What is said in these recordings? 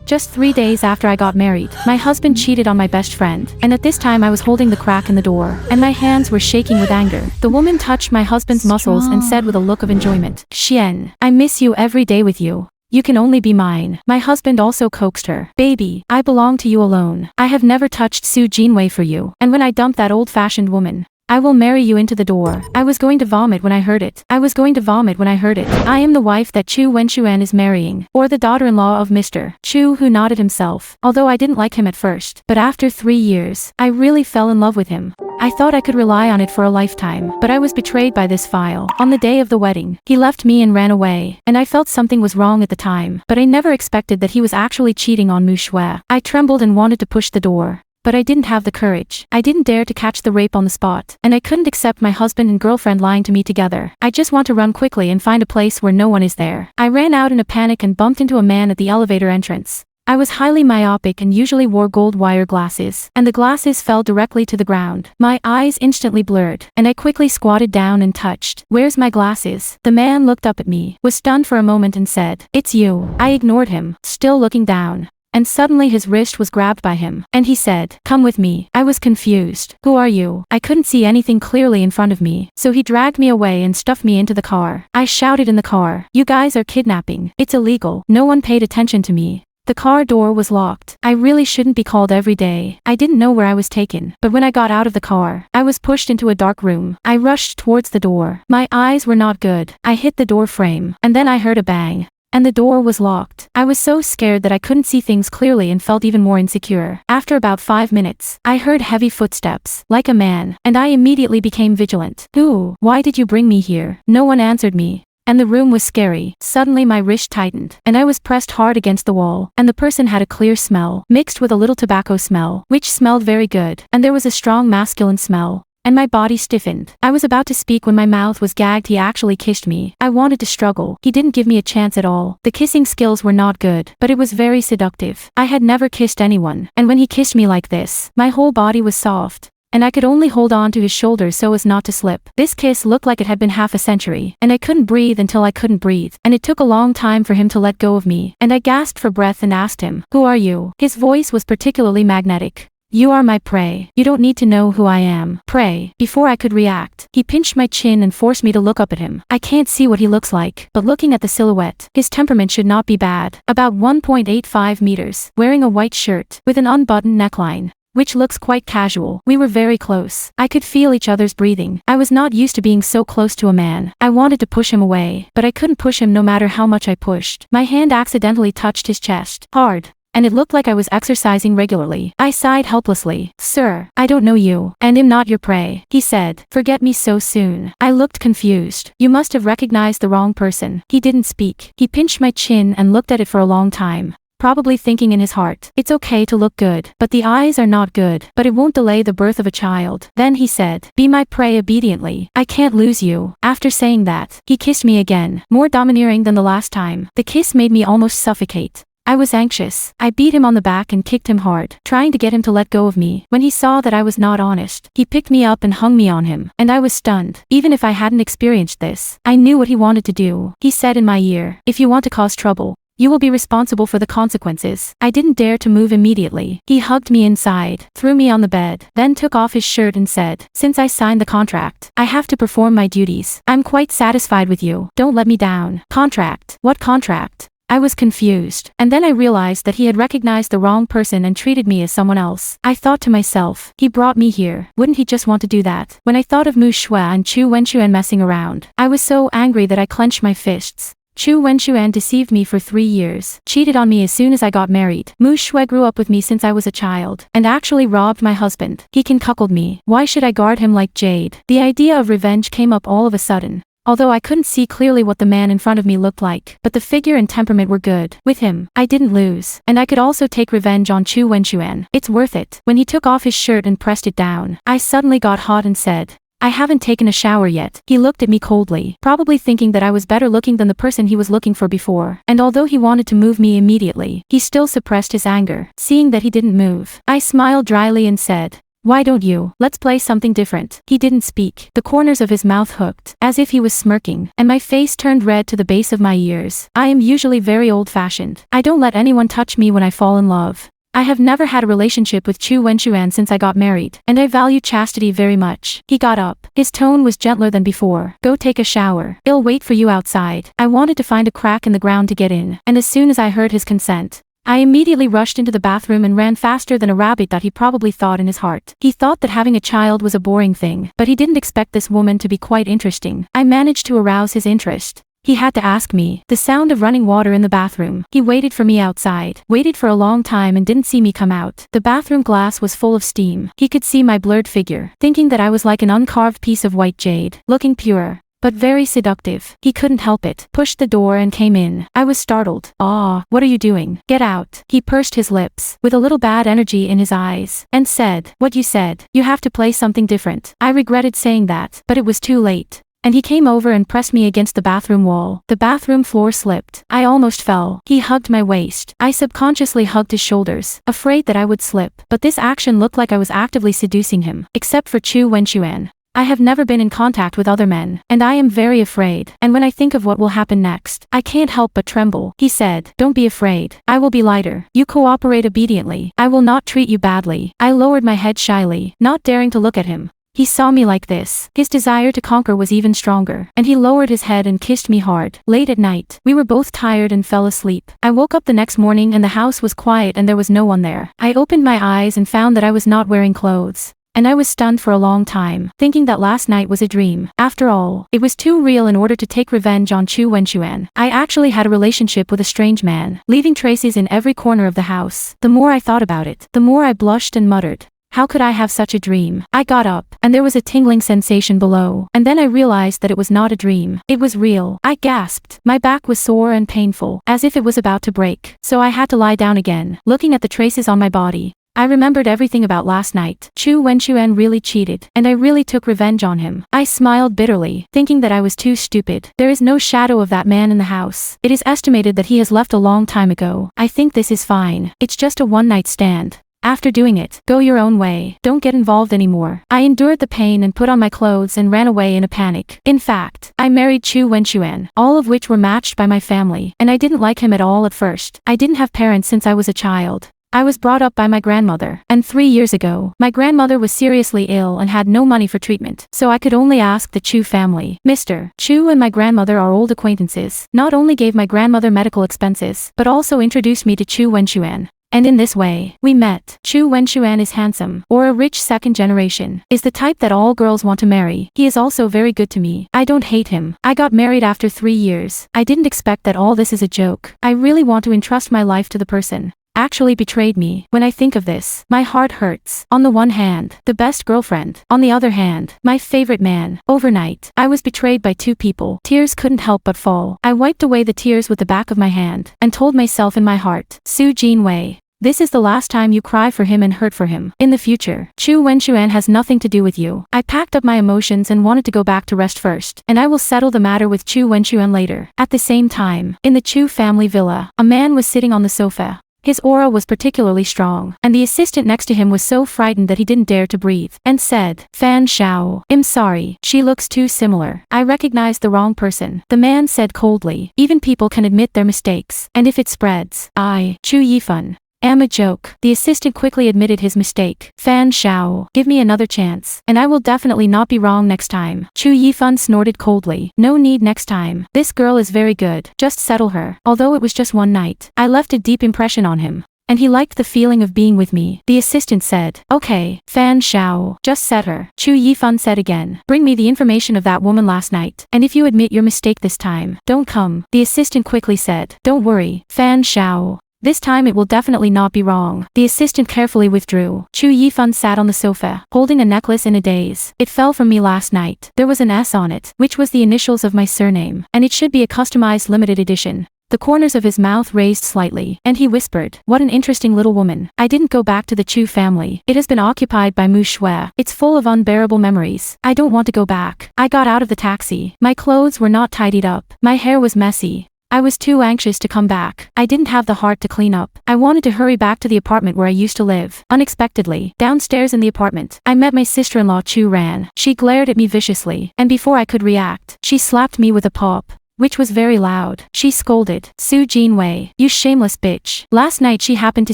Just 3 days after I got married, my husband cheated on my best friend, and at this time I was holding the crack in the door, and my hands were shaking with anger. The woman touched my husband's muscles and said with a look of enjoyment, "Xian, I miss you every day with you. You can only be mine." My husband also coaxed her. "Baby, I belong to you alone. I have never touched Su Jinwei for you, and when I dump that old-fashioned woman, I will marry you into the door." I was going to vomit when I heard it. I am the wife that Chu Wenchuan is marrying, or the daughter-in-law of Mr. Chu, who nodded himself, although I didn't like him at first. But after 3 years, I really fell in love with him. I thought I could rely on it for a lifetime, but I was betrayed by this file. On the day of the wedding, he left me and ran away, and I felt something was wrong at the time, but I never expected that he was actually cheating on Mu Shui. I trembled and wanted to push the door, but I didn't have the courage. I didn't dare to catch the rape on the spot, and I couldn't accept my husband and girlfriend lying to me together. I just want to run quickly and find a place where no one is there. I ran out in a panic and bumped into a man at the elevator entrance. I was highly myopic and usually wore gold wire glasses, and the glasses fell directly to the ground. My eyes instantly blurred, and I quickly squatted down and touched. "Where's my glasses?" The man looked up at me, was stunned for a moment and said, "It's you." I ignored him, still looking down. And suddenly his wrist was grabbed by him, and he said, "Come with me." I was confused. "Who are you?" I couldn't see anything clearly in front of me, so he dragged me away and stuffed me into the car. I shouted in the car, "You guys are kidnapping. It's illegal." No one paid attention to me. The car door was locked. I really shouldn't be called every day. I didn't know where I was taken, but when I got out of the car, I was pushed into a dark room. I rushed towards the door. My eyes were not good. I hit the door frame, and then I heard a bang, and the door was locked. I was so scared that I couldn't see things clearly and felt even more insecure. After about 5 minutes, I heard heavy footsteps, like a man, and I immediately became vigilant. "Who? Why did you bring me here?" No one answered me, and the room was scary. Suddenly my wrist tightened, and I was pressed hard against the wall, and the person had a clear smell, mixed with a little tobacco smell, which smelled very good, and there was a strong masculine smell, and my body stiffened. I was about to speak when my mouth was gagged. He actually kissed me. I wanted to struggle. He didn't give me a chance at all. The kissing skills were not good, but it was very seductive. I had never kissed anyone, and when he kissed me like this, my whole body was soft, and I could only hold on to his shoulders so as not to slip. This kiss looked like it had been half a century, and I couldn't breathe until I couldn't breathe, and it took a long time for him to let go of me, and I gasped for breath and asked him, "Who are you?" His voice was particularly magnetic. "You are my prey. You don't need to know who I am." Prey. Before I could react, he pinched my chin and forced me to look up at him. I can't see what he looks like, but looking at the silhouette, his temperament should not be bad. About 1.85 meters, wearing a white shirt, with an unbuttoned neckline, which looks quite casual. We were very close. I could feel each other's breathing. I was not used to being so close to a man. I wanted to push him away, but I couldn't push him no matter how much I pushed. My hand accidentally touched his chest, hard, and it looked like I was exercising regularly. I sighed helplessly. "Sir, I don't know you, and am not your prey," he said. "Forget me so soon." I looked confused. "You must have recognized the wrong person." He didn't speak. He pinched my chin and looked at it for a long time, probably thinking in his heart, "It's okay to look good, but the eyes are not good, but it won't delay the birth of a child." Then he said, "Be my prey obediently. I can't lose you." After saying that, he kissed me again, more domineering than the last time. The kiss made me almost suffocate. I was anxious. I beat him on the back and kicked him hard, trying to get him to let go of me. When he saw that I was not honest, he picked me up and hung me on him, and I was stunned. Even if I hadn't experienced this, I knew what he wanted to do. He said in my ear, "If you want to cause trouble, you will be responsible for the consequences." I didn't dare to move immediately. He hugged me inside, threw me on the bed, then took off his shirt and said, "Since I signed the contract, I have to perform my duties. I'm quite satisfied with you. Don't let me down." Contract? What contract? I was confused, and then I realized that he had recognized the wrong person and treated me as someone else. I thought to myself, he brought me here. Wouldn't he just want to do that? When I thought of Mu Shui and Chu Wenchuan messing around, I was so angry that I clenched my fists. Chu Wenchuan deceived me for 3 years, cheated on me as soon as I got married. Mu Shui grew up with me since I was a child, and actually robbed my husband. He can cuckold me. Why should I guard him like jade? The idea of revenge came up all of a sudden. Although I couldn't see clearly what the man in front of me looked like, but the figure and temperament were good. With him, I didn't lose, and I could also take revenge on Chu Wenchuan. It's worth it. When he took off his shirt and pressed it down, I suddenly got hot and said, "I haven't taken a shower yet." He looked at me coldly, probably thinking that I was better looking than the person he was looking for before, and although he wanted to move me immediately, he still suppressed his anger. Seeing that he didn't move, I smiled dryly and said, Why don't you? Let's play something different. He didn't speak. The corners of his mouth hooked, as if he was smirking, and my face turned red to the base of my ears. I am usually very old-fashioned. I don't let anyone touch me when I fall in love. I have never had a relationship with Chu Wenchuan since I got married, and I value chastity very much. He got up. His tone was gentler than before. Go take a shower. I'll wait for you outside. I wanted to find a crack in the ground to get in, and as soon as I heard his consent, I immediately rushed into the bathroom and ran faster than a rabbit that he probably thought in his heart. He thought that having a child was a boring thing, but he didn't expect this woman to be quite interesting. I managed to arouse his interest. He had to ask me. The sound of running water in the bathroom. He waited for me outside. Waited for a long time and didn't see me come out. The bathroom glass was full of steam. He could see my blurred figure, thinking that I was like an uncarved piece of white jade, looking pure, but very seductive. He couldn't help it. Pushed the door and came in. I was startled. "Ah, what are you doing? Get out." He pursed his lips, with a little bad energy in his eyes, and said, "What you said. You have to play something different." I regretted saying that, but it was too late. And he came over and pressed me against the bathroom wall. The bathroom floor slipped. I almost fell. He hugged my waist. I subconsciously hugged his shoulders, afraid that I would slip. But this action looked like I was actively seducing him, except for Chu Wenchuan. I have never been in contact with other men, and I am very afraid. And when I think of what will happen next, I can't help but tremble. He said, "Don't be afraid. I will be lighter. You cooperate obediently. I will not treat you badly." I lowered my head shyly, not daring to look at him. He saw me like this. His desire to conquer was even stronger, and he lowered his head and kissed me hard. Late at night, we were both tired and fell asleep. I woke up the next morning and the house was quiet and there was no one there. I opened my eyes and found that I was not wearing clothes. And I was stunned for a long time, thinking that last night was a dream. After all, it was too real in order to take revenge on Chu Wenchuan. I actually had a relationship with a strange man, leaving traces in every corner of the house. The more I thought about it, the more I blushed and muttered, "How could I have such a dream?" I got up, and there was a tingling sensation below, and then I realized that it was not a dream. It was real. I gasped. My back was sore and painful, as if it was about to break. So I had to lie down again, looking at the traces on my body. I remembered everything about last night. Chu Wenchuan really cheated, and I really took revenge on him. I smiled bitterly, thinking that I was too stupid. There is no shadow of that man in the house. It is estimated that he has left a long time ago. I think this is fine. It's just a one-night stand. After doing it, go your own way. Don't get involved anymore. I endured the pain and put on my clothes and ran away in a panic. In fact, I married Chu Wenchuan, all of which were matched by my family, and I didn't like him at all at first. I didn't have parents since I was a child. I was brought up by my grandmother, and 3 years ago, my grandmother was seriously ill and had no money for treatment, so I could only ask the Chu family. Mr. Chu and my grandmother are old acquaintances, not only gave my grandmother medical expenses, but also introduced me to Chu Wenchuan. And in this way, we met. Chu Wenchuan is handsome, or a rich second generation, is the type that all girls want to marry. He is also very good to me. I don't hate him. I got married after 3 years. I didn't expect that all this is a joke. I really want to entrust my life to the person actually betrayed me. When I think of this, my heart hurts. On the one hand, the best girlfriend. On the other hand, my favorite man. Overnight, I was betrayed by 2 people. Tears couldn't help but fall. I wiped away the tears with the back of my hand, and told myself in my heart, Su Jinwei, this is the last time you cry for him and hurt for him. In the future, Chu Wenchuan has nothing to do with you. I packed up my emotions and wanted to go back to rest first, and I will settle the matter with Chu Wenchuan later. At the same time, in the Chu family villa, a man was sitting on the sofa. His aura was particularly strong, and the assistant next to him was so frightened that he didn't dare to breathe, and said, "Fan Xiao, I'm sorry, she looks too similar. I recognized the wrong person." The man said coldly, "Even people can admit their mistakes, and if it spreads, I, Chu Yifan, am a joke." The assistant quickly admitted his mistake. "Fan Xiao, give me another chance, and I will definitely not be wrong next time." Chu Yifan snorted coldly. "No need next time. This girl is very good. Just settle her." Although it was just one night, I left a deep impression on him, and he liked the feeling of being with me. The assistant said, "Okay, Fan Xiao, just set her." Chu Yifan said again, "Bring me the information of that woman last night, and if you admit your mistake this time, don't come." The assistant quickly said, "Don't worry, Fan Xiao. This time it will definitely not be wrong." The assistant carefully withdrew. Chu Yifan sat on the sofa, holding a necklace in a daze. "It fell from me last night. There was an S on it, which was the initials of my surname, and it should be a customized limited edition." The corners of his mouth raised slightly, and he whispered, "What an interesting little woman." I didn't go back to the Chu family. It has been occupied by Mu Shui. It's full of unbearable memories. I don't want to go back. I got out of the taxi. My clothes were not tidied up. My hair was messy. I was too anxious to come back. I didn't have the heart to clean up. I wanted to hurry back to the apartment where I used to live. Unexpectedly, downstairs in the apartment, I met my sister-in-law Chu Ran. She glared at me viciously, and before I could react, she slapped me with a pop, which was very loud. She scolded, "Su Jinwei, you shameless bitch. Last night she happened to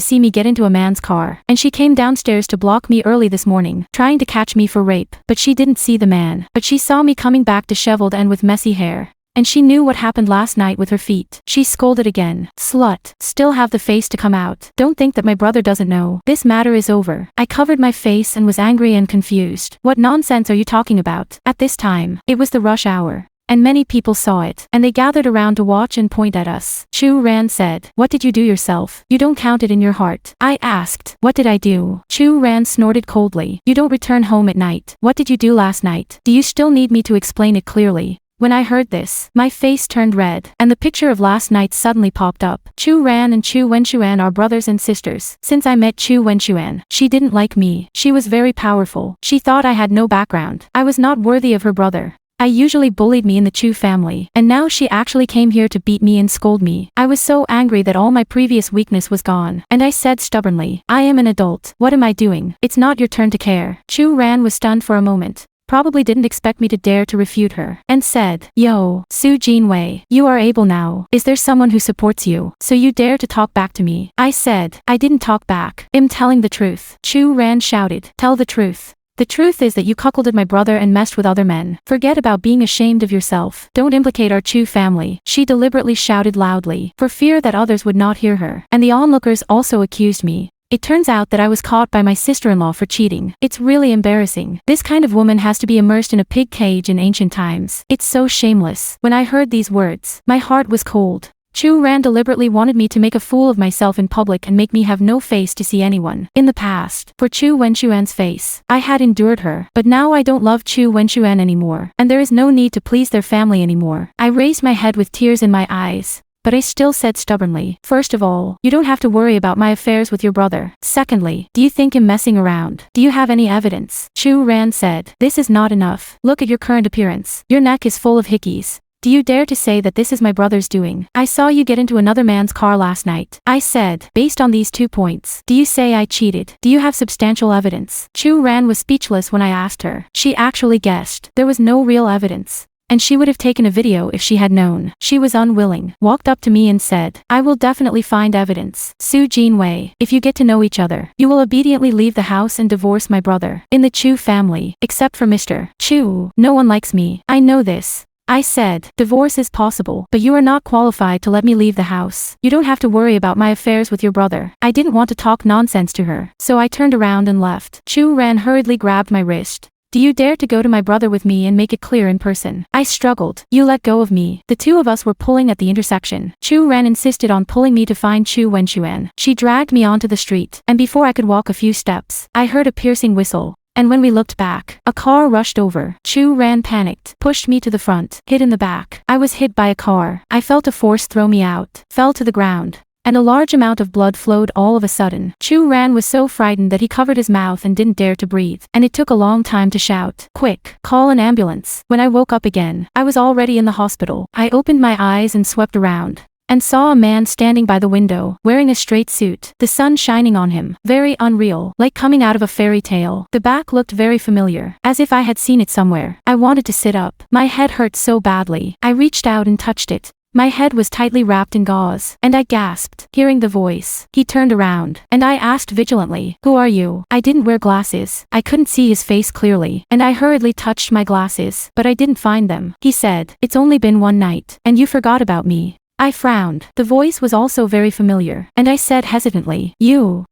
see me get into a man's car, and she came downstairs to block me early this morning, trying to catch me for rape, but she didn't see the man. But she saw me coming back disheveled and with messy hair. And she knew what happened last night with her feet." She scolded again. "Slut, still have the face to come out. Don't think that my brother doesn't know. This matter is over." I covered my face and was angry and confused. "What nonsense are you talking about?" At this time, it was the rush hour, and many people saw it, and they gathered around to watch and point at us. Chu Ran said, "What did you do yourself? You don't count it in your heart." I asked, "What did I do?" Chu Ran snorted coldly. "You don't return home at night. What did you do last night? Do you still need me to explain it clearly?" When I heard this, my face turned red, and the picture of last night suddenly popped up. Chu Ran and Chu Wenxuan are brothers and sisters. Since I met Chu Wenxuan, she didn't like me. She was very powerful. She thought I had no background. I was not worthy of her brother. I usually bullied me in the Chu family, and now she actually came here to beat me and scold me. I was so angry that all my previous weakness was gone, and I said stubbornly, "I am an adult. What am I doing? It's not your turn to care." Chu Ran was stunned for a moment, probably didn't expect me to dare to refute her, and said, "Yo, Su Jinwei, you are able now. Is there someone who supports you, so you dare to talk back to me?" I said, "I didn't talk back. I'm telling the truth." Chu Ran shouted, "Tell the truth. The truth is that you cuckolded my brother and messed with other men. Forget about being ashamed of yourself. Don't implicate our Chu family." She deliberately shouted loudly, for fear that others would not hear her, and the onlookers also accused me. It turns out that I was caught by my sister-in-law for cheating. It's really embarrassing. This kind of woman has to be immersed in a pig cage in ancient times. It's so shameless. When I heard these words, my heart was cold. Chu Ran deliberately wanted me to make a fool of myself in public and make me have no face to see anyone. In the past, for Chu Wenxuan's face, I had endured her, but now I don't love Chu Wenxuan anymore, and there is no need to please their family anymore. I raised my head with tears in my eyes, but I still said stubbornly, "First of all, you don't have to worry about my affairs with your brother. Secondly, do you think I'm messing around? Do you have any evidence?" Chu Ran said, "This is not enough. Look at your current appearance. Your neck is full of hickeys. Do you dare to say that this is my brother's doing? I saw you get into another man's car last night." I said, "Based on these 2 points, do you say I cheated? Do you have substantial evidence?" Chu Ran was speechless when I asked her. She actually guessed. There was no real evidence, and she would have taken a video if she had known. She was unwilling, walked up to me and said, "I will definitely find evidence. Su Jinwei, if you get to know each other, you will obediently leave the house and divorce my brother. In the Chu family, except for Mr. Chu, no one likes me. I know this." I said, "Divorce is possible, but you are not qualified to let me leave the house. You don't have to worry about my affairs with your brother." I didn't want to talk nonsense to her, so I turned around and left. Chu Ran hurriedly grabbed my wrist. "Do you dare to go to my brother with me and make it clear in person?" I struggled. "You let go of me." The two of us were pulling at the intersection. Chu Ran insisted on pulling me to find Chu Wenxuan. She dragged me onto the street, and before I could walk a few steps, I heard a piercing whistle. And when we looked back, a car rushed over. Chu Ran panicked, pushed me to the front, hit in the back. I was hit by a car. I felt a force throw me out, fell to the ground, and a large amount of blood flowed all of a sudden. Chu Ran was so frightened that he covered his mouth and didn't dare to breathe, and it took a long time to shout, "Quick, call an ambulance." When I woke up again, I was already in the hospital. I opened my eyes and swept around, and saw a man standing by the window, wearing a straight suit, the sun shining on him, very unreal, like coming out of a fairy tale. The back looked very familiar, as if I had seen it somewhere. I wanted to sit up. My head hurt so badly. I reached out and touched it. My head was tightly wrapped in gauze, and I gasped, hearing the voice. He turned around, and I asked vigilantly, "Who are you?" I didn't wear glasses. I couldn't see his face clearly, and I hurriedly touched my glasses, but I didn't find them. He said, "It's only been one night, and you forgot about me." I frowned. The voice was also very familiar, and I said hesitantly,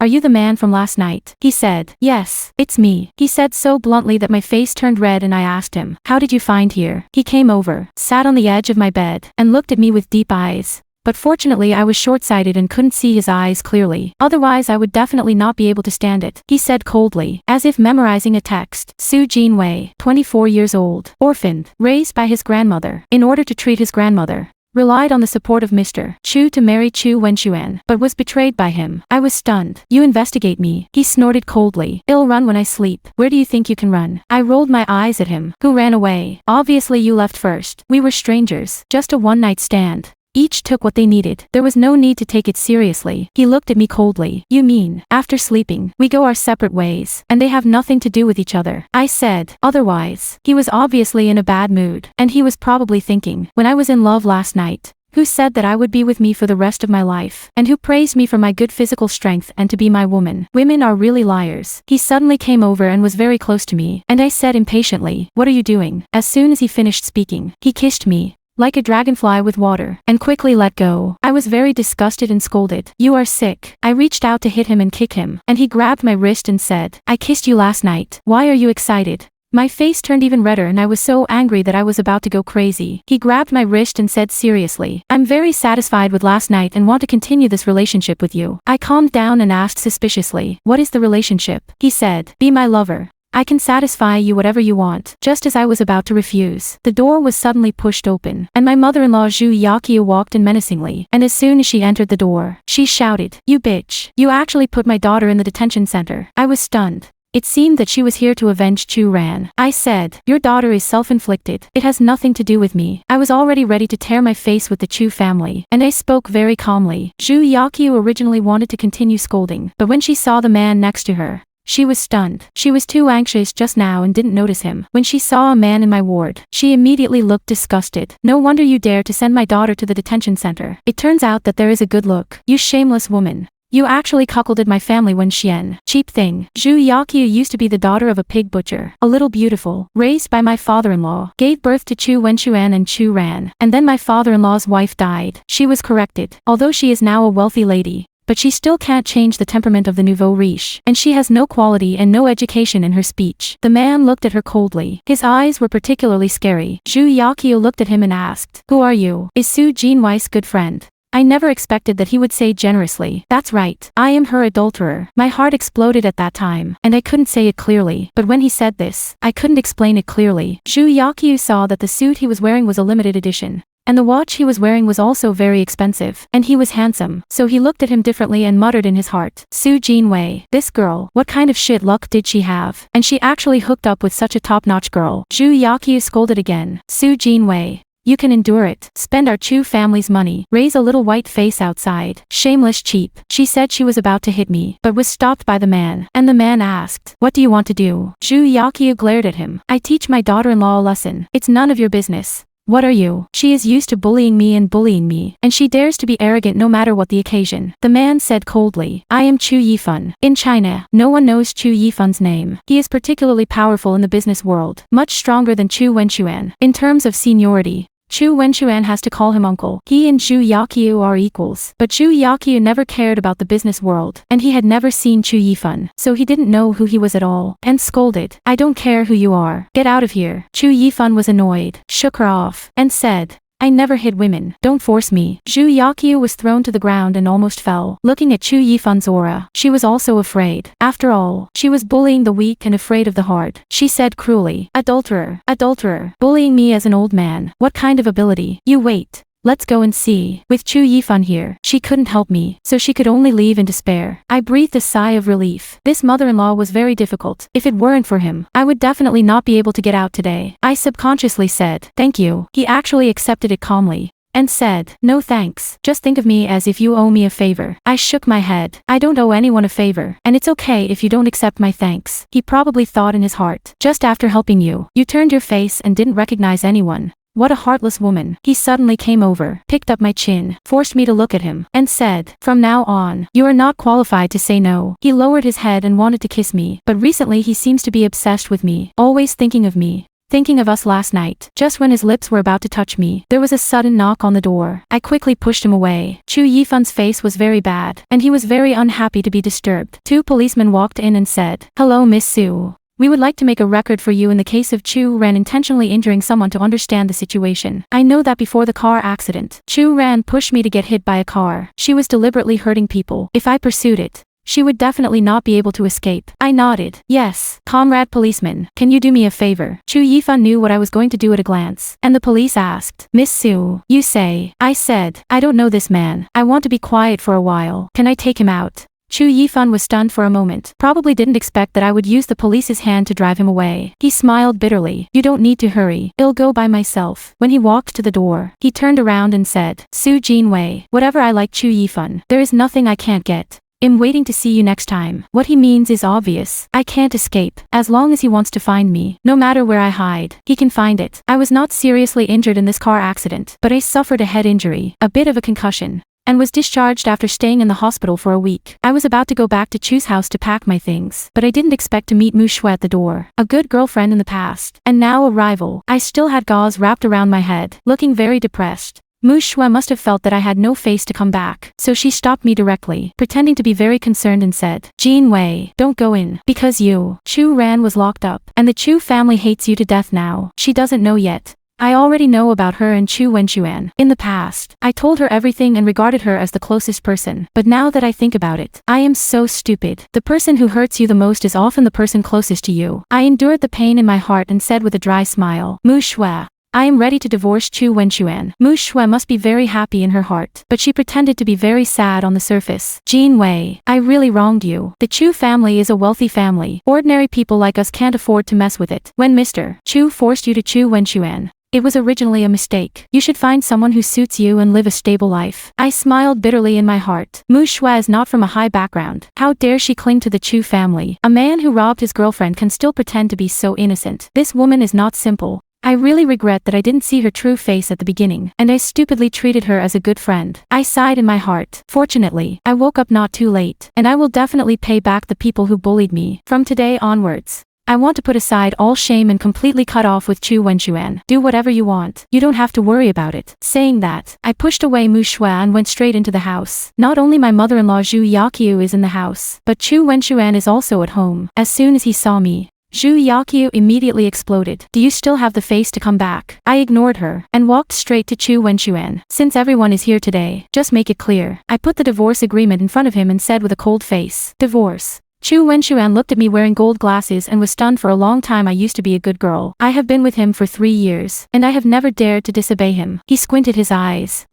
Are you the man from last night?" He said, "Yes, it's me." He said so bluntly that my face turned red, and I asked him, "How did you find here?" He came over, sat on the edge of my bed, and looked at me with deep eyes. But fortunately I was short-sighted and couldn't see his eyes clearly. Otherwise I would definitely not be able to stand it. He said coldly, as if memorizing a text, "Su Jinwei, 24 years old, orphaned, raised by his grandmother. In order to treat his grandmother, relied on the support of Mr. Chu to marry Chu Wenxuan, but was betrayed by him." I was stunned. "You investigate me." He snorted coldly. "I'll run when I sleep. Where do you think you can run?" I rolled my eyes at him. "Who ran away?" "Obviously you left first. We were strangers. Just a one-night stand." Each took what they needed. There was no need to take it seriously. He looked at me coldly. You mean, after sleeping, we go our separate ways, and they have nothing to do with each other? I said, otherwise. He was obviously in a bad mood, and he was probably thinking, when I was in love last night, who said that I would be with me for the rest of my life, and who praised me for my good physical strength and to be my woman. Women are really liars. He suddenly came over and was very close to me, and I said impatiently, what are you doing? As soon as he finished speaking, he kissed me, like a dragonfly with water, and quickly let go. I was very disgusted and scolded. You are sick. I reached out to hit him and kick him, and he grabbed my wrist and said, I kissed you last night. Why are you excited? My face turned even redder and I was so angry that I was about to go crazy. He grabbed my wrist and said seriously, I'm very satisfied with last night and want to continue this relationship with you. I calmed down and asked suspiciously, what is the relationship? He said, be my lover. I can satisfy you whatever you want. Just as I was about to refuse, the door was suddenly pushed open, and my mother-in-law Zhu Yakio walked in menacingly, and as soon as she entered the door, she shouted, you bitch. You actually put my daughter in the detention center. I was stunned. It seemed that she was here to avenge Chu Ran. I said, your daughter is self-inflicted. It has nothing to do with me. I was already ready to tear my face with the Chu family, and I spoke very calmly. Zhu Yakio originally wanted to continue scolding, but when she saw the man next to her, she was stunned. She was too anxious just now and didn't notice him. When she saw a man in my ward, she immediately looked disgusted. No wonder you dare to send my daughter to the detention center. It turns out that there is a good look. You shameless woman. You actually cuckolded my family when Xian. Cheap thing. Zhu Yakio used to be the daughter of a pig butcher, a little beautiful, raised by my father-in-law, gave birth to Chu Wenchuan and Chu Ran, and then my father-in-law's wife died. She was corrected, although she is now a wealthy lady. But she still can't change the temperament of the nouveau riche, and she has no quality and no education in her speech. The man looked at her coldly. His eyes were particularly scary. Zhu Yakio looked at him and asked, who are you? Is Su Jinwei's good friend? I never expected that he would say generously, that's right, I am her adulterer. My heart exploded at that time, and I couldn't say it clearly, but when he said this, I couldn't explain it clearly. Zhu Yakio saw that the suit he was wearing was a limited edition, and the watch he was wearing was also very expensive, and he was handsome, so he looked at him differently and muttered in his heart, Su Jinwei, this girl, what kind of shit luck did she have? And she actually hooked up with such a top-notch girl. Zhu Yakio scolded again, Su Jinwei. You can endure it. Spend our Chu family's money. Raise a little white face outside. Shameless cheap. She said she was about to hit me, but was stopped by the man. And the man asked, what do you want to do? Zhu Yakio glared at him. I teach my daughter-in-law a lesson. It's none of your business. What are you? She is used to bullying me, and she dares to be arrogant no matter what the occasion. The man said coldly, I am Chu Yifan. In China, no one knows Chu Yifan's name. He is particularly powerful in the business world, much stronger than Chu Wenchuan. In terms of seniority, Chu Wenchuan has to call him uncle. He and Zhu Yakio are equals. But Zhu Yakio never cared about the business world, and he had never seen Chu Yifan, so he didn't know who he was at all, and scolded, I don't care who you are. Get out of here. Chu Yifan was annoyed, shook her off, and said, I never hit women. Don't force me. Zhu Yakio was thrown to the ground and almost fell. Looking at Chu Yifan's aura, she was also afraid. After all, she was bullying the weak and afraid of the hard. She said cruelly, adulterer, adulterer, bullying me as an old man. What kind of ability? You wait. Let's go and see. With Chu Yifan here, she couldn't help me, so she could only leave in despair. I breathed a sigh of relief. This mother-in-law was very difficult. If it weren't for him, I would definitely not be able to get out today. I subconsciously said, thank you. He actually accepted it calmly, and said, no thanks. Just think of me as if you owe me a favor. I shook my head. I don't owe anyone a favor, and it's okay if you don't accept my thanks. He probably thought in his heart, just after helping you, you turned your face and didn't recognize anyone. What a heartless woman. He suddenly came over, picked up my chin, forced me to look at him, and said, from now on, you are not qualified to say no. He lowered his head and wanted to kiss me, but recently he seems to be obsessed with me, always thinking of me. Thinking of us last night. Just when his lips were about to touch me, there was a sudden knock on the door. I quickly pushed him away. Chu Yifan's face was very bad, and he was very unhappy to be disturbed. 2 policemen walked in and said, hello Miss Su. We would like to make a record for you in the case of Chu Ran intentionally injuring someone to understand the situation. I know that before the car accident, Chu Ran pushed me to get hit by a car. She was deliberately hurting people. If I pursued it, she would definitely not be able to escape. I nodded. Yes, comrade policeman, can you do me a favor? Chu Yifan knew what I was going to do at a glance, and the police asked, Miss Su, you say. I said, I don't know this man. I want to be quiet for a while. Can I take him out? Chu Yifan was stunned for a moment, probably didn't expect that I would use the police's hand to drive him away. He smiled bitterly. You don't need to hurry, I'll go by myself. When he walked to the door, he turned around and said, Su Jinwei, whatever I like Chu Yifan, there is nothing I can't get. I'm waiting to see you next time. What he means is obvious. I can't escape. As long as he wants to find me, no matter where I hide, he can find it. I was not seriously injured in this car accident, but I suffered a head injury, a bit of a concussion, and was discharged after staying in the hospital for a week. I was about to go back to Chu's house to pack my things, but I didn't expect to meet Mu Shui at the door. A good girlfriend in the past, and now a rival. I still had gauze wrapped around my head, looking very depressed. Mu Shui must have felt that I had no face to come back, so she stopped me directly, pretending to be very concerned and said, Jin Wei, don't go in, because you, Chu Ran was locked up, and the Chu family hates you to death now. She doesn't know yet. I already know about her and Chu Wenchuan. In the past, I told her everything and regarded her as the closest person, but now that I think about it, I am so stupid. The person who hurts you the most is often the person closest to you. I endured the pain in my heart and said with a dry smile, Mu Shui, I am ready to divorce Chu Wenchuan. Mu Shui must be very happy in her heart, but she pretended to be very sad on the surface. Jin Wei, I really wronged you. The Chu family is a wealthy family. Ordinary people like us can't afford to mess with it. When Mr. Chu forced you to Chu Wenchuan, it was originally a mistake. You should find someone who suits you and live a stable life. I smiled bitterly in my heart. Mu Shui is not from a high background. How dare she cling to the Chu family? A man who robbed his girlfriend can still pretend to be so innocent. This woman is not simple. I really regret that I didn't see her true face at the beginning, and I stupidly treated her as a good friend. I sighed in my heart. Fortunately, I woke up not too late, and I will definitely pay back the people who bullied me. From today onwards, I want to put aside all shame and completely cut off with Chu Wenchuan. Do whatever you want. You don't have to worry about it. Saying that, I pushed away Mu Shui and went straight into the house. Not only my mother-in-law Zhu Yaqiu is in the house, but Chu Wenchuan is also at home. As soon as he saw me, Zhu Yaqiu immediately exploded. Do you still have the face to come back? I ignored her, and walked straight to Chu Wenchuan. Since everyone is here today, just make it clear. I put the divorce agreement in front of him and said with a cold face, divorce. Chu Wenchuan looked at me wearing gold glasses and was stunned. For a long time I used to be a good girl. I have been with him for 3 years, and I have never dared to disobey him. He squinted his eyes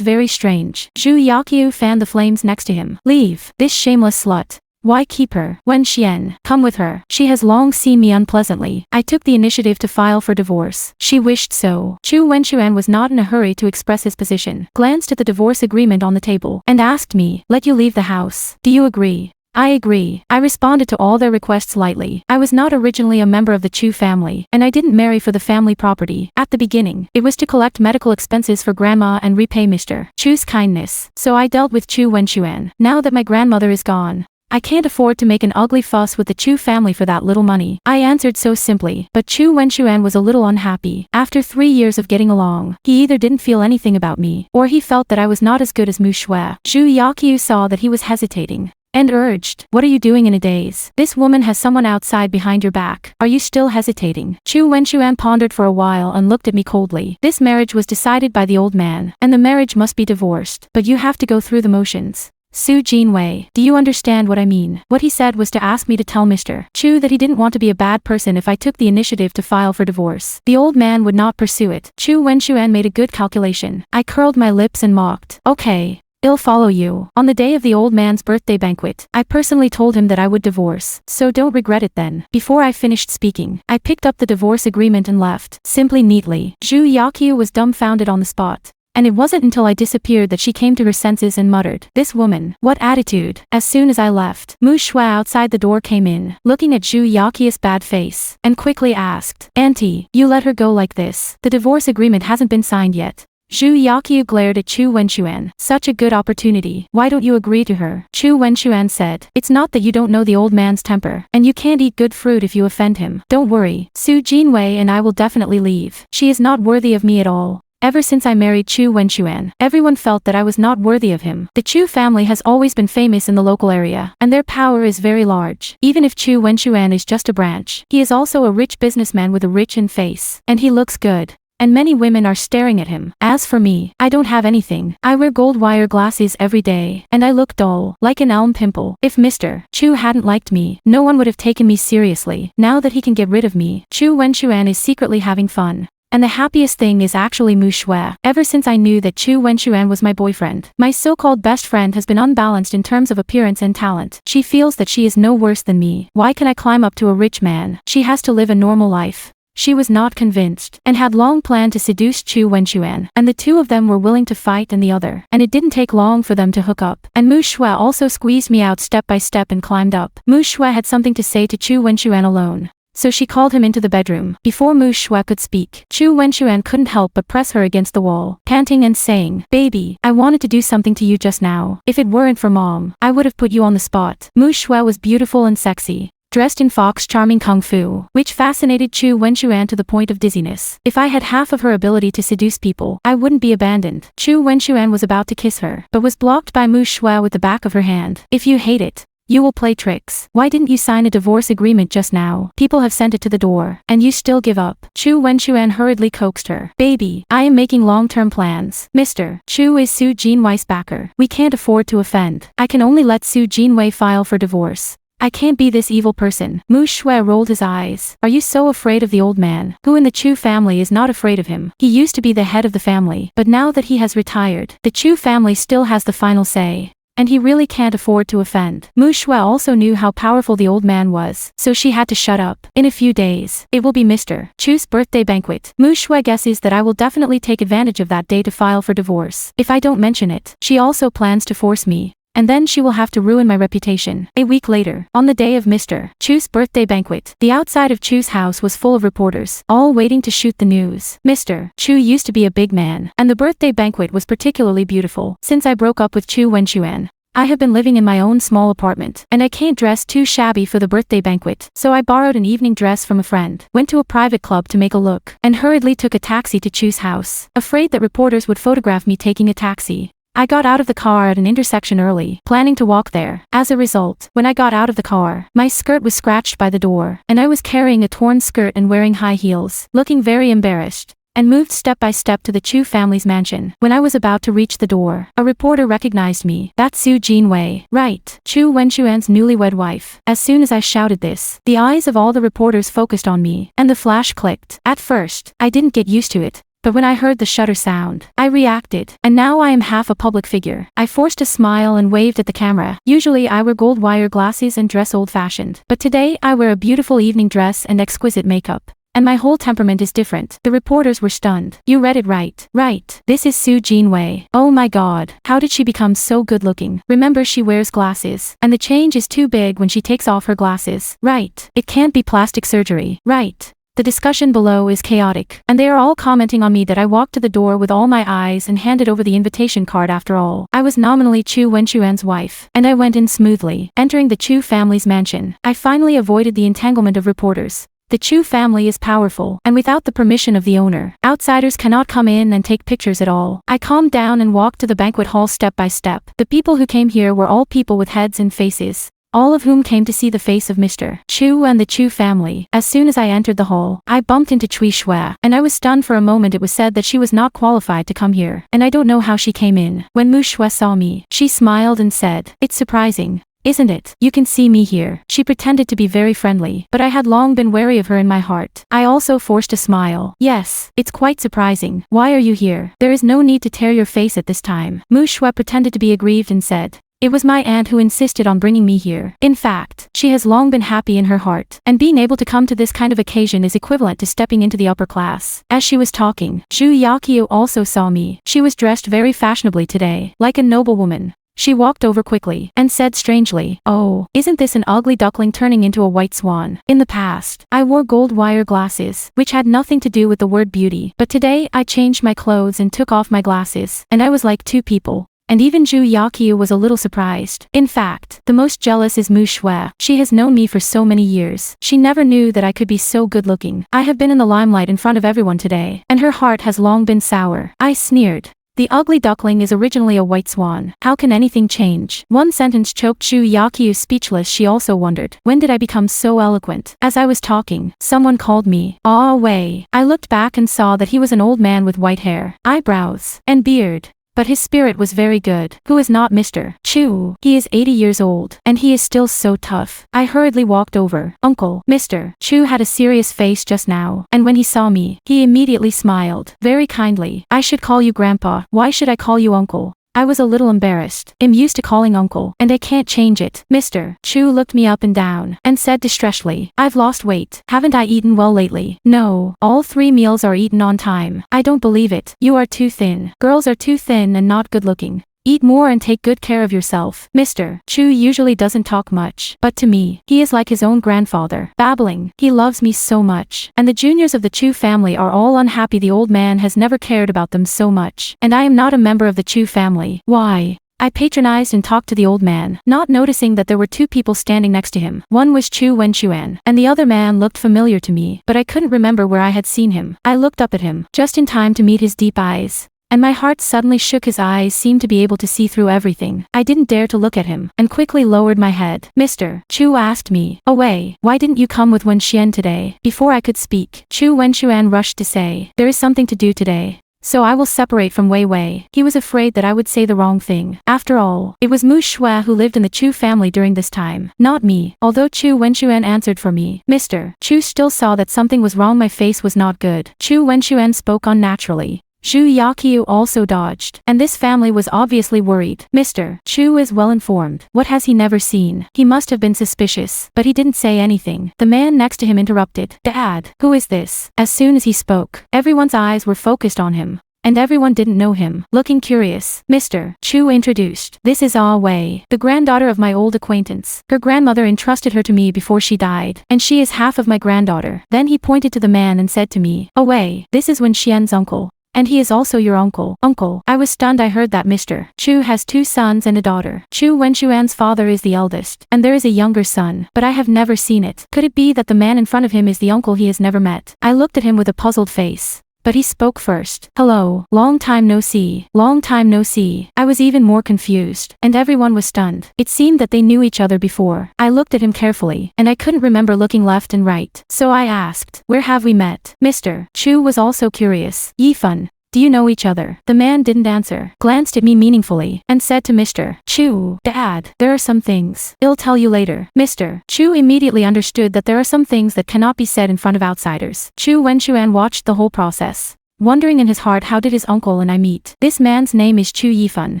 very strange. Zhu Yaqiu fanned the flames next to him. Leave, this shameless slut. Why keep her? Wen Xian, come with her. She has long seen me unpleasantly. I took the initiative to file for divorce. She wished so. Chu Wenchuan was not in a hurry to express his position, glanced at the divorce agreement on the table, and asked me, let you leave the house. Do you agree? I agree. I responded to all their requests lightly. I was not originally a member of the Chu family, and I didn't marry for the family property. At the beginning, it was to collect medical expenses for grandma and repay Mr. Chu's kindness. So I dealt with Chu Wenchuan. Now that my grandmother is gone, I can't afford to make an ugly fuss with the Chu family for that little money. I answered so simply, but Chu Wenchuan was a little unhappy. After 3 years of getting along, he either didn't feel anything about me, or he felt that I was not as good as Mu Shui. Zhu Yaqiu saw that he was hesitating, and urged, what are you doing in a daze? This woman has someone outside behind your back. Are you still hesitating? Chu Wenchuan pondered for a while and looked at me coldly. This marriage was decided by the old man, and the marriage must be divorced, but you have to go through the motions. Su Jinwei, do you understand what I mean? What he said was to ask me to tell Mr. Chu that he didn't want to be a bad person if I took the initiative to file for divorce. The old man would not pursue it. Chu Wenchuan made a good calculation. I curled my lips and mocked. Okay, I'll follow you. On the day of the old man's birthday banquet, I personally told him that I would divorce, so don't regret it then. Before I finished speaking, I picked up the divorce agreement and left, simply neatly. Zhu Yaqiu was dumbfounded on the spot. And it wasn't until I disappeared that she came to her senses and muttered, this woman, what attitude? As soon as I left, Mu Shui outside the door came in, looking at Zhu Yaqiu's bad face, and quickly asked, Auntie, you let her go like this? The divorce agreement hasn't been signed yet. Zhu Yaqiu glared at Chu Wenchuan. Such a good opportunity. Why don't you agree to her? Chu Wenchuan said, it's not that you don't know the old man's temper, and you can't eat good fruit if you offend him. Don't worry, Su Jinwei and I will definitely leave. She is not worthy of me at all. Ever since I married Chu Wenchuan, everyone felt that I was not worthy of him. The Chu family has always been famous in the local area, and their power is very large. Even if Chu Wenchuan is just a branch, he is also a rich businessman with a rich face, and he looks good. And many women are staring at him. As for me, I don't have anything. I wear gold wire glasses every day, and I look dull, like an elm pimple. If Mr. Chu hadn't liked me, no one would have taken me seriously. Now that he can get rid of me, Chu Wenchuan is secretly having fun. And the happiest thing is actually Mu Shui. Ever since I knew that Chu Wenxuan was my boyfriend, my so-called best friend has been unbalanced in terms of appearance and talent. She feels that she is no worse than me. Why can I climb up to a rich man? She has to live a normal life. She was not convinced, and had long planned to seduce Chu Wenxuan, and the two of them were willing to fight and the other, and it didn't take long for them to hook up. And Mu Shui also squeezed me out step by step and climbed up. Mu Shui had something to say to Chu Wenxuan alone. So she called him into the bedroom. Before Mu Shui could speak, Chu Wenxuan couldn't help but press her against the wall, panting and saying, "Baby, I wanted to do something to you just now. If it weren't for Mom, I would have put you on the spot." Mu Shui was beautiful and sexy, dressed in fox charming kung fu, which fascinated Chu Wenxuan to the point of dizziness. If I had half of her ability to seduce people, I wouldn't be abandoned. Chu Wenxuan was about to kiss her, but was blocked by Mu Shui with the back of her hand. "If you hate it, you will play tricks. Why didn't you sign a divorce agreement just now? People have sent it to the door, and you still give up." Chu Wenxuan hurriedly coaxed her. "Baby, I am making long-term plans. Mr. Chu is Su Jinwei's backer. We can't afford to offend. I can only let Su Jinwei file for divorce. I can't be this evil person." Mu Shui rolled his eyes. "Are you so afraid of the old man, who in the Chu family is not afraid of him? He used to be the head of the family, but now that he has retired, the Chu family still has the final say. And he really can't afford to offend." Mu Shui also knew how powerful the old man was, so she had to shut up. "In a few days, it will be Mr. Chu's birthday banquet. Mu Shui guesses that I will definitely take advantage of that day to file for divorce. If I don't mention it, she also plans to force me. And then she will have to ruin my reputation." A week later, on the day of Mr. Chu's birthday banquet, the outside of Chu's house was full of reporters, all waiting to shoot the news. Mr. Chu used to be a big man, and the birthday banquet was particularly beautiful. "Since I broke up with Chu Wenxuan, I have been living in my own small apartment, and I can't dress too shabby for the birthday banquet, so I borrowed an evening dress from a friend, went to a private club to make a look, and hurriedly took a taxi to Chu's house, afraid that reporters would photograph me taking a taxi. I got out of the car at an intersection early, planning to walk there. As a result, when I got out of the car, my skirt was scratched by the door, and I was carrying a torn skirt and wearing high heels, looking very embarrassed, and moved step by step to the Chu family's mansion. When I was about to reach the door, a reporter recognized me. That's Su Jinwei, right? Chu Wenxuan's newlywed wife. As soon as I shouted this, the eyes of all the reporters focused on me, and the flash clicked. At first, I didn't get used to it. But when I heard the shutter sound, I reacted, and now I am half a public figure. I forced a smile and waved at the camera. Usually I wear gold wire glasses and dress old-fashioned, but today I wear a beautiful evening dress and exquisite makeup. And my whole temperament is different. The reporters were stunned. "You read it right. Right. This is Su Jinwei. Oh my god. How did she become so good looking? Remember, she wears glasses, and the change is too big when she takes off her glasses. Right. It can't be plastic surgery. Right." The discussion below is chaotic, and they are all commenting on me that I walked to the door with all my eyes and handed over the invitation card. After all, I was nominally Chu Wenxuan's wife, and I went in smoothly, entering the Chu family's mansion. I finally avoided the entanglement of reporters. The Chu family is powerful, and without the permission of the owner, outsiders cannot come in and take pictures at all. I calmed down and walked to the banquet hall step by step. The people who came here were all people with heads and faces, all of whom came to see the face of Mr. Chu and the Chu family. As soon as I entered the hall, I bumped into Cui Shui, and I was stunned for a moment. It was said that she was not qualified to come here, and I don't know how she came in. When Mu Shui saw me, she smiled and said, "It's surprising, isn't it? You can see me here." She pretended to be very friendly, but I had long been wary of her in my heart. I also forced a smile. "Yes, it's quite surprising. Why are you here? There is no need to tear your face at this time." Mu Shui pretended to be aggrieved and said, "It was my aunt who insisted on bringing me here. In fact, she has long been happy in her heart, and being able to come to this kind of occasion is equivalent to stepping into the upper class." As she was talking, Zhu Yaqiu also saw me. She was dressed very fashionably today, like a noblewoman. She walked over quickly, and said strangely, "Oh, isn't this an ugly duckling turning into a white swan? In the past, I wore gold wire glasses, which had nothing to do with the word beauty, but today I changed my clothes and took off my glasses, and I was like two people." And even Zhu Yaqiu was a little surprised. In fact, the most jealous is Mu Shui. She has known me for so many years. She never knew that I could be so good looking. I have been in the limelight in front of everyone today, and her heart has long been sour. I sneered. "The ugly duckling is originally a white swan. How can anything change?" One sentence choked Zhu Yaqiu speechless. She also wondered, when did I become so eloquent? As I was talking, someone called me. "Ah Wei." I looked back and saw that he was an old man with white hair, eyebrows, and beard. but his spirit was very good. Who is not Mr. Chu? He is 80 years old, and he is still so tough. I hurriedly walked over. Uncle. Mr. Chu had a serious face just now, and when he saw me, he immediately smiled. Very kindly. I should call you Grandpa. Why should I call you Uncle? I was a little embarrassed. I'm used to calling uncle, and I can't change it. Mr. Chu looked me up and down, and said distressedly, I've lost weight. Haven't I eaten well lately? No. All 3 meals are eaten on time. I don't believe it. You are too thin. Girls are too thin and not good looking. Eat more and take good care of yourself. Mr. Chu usually doesn't talk much, but to me, he is like his own grandfather. Babbling. He loves me so much. And the juniors of the Chu family are all unhappy the old man has never cared about them so much. And I am not a member of the Chu family. Why? I patronized and talked to the old man, not noticing that there were 2 people standing next to him. One was Chu Wenchuan, and the other man looked familiar to me, but I couldn't remember where I had seen him. I looked up at him, just in time to meet his deep eyes. And my heart suddenly shook. His eyes seemed to be able to see through everything. I didn't dare to look at him, and quickly lowered my head. Mr. Chu asked me, Wei, why didn't you come with Wenxian today? Before I could speak, Chu Wenxuan rushed to say, there is something to do today. So I will separate from Wei Wei. He was afraid that I would say the wrong thing. After all, it was Mu Shui who lived in the Chu family during this time, not me. Although Chu Wenxuan answered for me, Mr. Chu still saw that something was wrong. My face was not good. Chu Wenxuan spoke unnaturally. Zhu Yaqiu also dodged, and this family was obviously worried. Mr. Chu is well informed. What has he never seen? He must have been suspicious, but he didn't say anything. The man next to him interrupted. Dad, who is this? As soon as he spoke, everyone's eyes were focused on him. And everyone didn't know him. Looking curious, Mr. Chu introduced. This is Ah Wei, the granddaughter of my old acquaintance. Her grandmother entrusted her to me before she died, and she is half of my granddaughter. Then he pointed to the man and said to me, Ah Wei, this is Wenxian's uncle. And he is also your uncle. Uncle. I was stunned. I heard that Mr. Chu has 2 sons and a daughter. Chu Wenxuan's father is the eldest, and there is a younger son, but I have never seen it. Could it be that the man in front of him is the uncle he has never met? I looked at him with a puzzled face. But he spoke first. Hello, long time no see. Long time no see. I was even more confused, and everyone was stunned. It seemed that they knew each other before. I looked at him carefully, and I couldn't remember looking left and right. So I asked, where have we met? Mr. Chu was also curious. Yifan. Do you know each other? The man didn't answer, glanced at me meaningfully, and said to Mr. Chu, Dad, there are some things. I'll tell you later. Mr. Chu immediately understood that there are some things that cannot be said in front of outsiders. Chu Wenxuan watched the whole process, wondering in his heart how did his uncle and I meet. This man's name is Chu Yifan,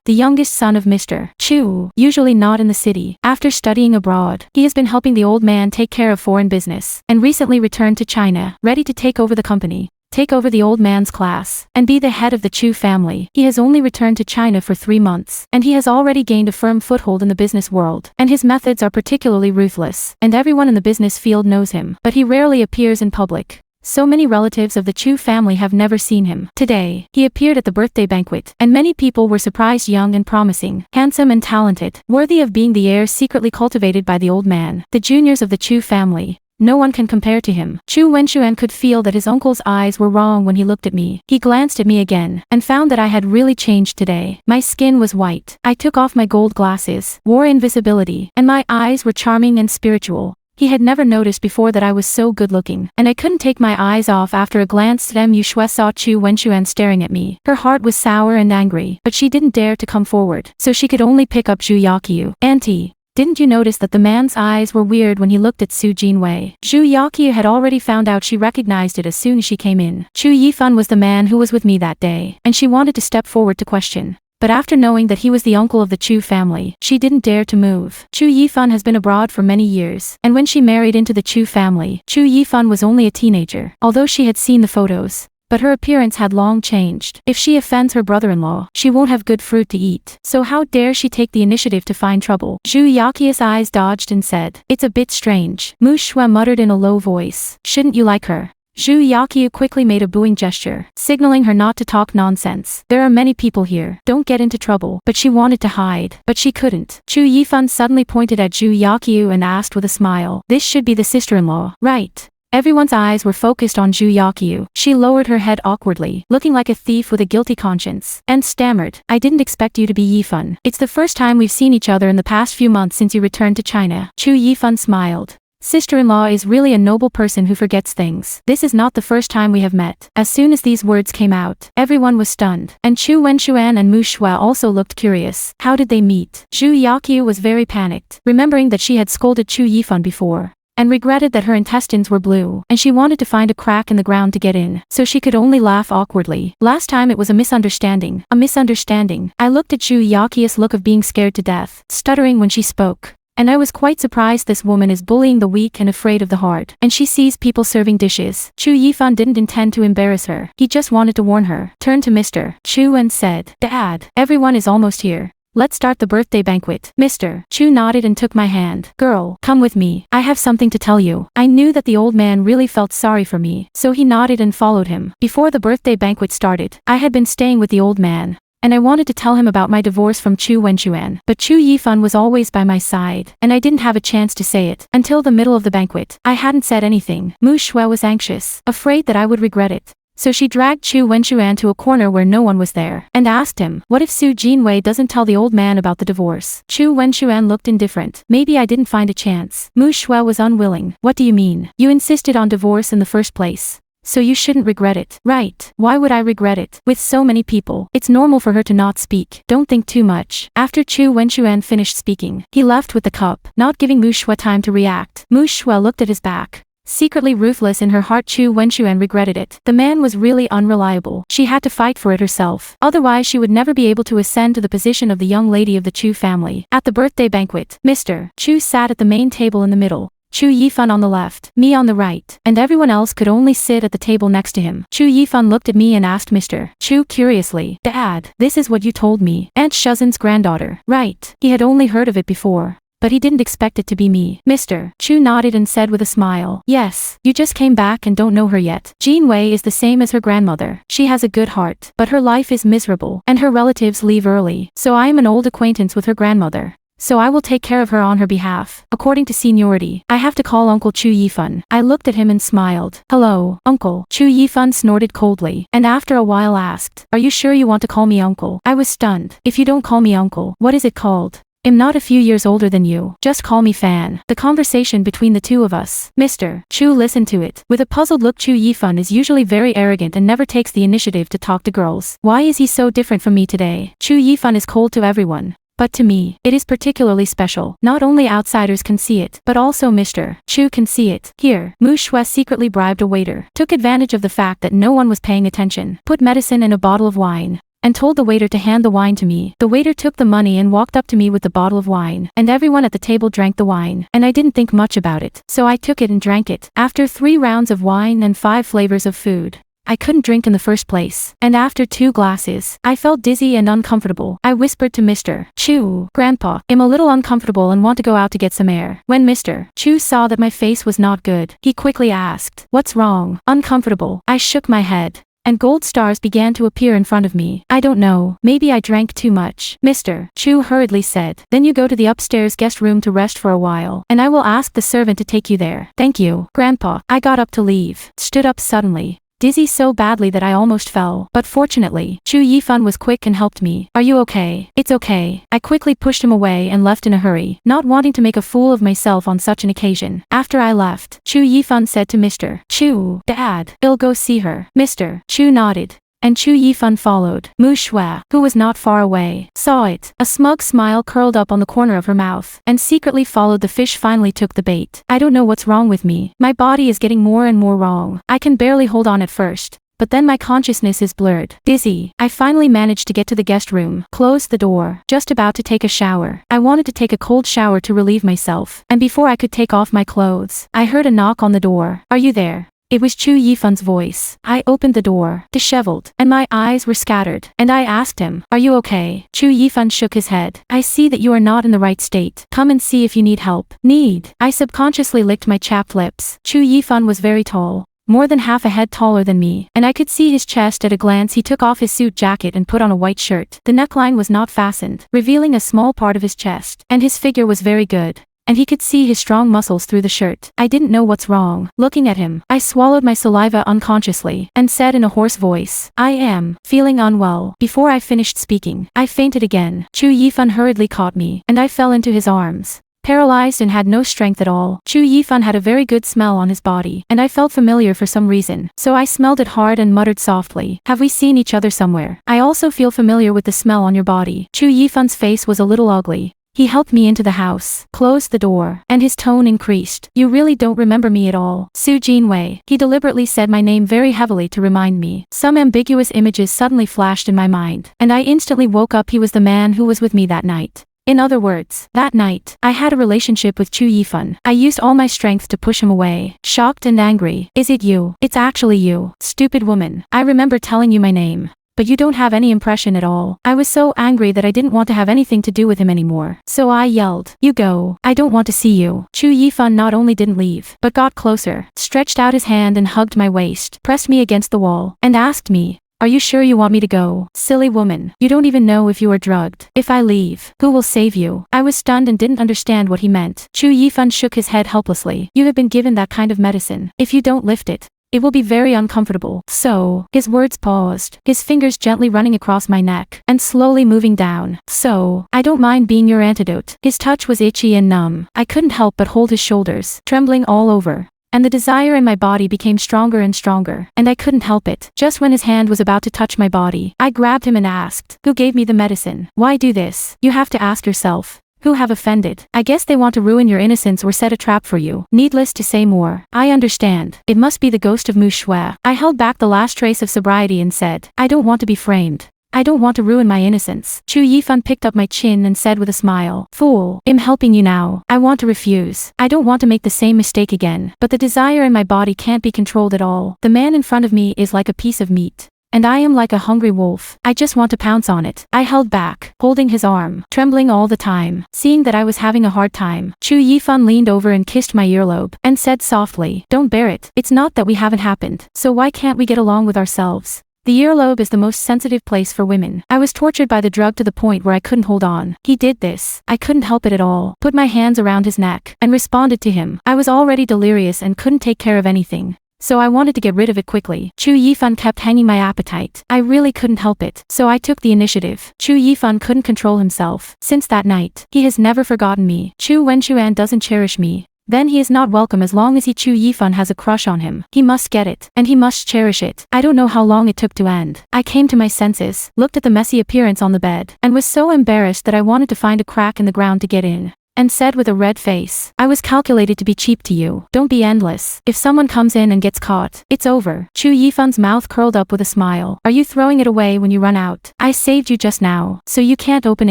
the youngest son of Mr. Chu, usually not in the city. After studying abroad, he has been helping the old man take care of foreign business, and recently returned to China, ready to take over the company. Take over the old man's class, and be the head of the Chu family. He has only returned to China for 3 months, and he has already gained a firm foothold in the business world, and his methods are particularly ruthless, and everyone in the business field knows him, but he rarely appears in public. So many relatives of the Chu family have never seen him. Today, he appeared at the birthday banquet, and many people were surprised. Young and promising, handsome and talented, worthy of being the heir secretly cultivated by the old man, the juniors of the Chu family. No one can compare to him. Chu Wenxuan could feel that his uncle's eyes were wrong when he looked at me. He glanced at me again, and found that I had really changed today. My skin was white. I took off my gold glasses, wore invisibility, and my eyes were charming and spiritual. He had never noticed before that I was so good looking, and I couldn't take my eyes off. After a glance, Mu Shui saw Chu Wenxuan staring at me. Her heart was sour and angry, but she didn't dare to come forward, so she could only pick up Zhu Yaqiu. Auntie. Didn't you notice that the man's eyes were weird when he looked at Su Jinwei? Zhu Yaqiu had already found out. She recognized it as soon as she came in. Chu Yifan was the man who was with me that day, and she wanted to step forward to question. But after knowing that he was the uncle of the Chu family, she didn't dare to move. Chu Yifan has been abroad for many years, and when she married into the Chu family, Chu Yifan was only a teenager, although she had seen the photos. But her appearance had long changed. If she offends her brother-in-law, she won't have good fruit to eat. So how dare she take the initiative to find trouble? Zhu Yaqiu's eyes dodged and said, it's a bit strange. Mu Shui muttered in a low voice, shouldn't you like her? Zhu Yaqiu quickly made a booing gesture, signaling her not to talk nonsense. There are many people here. Don't get into trouble. But she wanted to hide. But she couldn't. Chu Yifan suddenly pointed at Zhu Yaqiu and asked with a smile, this should be the sister-in-law, right? Everyone's eyes were focused on Zhu Yaqiu. She lowered her head awkwardly, looking like a thief with a guilty conscience, and stammered, I didn't expect you to be Yifan. It's the first time we've seen each other in the past few months since you returned to China. Chu Yifan smiled. Sister-in-law is really a noble person who forgets things. This is not the first time we have met. As soon as these words came out, everyone was stunned. And Chu Wenxuan and Mu Shua also looked curious. How did they meet? Zhu Yaqiu was very panicked, remembering that she had scolded Chu Yifan before, and regretted that her intestines were blue, and she wanted to find a crack in the ground to get in, so she could only laugh awkwardly. Last time it was a misunderstanding. A misunderstanding. I looked at Zhu Yaqiu's look of being scared to death, stuttering when she spoke. And I was quite surprised this woman is bullying the weak and afraid of the hard. And she sees people serving dishes. Chu Yifan didn't intend to embarrass her. He just wanted to warn her. Turned to Mr. Chu and said, "Dad, everyone is almost here. Let's start the birthday banquet." Mr. Chu nodded and took my hand. "Girl, come with me. I have something to tell you." I knew that the old man really felt sorry for me, so he nodded and followed him. Before the birthday banquet started, I had been staying with the old man, and I wanted to tell him about my divorce from Chu Wenxuan. But Chu Yifan was always by my side, and I didn't have a chance to say it. Until the middle of the banquet, I hadn't said anything. Mu Shua was anxious, afraid that I would regret it. So she dragged Chu Wenxuan to a corner where no one was there, and asked him, "What if Su Jinwei doesn't tell the old man about the divorce?" Chu Wenxuan looked indifferent. Maybe I didn't find a chance. Mu Shua was unwilling. "What do you mean? You insisted on divorce in the first place, so you shouldn't regret it." "Right. Why would I regret it? With so many people, it's normal for her to not speak. Don't think too much." After Chu Wenxuan finished speaking, he left with the cup, not giving Mu Shua time to react. Mu Shua looked at his back. Secretly ruthless in her heart, Chu Wenxuan regretted it. The man was really unreliable. She had to fight for it herself. Otherwise she would never be able to ascend to the position of the young lady of the Chu family. At the birthday banquet, Mr. Chu sat at the main table in the middle, Chu Yifan on the left, me on the right, and everyone else could only sit at the table next to him. Chu Yifan looked at me and asked Mr. Chu curiously, "Dad, this is what you told me? Aunt Shuzhen's granddaughter, right?" He had only heard of it before, but he didn't expect it to be me. Mr. Chu nodded and said with a smile, "Yes, you just came back and don't know her yet. Jinwei is the same as her grandmother. She has a good heart, but her life is miserable, and her relatives leave early. So I am an old acquaintance with her grandmother. So I will take care of her on her behalf. According to seniority, I have to call Uncle Chu Yifan." I looked at him and smiled. "Hello, Uncle." Chu Yifan snorted coldly, and after a while asked, "Are you sure you want to call me Uncle?" I was stunned. "If you don't call me Uncle, what is it called? I'm not a few years older than you. Just call me Fan." The conversation between the two of us. Mr. Chu listened to it. With a puzzled look. Chu Yifan is usually very arrogant and never takes the initiative to talk to girls. Why is he so different from me today? Chu Yifan is cold to everyone, but to me, it is particularly special. Not only outsiders can see it, but also Mr. Chu can see it. Here, Mu Shua secretly bribed a waiter, took advantage of the fact that no one was paying attention, put medicine in a bottle of wine, and told the waiter to hand the wine to me. The waiter took the money and walked up to me with the bottle of wine, and everyone at the table drank the wine, and I didn't think much about it, so I took it and drank it. After 3 rounds of wine and 5 flavors of food, I couldn't drink in the first place, and after 2 glasses, I felt dizzy and uncomfortable. I whispered to Mr. Chu, "Grandpa, I'm a little uncomfortable and want to go out to get some air." When Mr. Chu saw that my face was not good, he quickly asked, "What's wrong?" "Uncomfortable." I shook my head, and gold stars began to appear in front of me. "I don't know, maybe I drank too much." Mr. Chu hurriedly said, "Then you go to the upstairs guest room to rest for a while, and I will ask the servant to take you there." "Thank you, Grandpa." I got up to leave, stood up suddenly, dizzy so badly that I almost fell. But fortunately, Chu Yifan was quick and helped me. "Are you okay?" "It's okay." I quickly pushed him away and left in a hurry, not wanting to make a fool of myself on such an occasion. After I left, Chu Yifan said to Mr. Chu, "Dad, I'll go see her." Mr. Chu nodded, and Chu Yifan followed. Mu Shua, who was not far away, saw it. A smug smile curled up on the corner of her mouth, and secretly followed the fish. Finally took the bait. I don't know what's wrong with me. My body is getting more and more wrong. I can barely hold on at first, but then my consciousness is blurred. Dizzy. I finally managed to get to the guest room, closed the door, just about to take a shower. I wanted to take a cold shower to relieve myself, and before I could take off my clothes, I heard a knock on the door. "Are you there?" It was Chu Yifan's voice. I opened the door, disheveled, and my eyes were scattered, and I asked him, "Are you okay?" Chu Yifan shook his head. "I see that you are not in the right state. Come and see if you need help." "Need?" I subconsciously licked my chapped lips. Chu Yifan was very tall, more than half a head taller than me, and I could see his chest at a glance. He took off his suit jacket and put on a white shirt. The neckline was not fastened, revealing a small part of his chest, and his figure was very good, and he could see his strong muscles through the shirt. I didn't know what's wrong. Looking at him, I swallowed my saliva unconsciously, and said in a hoarse voice, "I am feeling unwell." Before I finished speaking, I fainted again. Chu Yifan hurriedly caught me, and I fell into his arms. paralyzed and had no strength at all. Chu Yifan had a very good smell on his body, and I felt familiar for some reason, so I smelled it hard and muttered softly, "Have we seen each other somewhere? I also feel familiar with the smell on your body." Chu Yifan's face was a little ugly. He helped me into the house, closed the door, and his tone increased. "You really don't remember me at all, Su Jinwei." He deliberately said my name very heavily to remind me. Some ambiguous images suddenly flashed in my mind, and I instantly woke up. He was the man who was with me that night. In other words, that night, I had a relationship with Chu Yifan. I used all my strength to push him away, shocked and angry. "Is it you? It's actually you, stupid woman. I remember telling you my name. But you don't have any impression at all." I was so angry that I didn't want to have anything to do with him anymore. So I yelled, "You go. I don't want to see you." Chu Yifan not only didn't leave, but got closer, stretched out his hand and hugged my waist, pressed me against the wall, and asked me, "Are you sure you want me to go? Silly woman. You don't even know if you are drugged. If I leave, who will save you?" I was stunned and didn't understand what he meant. Chu Yifan shook his head helplessly. "You have been given that kind of medicine. If you don't lift it, it will be very uncomfortable." So, his words paused, his fingers gently running across my neck, and slowly moving down. "So, I don't mind being your antidote." His touch was itchy and numb. I couldn't help but hold his shoulders, trembling all over. And the desire in my body became stronger and stronger, and I couldn't help it. Just when his hand was about to touch my body, I grabbed him and asked, "Who gave me the medicine? Why do this?" You have to ask yourself. Who have offended? I guess they want to ruin your innocence or set a trap for you. Needless to say more. I understand. It must be the ghost of Mu Shui. I held back the last trace of sobriety and said, "I don't want to be framed. I don't want to ruin my innocence." Chu Yifan picked up my chin and said with a smile, "Fool, I'm helping you now. I want to refuse. I don't want to make the same mistake again. But the desire in my body can't be controlled at all. The man in front of me is like a piece of meat. And I am like a hungry wolf. I just want to pounce on it." I held back, holding his arm, trembling all the time. Seeing that I was having a hard time, Chu Yifan leaned over and kissed my earlobe, and said softly, "Don't bear it. It's not that we haven't happened. So why can't we get along with ourselves?" The earlobe is the most sensitive place for women. I was tortured by the drug to the point where I couldn't hold on. He did this. I couldn't help it at all. Put my hands around his neck, and responded to him. I was already delirious and couldn't take care of anything. So I wanted to get rid of it quickly. Chu Yifan kept hanging my appetite. I really couldn't help it. So I took the initiative. Chu Yifan couldn't control himself. Since that night, he has never forgotten me. Chu Wenchuan doesn't cherish me. Then he is not welcome as long as Chu Yifan has a crush on him. He must get it, and he must cherish it. I don't know how long it took to end. I came to my senses, looked at the messy appearance on the bed, and was so embarrassed that I wanted to find a crack in the ground to get in. And said with a red face, "I was calculated to be cheap to you. Don't be endless. If someone comes in and gets caught, it's over." Chu Yifan's mouth curled up with a smile. "Are you throwing it away when you run out? I saved you just now, so you can't open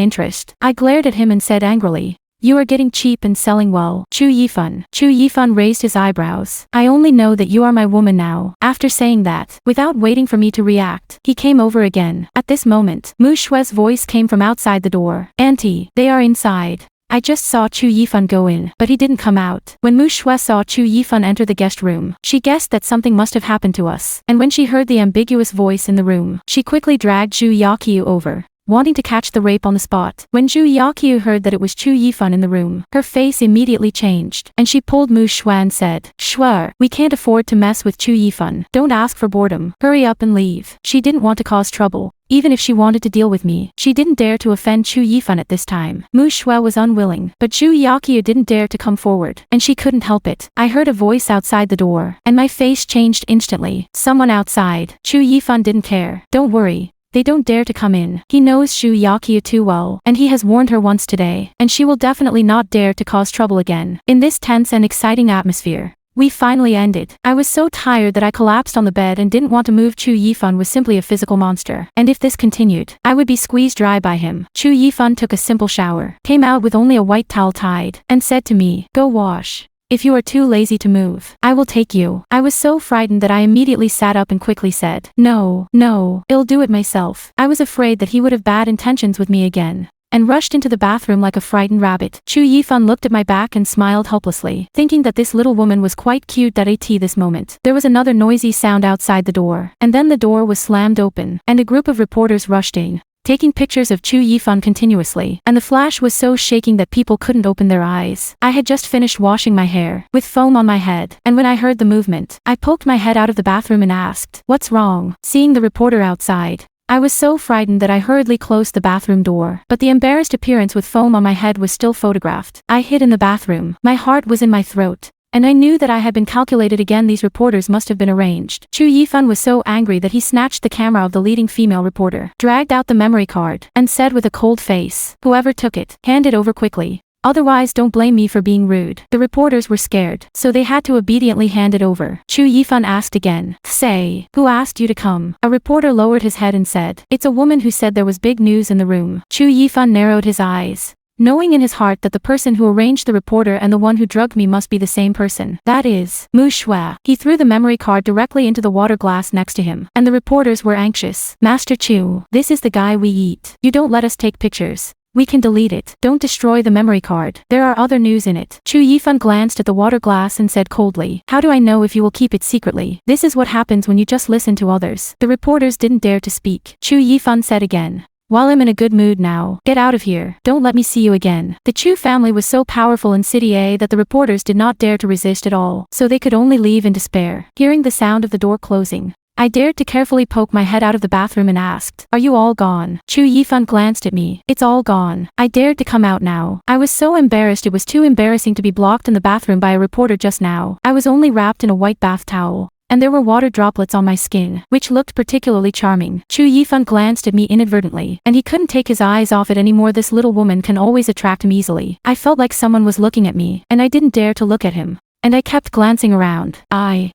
interest." I glared at him and said angrily, "You are getting cheap and selling well, Chu Yifan." Chu Yifan raised his eyebrows. "I only know that you are my woman now." After saying that, without waiting for me to react, he came over again. At this moment, Mu Shue's voice came from outside the door. "Auntie, they are inside." I just saw Chu Yifan go in, but he didn't come out. When Mu Shui saw Chu Yifan enter the guest room, she guessed that something must have happened to us. And when she heard the ambiguous voice in the room, she quickly dragged Zhu Yakyu over, wanting to catch the rape on the spot. When Zhu Yakyu heard that it was Chu Yifan in the room, her face immediately changed, and she pulled Mu Shui and said, "Shui, we can't afford to mess with Chu Yifan. Don't ask for boredom. Hurry up and leave." She didn't want to cause trouble. Even if she wanted to deal with me, she didn't dare to offend Chu Yifan at this time. Mu Shui was unwilling, but Zhu Yakyu didn't dare to come forward, and she couldn't help it. I heard a voice outside the door, and my face changed instantly. Someone outside. Chu Yifan didn't care. "Don't worry. They don't dare to come in. He knows Zhu Yakyu too well, and he has warned her once today, and she will definitely not dare to cause trouble again." In this tense and exciting atmosphere, we finally ended. I was so tired that I collapsed on the bed and didn't want to move. Chu Yifan was simply a physical monster, and if this continued, I would be squeezed dry by him. Chu Yifan took a simple shower, came out with only a white towel tied, and said to me, "Go wash. If you are too lazy to move, I will take you." I was so frightened that I immediately sat up and quickly said, "No, no, I'll do it myself." I was afraid that he would have bad intentions with me again, and rushed into the bathroom like a frightened rabbit. Chu Yifan looked at my back and smiled helplessly, thinking that this little woman was quite cute. At this moment, there was another noisy sound outside the door, and then the door was slammed open, and a group of reporters rushed in, taking pictures of Chu Yifan continuously, and the flash was so shaking that people couldn't open their eyes. I had just finished washing my hair, with foam on my head, and when I heard the movement, I poked my head out of the bathroom and asked, "What's wrong?" Seeing the reporter outside, I was so frightened that I hurriedly closed the bathroom door. But the embarrassed appearance with foam on my head was still photographed. I hid in the bathroom. My heart was in my throat. And I knew that I had been calculated again. These reporters must have been arranged. Chu Yifan was so angry that he snatched the camera of the leading female reporter, dragged out the memory card, and said with a cold face, "Whoever took it, hand it over quickly. Otherwise don't blame me for being rude." The reporters were scared, so they had to obediently hand it over. Chu Yifan asked again, "Say, who asked you to come?" A reporter lowered his head and said, "It's a woman who said there was big news in the room." Chu Yifan narrowed his eyes, knowing in his heart that the person who arranged the reporter and the one who drugged me must be the same person. That is, Mu Shui. He threw the memory card directly into the water glass next to him, and the reporters were anxious. "Master Chu, this is the guy we eat. You don't let us take pictures. We can delete it. Don't destroy the memory card. There are other news in it." Chu Yifan glanced at the water glass and said coldly, "How do I know if you will keep it secretly? This is what happens when you just listen to others." The reporters didn't dare to speak. Chu Yifan said again, "While I'm in a good mood now, get out of here. Don't let me see you again." The Chu family was so powerful in City A that the reporters did not dare to resist at all, so they could only leave in despair. Hearing the sound of the door closing, I dared to carefully poke my head out of the bathroom and asked, "Are you all gone?" Chu Yifan glanced at me. "It's all gone." I dared to come out now. I was so embarrassed. It was too embarrassing to be blocked in the bathroom by a reporter just now. I was only wrapped in a white bath towel, and there were water droplets on my skin, which looked particularly charming. Chu Yifan glanced at me inadvertently, and he couldn't take his eyes off it anymore. This little woman can always attract him easily. I felt like someone was looking at me, and I didn't dare to look at him. And I kept glancing around.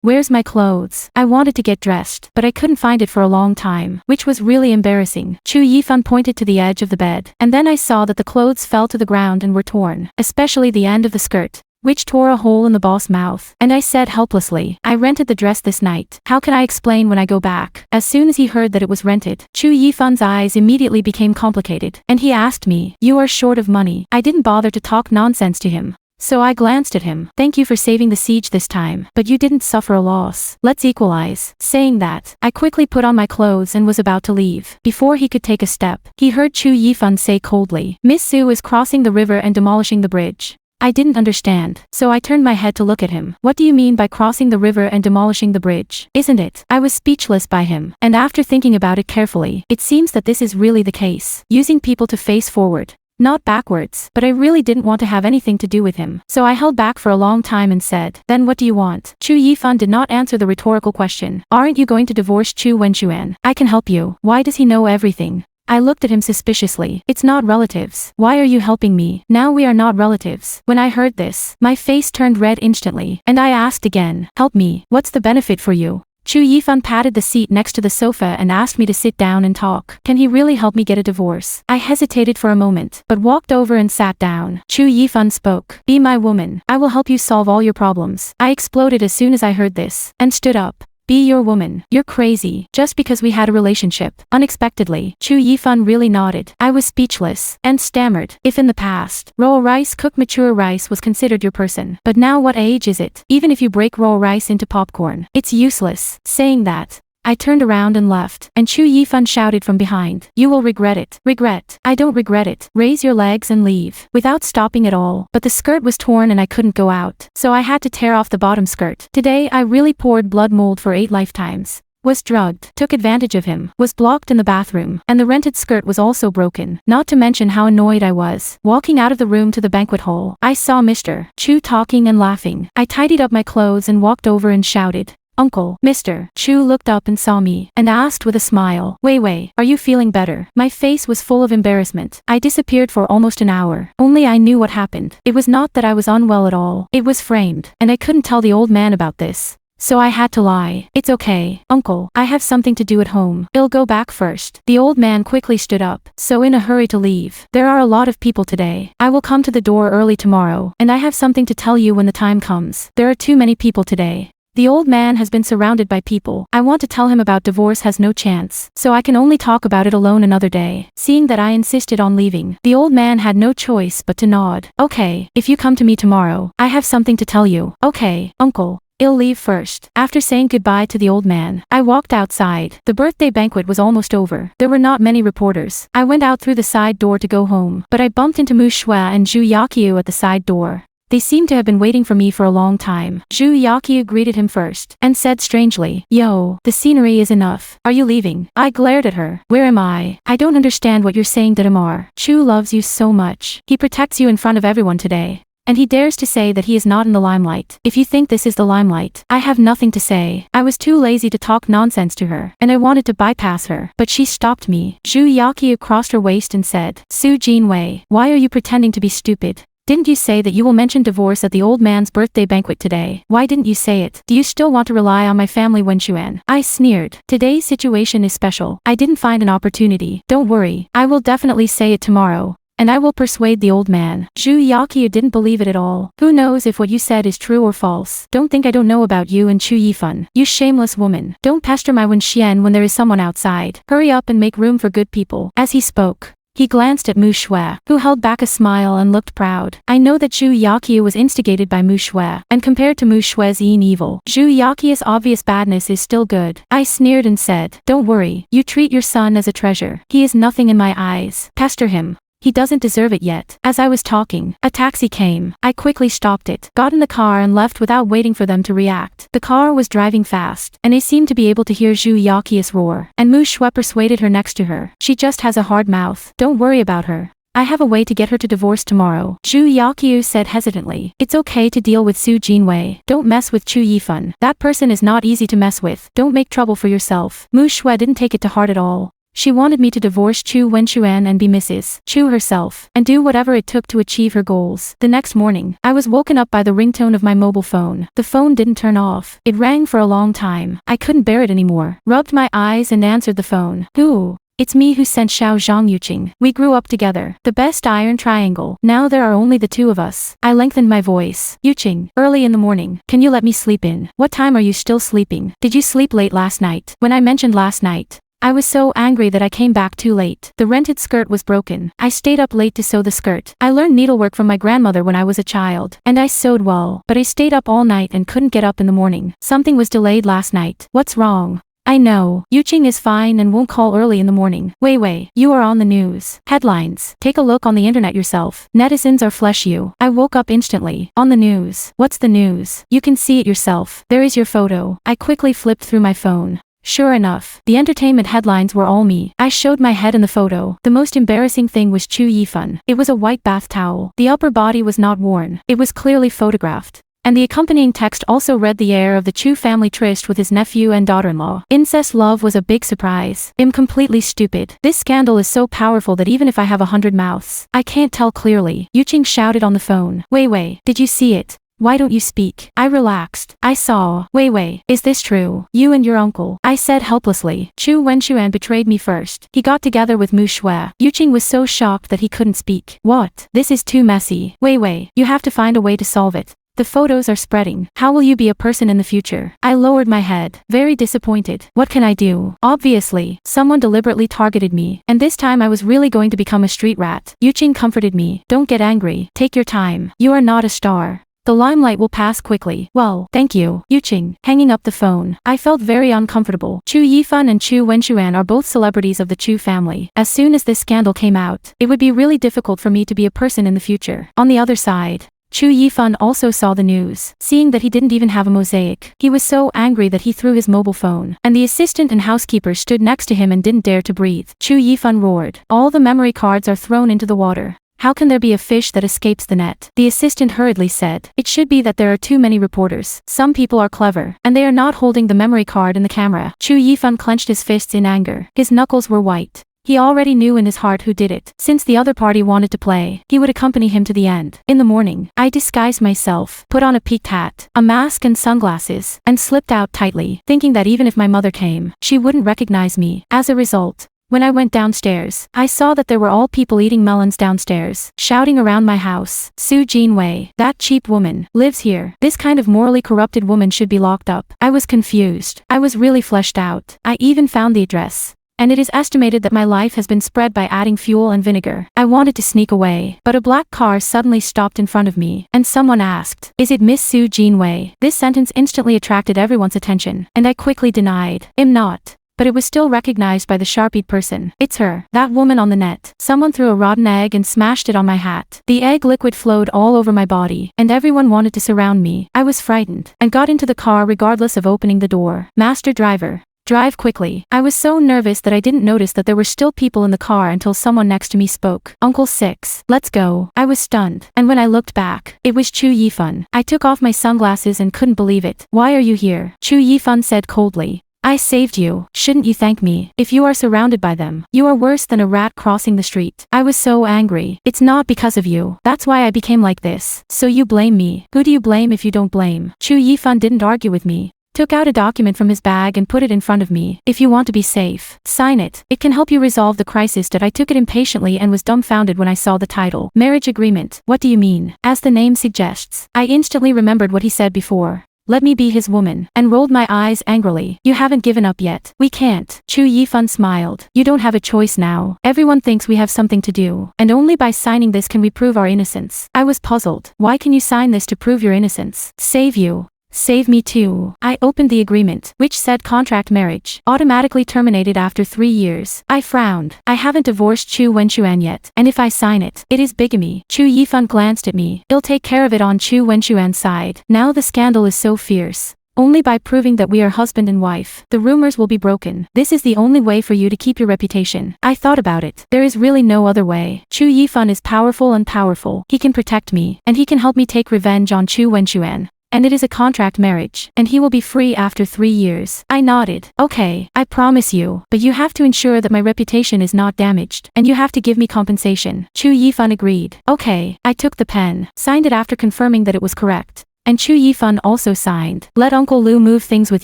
Where's my clothes? I wanted to get dressed, but I couldn't find it for a long time, which was really embarrassing. Chu Yifan pointed to the edge of the bed, and then I saw that the clothes fell to the ground and were torn, especially the end of the skirt, which tore a hole in the boss' mouth. And I said helplessly, "I rented the dress this night. How can I explain when I go back?" As soon as he heard that it was rented, Chu Yifan's eyes immediately became complicated, and he asked me, "You are short of money?" I didn't bother to talk nonsense to him, so I glanced at him. "Thank you for saving the siege this time, but you didn't suffer a loss. Let's equalize." Saying that, I quickly put on my clothes and was about to leave. Before he could take a step, he heard Chu Yifan say coldly, "Miss Su is crossing the river and demolishing the bridge." I didn't understand, so I turned my head to look at him. "What do you mean by crossing the river and demolishing the bridge? Isn't it?" I was speechless by him, and after thinking about it carefully, it seems that this is really the case. Using people to face forward, not backwards. But I really didn't want to have anything to do with him, so I held back for a long time and said, "Then what do you want?" Chu Yifan did not answer the rhetorical question. "Aren't you going to divorce Chu Wenchuan? I can help you." Why does he know everything? I looked at him suspiciously. "It's not relatives. Why are you helping me? Now we are not relatives." When I heard this, my face turned red instantly, and I asked again, "Help me? What's the benefit for you?" Chu Yifan patted the seat next to the sofa and asked me to sit down and talk. Can he really help me get a divorce? I hesitated for a moment, but walked over and sat down. Chu Yifan spoke. "Be my woman. I will help you solve all your problems." I exploded as soon as I heard this, and stood up. "Be your woman? You're crazy. Just because we had a relationship." Unexpectedly, Chu Yifan really nodded. I was speechless, and stammered, "If in the past, raw rice cooked mature rice was considered your person, but now what age is it? Even if you break raw rice into popcorn, it's useless." Saying that, I turned around and left, and Chu Yifan shouted from behind, "You will regret it." "Regret? I don't regret it. Raise your legs and leave." Without stopping at all, but the skirt was torn and I couldn't go out, so I had to tear off the bottom skirt. Today I really poured blood mold for 8 lifetimes. Was drugged, took advantage of him, was blocked in the bathroom, and the rented skirt was also broken. Not to mention how annoyed I was. Walking out of the room to the banquet hall, I saw Mr. Chu talking and laughing. I tidied up my clothes and walked over and shouted, "Uncle." Mr. Chu looked up and saw me, and asked with a smile, Wei, are you feeling better?" My face was full of embarrassment. I disappeared for almost an hour. Only I knew what happened. It was not that I was unwell at all. It was framed, and I couldn't tell the old man about this. So I had to lie. "It's okay, Uncle. I have something to do at home. I'll go back first." The old man quickly stood up, so in a hurry to leave. "There are a lot of people today. I will come to the door early tomorrow, and I have something to tell you when the time comes. There are too many people today." The old man has been surrounded by people. I want to tell him about divorce has no chance, so I can only talk about it alone another day. Seeing that I insisted on leaving, the old man had no choice but to nod. "Okay, if you come to me tomorrow, I have something to tell you." "Okay, Uncle. I'll leave first." After saying goodbye to the old man, I walked outside. The birthday banquet was almost over. There were not many reporters. I went out through the side door to go home, but I bumped into Mu Shui and Zhu Yakyu at the side door. They seem to have been waiting for me for a long time. Zhu Yakyu greeted him first, and said strangely, "Yo, the scenery is enough. Are you leaving?" I glared at her. "Where am I? I don't understand what you're saying, Didamar. Chu loves you so much. He protects you in front of everyone today. And he dares to say that he is not in the limelight. If you think this is the limelight, I have nothing to say." I was too lazy to talk nonsense to her, and I wanted to bypass her, but she stopped me. Zhu Yakyu crossed her waist and said, "Su Jinwei, why are you pretending to be stupid? Didn't you say that you will mention divorce at the old man's birthday banquet today? Why didn't you say it? Do you still want to rely on my family, Wenxuan?" I sneered. "Today's situation is special. I didn't find an opportunity. Don't worry. I will definitely say it tomorrow. And I will persuade the old man." Zhu Yakyu didn't believe it at all. "Who knows if what you said is true or false? Don't think I don't know about you and Chu Yifan. You shameless woman. Don't pester my Wenxian when there is someone outside. Hurry up and make room for good people." As he spoke, he glanced at Mu Shui, who held back a smile and looked proud. I know that Zhu Yakyu was instigated by Mu Shui, and compared to Mu Shui's evil, Zhu Yakyu's obvious badness is still good. I sneered and said, "Don't worry. You treat your son as a treasure. He is nothing in my eyes. Pester him. He doesn't deserve it yet." As I was talking, a taxi came. I quickly stopped it, got in the car and left without waiting for them to react. The car was driving fast, and I seemed to be able to hear Zhu Yakyu's roar. And Mu Shui persuaded her next to her. "She just has a hard mouth. Don't worry about her. I have a way to get her to divorce tomorrow." Zhu Yakyu said hesitantly, "It's okay to deal with Su Jinwei. Don't mess with Chu Yifan. That person is not easy to mess with. Don't make trouble for yourself." Mu Shui didn't take it to heart at all. She wanted me to divorce Chu Wenxuan and be Mrs. Chu herself, and do whatever it took to achieve her goals. The next morning, I was woken up by the ringtone of my mobile phone. The phone didn't turn off. It rang for a long time. I couldn't bear it anymore. Rubbed my eyes and answered the phone. "Who?" "It's me who sent Xiao Zhang Yuqing. We grew up together. The best iron triangle. Now there are only the two of us." I lengthened my voice. "Yuqing, early in the morning. Can you let me sleep in? What time are you still sleeping? Did you sleep late last night?" When I mentioned last night, I was so angry that I came back too late. The rented skirt was broken. I stayed up late to sew the skirt. I learned needlework from my grandmother when I was a child, and I sewed well, but I stayed up all night and couldn't get up in the morning. Something was delayed last night. What's wrong? I know. Yuqing is fine and won't call early in the morning. Wei, you are on the news. Headlines. Take a look on the internet yourself. Netizens are flesh you. I woke up instantly. On the news. What's the news? You can see it yourself. There is your photo. I quickly flipped through my phone. Sure enough, the entertainment headlines were all me. I showed my head in the photo. The most embarrassing thing was Chu Yifan. It was a white bath towel. The upper body was not worn. It was clearly photographed. And the accompanying text also read the heir of the Chu family tryst with his nephew and daughter-in-law. Incest love was a big surprise. I'm completely stupid. This scandal is so powerful that even if I have 100 mouths, I can't tell clearly. Yuqing shouted on the phone. Wei, did you see it? Why don't you speak? I relaxed. I saw. Wei, is this true? You and your uncle? I said helplessly. Chu Wenxuan betrayed me first. He got together with Mu Shui. Yuqing was so shocked that he couldn't speak. What? This is too messy. Wei, you have to find a way to solve it. The photos are spreading. How will you be a person in the future? I lowered my head, very disappointed. What can I do? Obviously, someone deliberately targeted me, and this time I was really going to become a street rat. Yuqing comforted me. Don't get angry. Take your time. You are not a star. The limelight will pass quickly. Well, thank you, Yuqing. Hanging up the phone, I felt very uncomfortable. Chu Yifan and Chu Wenxuan are both celebrities of the Chu family. As soon as this scandal came out, it would be really difficult for me to be a person in the future. On the other side, Chu Yifan also saw the news. Seeing that he didn't even have a mosaic, he was so angry that he threw his mobile phone, and the assistant and housekeeper stood next to him and didn't dare to breathe. Chu Yifan roared. All the memory cards are thrown into the water. How can there be a fish that escapes the net? The assistant hurriedly said. It should be that there are too many reporters. Some people are clever, and they are not holding the memory card and the camera. Chu Yifan clenched his fists in anger. His knuckles were white. He already knew in his heart who did it. Since the other party wanted to play, he would accompany him to the end. In the morning, I disguised myself, put on a peaked hat, a mask and sunglasses, and slipped out tightly, thinking that even if my mother came, she wouldn't recognize me. As a result, when I went downstairs, I saw that there were all people eating melons downstairs, shouting around my house. Su Jinwei, that cheap woman, lives here. This kind of morally corrupted woman should be locked up. I was confused. I was really fleshed out. I even found the address. And it is estimated that my life has been spread by adding fuel and vinegar. I wanted to sneak away, but a black car suddenly stopped in front of me, and someone asked, "Is it Miss Su Jinwei?" This sentence instantly attracted everyone's attention, and I quickly denied, "I'm not." but it was still recognized by the Sharpied person. It's her. That woman on the net. Someone threw a rotten egg and smashed it on my hat. The egg liquid flowed all over my body, and everyone wanted to surround me. I was frightened, and got into the car regardless of opening the door. Master driver. Drive quickly. I was so nervous that I didn't notice that there were still people in the car until someone next to me spoke. Uncle 6. Let's go. I was stunned, and when I looked back, it was Chu Yifan. I took off my sunglasses and couldn't believe it. Why are you here? Chu Yifan said coldly. I saved you. Shouldn't you thank me? If you are surrounded by them, you are worse than a rat crossing the street. I was so angry. It's not because of you. That's why I became like this. So you blame me. Who do you blame if you don't blame? Chu Yifan didn't argue with me. Took out a document from his bag and put it in front of me. If you want to be safe, sign it. It can help you resolve the crisis. I took it impatiently and was dumbfounded when I saw the title. Marriage agreement. What do you mean? As the name suggests. I instantly remembered what he said before. Let me be his woman, and rolled my eyes angrily. You haven't given up yet. We can't. Chu Yifan smiled. You don't have a choice now. Everyone thinks we have something to do, and only by signing this can we prove our innocence. I was puzzled. Why can you sign this to prove your innocence? Save you. Save me too. I opened the agreement, which said contract marriage, automatically terminated after 3 years. I frowned. I haven't divorced Chu Wenxuan yet, and if I sign it, it is bigamy. Chu Yifan glanced at me. He'll take care of it on Chu Wenxuan's side. Now the scandal is so fierce. Only by proving that we are husband and wife, the rumors will be broken. This is the only way for you to keep your reputation. I thought about it. There is really no other way. Chu Yifan is powerful and powerful. He can protect me, and he can help me take revenge on Chu Wenxuan. And it is a contract marriage, and he will be free after 3 years. I nodded. Okay, I promise you, but you have to ensure that my reputation is not damaged, and you have to give me compensation. Chu Yifan agreed. Okay, I took the pen, signed it after confirming that it was correct. And Chu Yifan also signed. Let Uncle Lu move things with